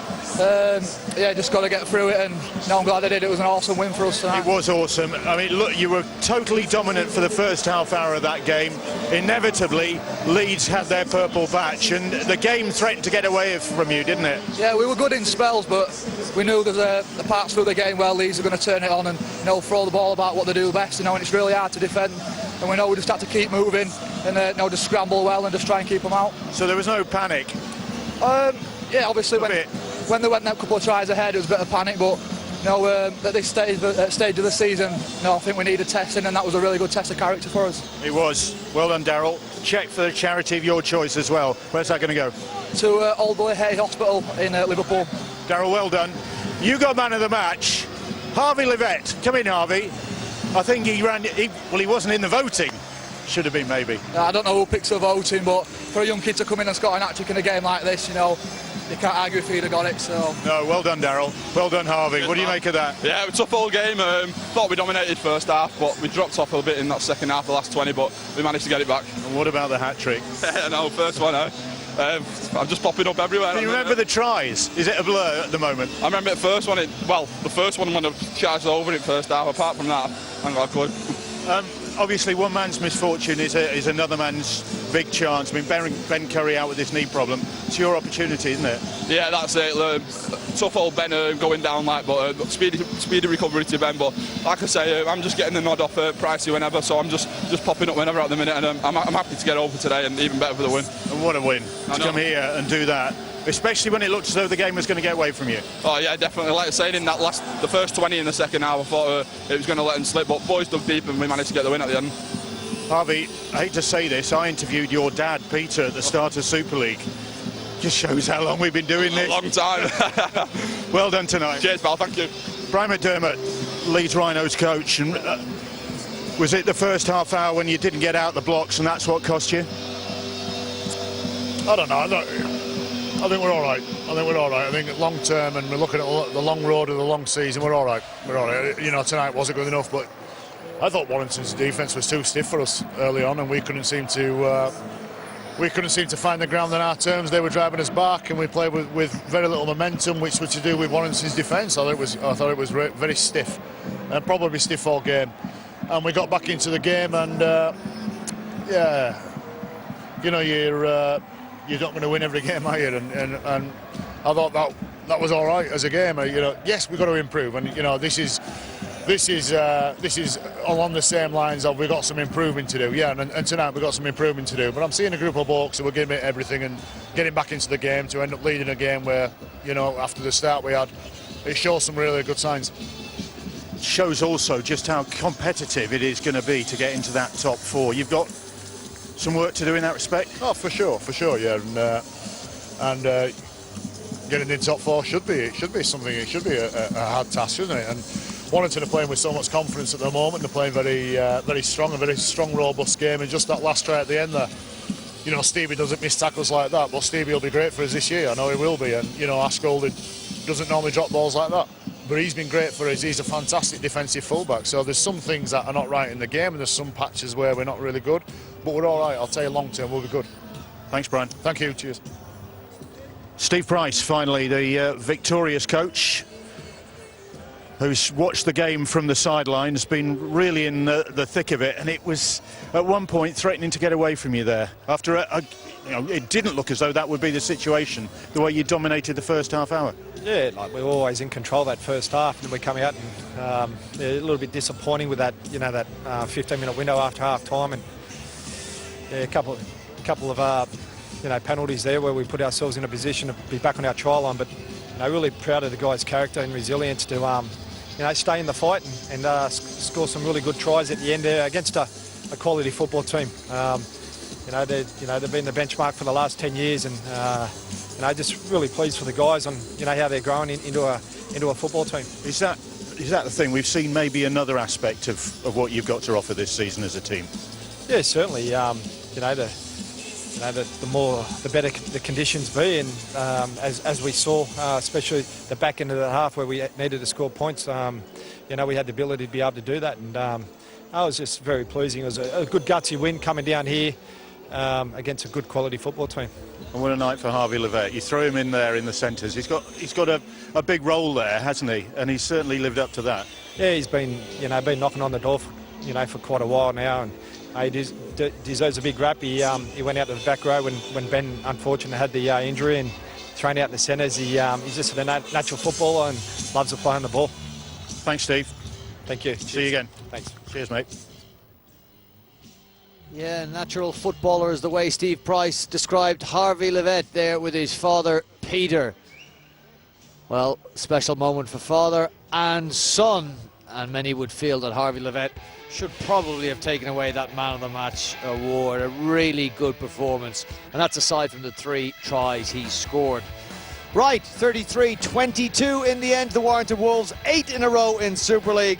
Yeah, just got to get through it, and I'm glad I did. It was an awesome win for us tonight. It was awesome. I mean, look, you were totally dominant for the first half hour of that game. Inevitably, Leeds had their purple patch, and the game threatened to get away from you, didn't it? Yeah, we were good in spells, but we knew there's the parts through the game where Leeds are going to turn it on and, you know, throw the ball about what they do best, you know, and it's really hard to defend. And we know we just have to keep moving and, you know, just scramble well and just try and keep them out. So there was no panic? Yeah, obviously when they went a couple of tries ahead, it was a bit of panic, but you know, at this stage of the season, you know, I think we needed testing, and that was a really good test of character for us. It was. Well done, Darryl. Check for the charity of your choice as well. Where's that going to go? To Old Boy Hay Hospital in Liverpool. Darryl, well done. You got man of the match. Harvey Livett. Come in, Harvey. I think he wasn't in the voting. Should have been, maybe. I don't know who picks the voting, but for a young kid to come in and score an hat-trick in a game like this, you know, you can't argue if he'd have got it, so... No, well done, Darryl. Well done, Harvey. What do you make of that? Yeah, it was a tough whole game. Thought we dominated first half, but we dropped off a bit in that second half, the last 20, but we managed to get it back. And what about the hat-trick? No, first one, I'm just popping up everywhere. Do you remember the tries? Is it a blur at the moment? I remember the first one, the first one when I charged over it first half. Apart from that, I'm not good. Obviously, one man's misfortune is another man's big chance. I mean, Ben Curry out with this knee problem. It's your opportunity, isn't it? Yeah, that's it. Tough old Ben going down, but speedy recovery to Ben. But like I say, I'm just getting the nod off Pricey whenever, so I'm just popping up whenever at the minute, and I'm happy to get over today, and even better for the win. And what a win to come here and do that, especially when it looked as though the game was going to get away from you. Oh yeah, definitely. Like I said, in the first 20 in the second half, I thought it was going to let them slip, but boys dug deep and we managed to get the win at the end. Harvey, I hate to say this, I interviewed your dad, Peter, at the start of Super League. Just shows how long we've been doing this. A long time. Well done tonight. Cheers, pal. Thank you. Brian McDermott, Leeds Rhinos coach, and was it the first half hour when you didn't get out the blocks and that's what cost you? I don't know. I think we're all right. I think long term, and we're looking at the long road of the long season, we're all right. You know, tonight wasn't good enough, but I thought Warrington's defence was too stiff for us early on, and we couldn't seem to find the ground on our terms. They were driving us back, and we played with very little momentum, which was to do with Warrington's defence. I thought it was very stiff, and probably stiff all game. And we got back into the game, and yeah, you know, you're not going to win every game, are you? And I thought that was all right as a game. You know, yes, we've got to improve, and you know, this is along the same lines of we've got some improving to do. Yeah, and tonight we've got some improving to do. But I'm seeing a group of blokes who are giving it everything and getting back into the game to end up leading a game where, you know, after the start we had, it shows some really good signs. Shows also just how competitive it is going to be to get into that top four. You've got some work to do in that respect. Oh, for sure, yeah, and getting in top four should be something. It should be a hard task, shouldn't it? And Warrington are playing with so much confidence at the moment. They're playing very strong, robust game. And just that last try at the end there, you know, Stevie doesn't miss tackles like that. But Stevie will be great for us this year. I know he will be. And you know, Askold doesn't normally drop balls like that. But he's been great for us. He's a fantastic defensive fullback. So there's some things that are not right in the game, and there's some patches where we're not really good. But we're all right. I'll tell you, long term we'll be good. Thanks, Brian. Thank you. Cheers. Steve Price, finally, the victorious coach, who's watched the game from the sidelines, been really in the thick of it, and it was at one point threatening to get away from you there. After you know, it didn't look as though that would be the situation, the way you dominated the first half hour. Yeah, like we were always in control that first half, and then we come out and a little bit disappointing with that, you know, that 15-minute window after half time, and yeah, a couple of you know, penalties there where we put ourselves in a position to be back on our try line. But you know, really proud of the guys' character and resilience to you know, stay in the fight and score some really good tries at the end there against a quality football team. You know, they've been the benchmark for the last 10 years, and you know, just really pleased for the guys on, you know, how they're growing into a football team. Is that the thing? We've seen maybe another aspect of what you've got to offer this season as a team. Yeah, certainly. You know, the better the conditions be, and as we saw, especially the back end of the half where we needed to score points, you know, we had the ability to be able to do that, and I was just very pleasing. It was a good gutsy win coming down here against a good quality football team. And what a night for Harvey Levett. You throw him in there in the centres. He's got a big role there, hasn't he? And he's certainly lived up to that. Yeah, he's been knocking on the door for quite a while now, and he deserves a big rap. He went out to the back row when Ben unfortunately had the injury, and thrown out in the centres. He's just a natural footballer and loves to play on the ball. Thanks, Steve. Thank you. See you again. Thanks. Cheers, mate. Yeah, natural footballer is the way Steve Price described Harvey Levett there with his father, Peter. Well, special moment for father and son, and many would feel that Harvey Levett should probably have taken away that Man of the Match award. A really good performance, and that's aside from the 3 tries he scored. Right, 33-22 in the end. The Warrington Wolves, 8 in a row in Super League.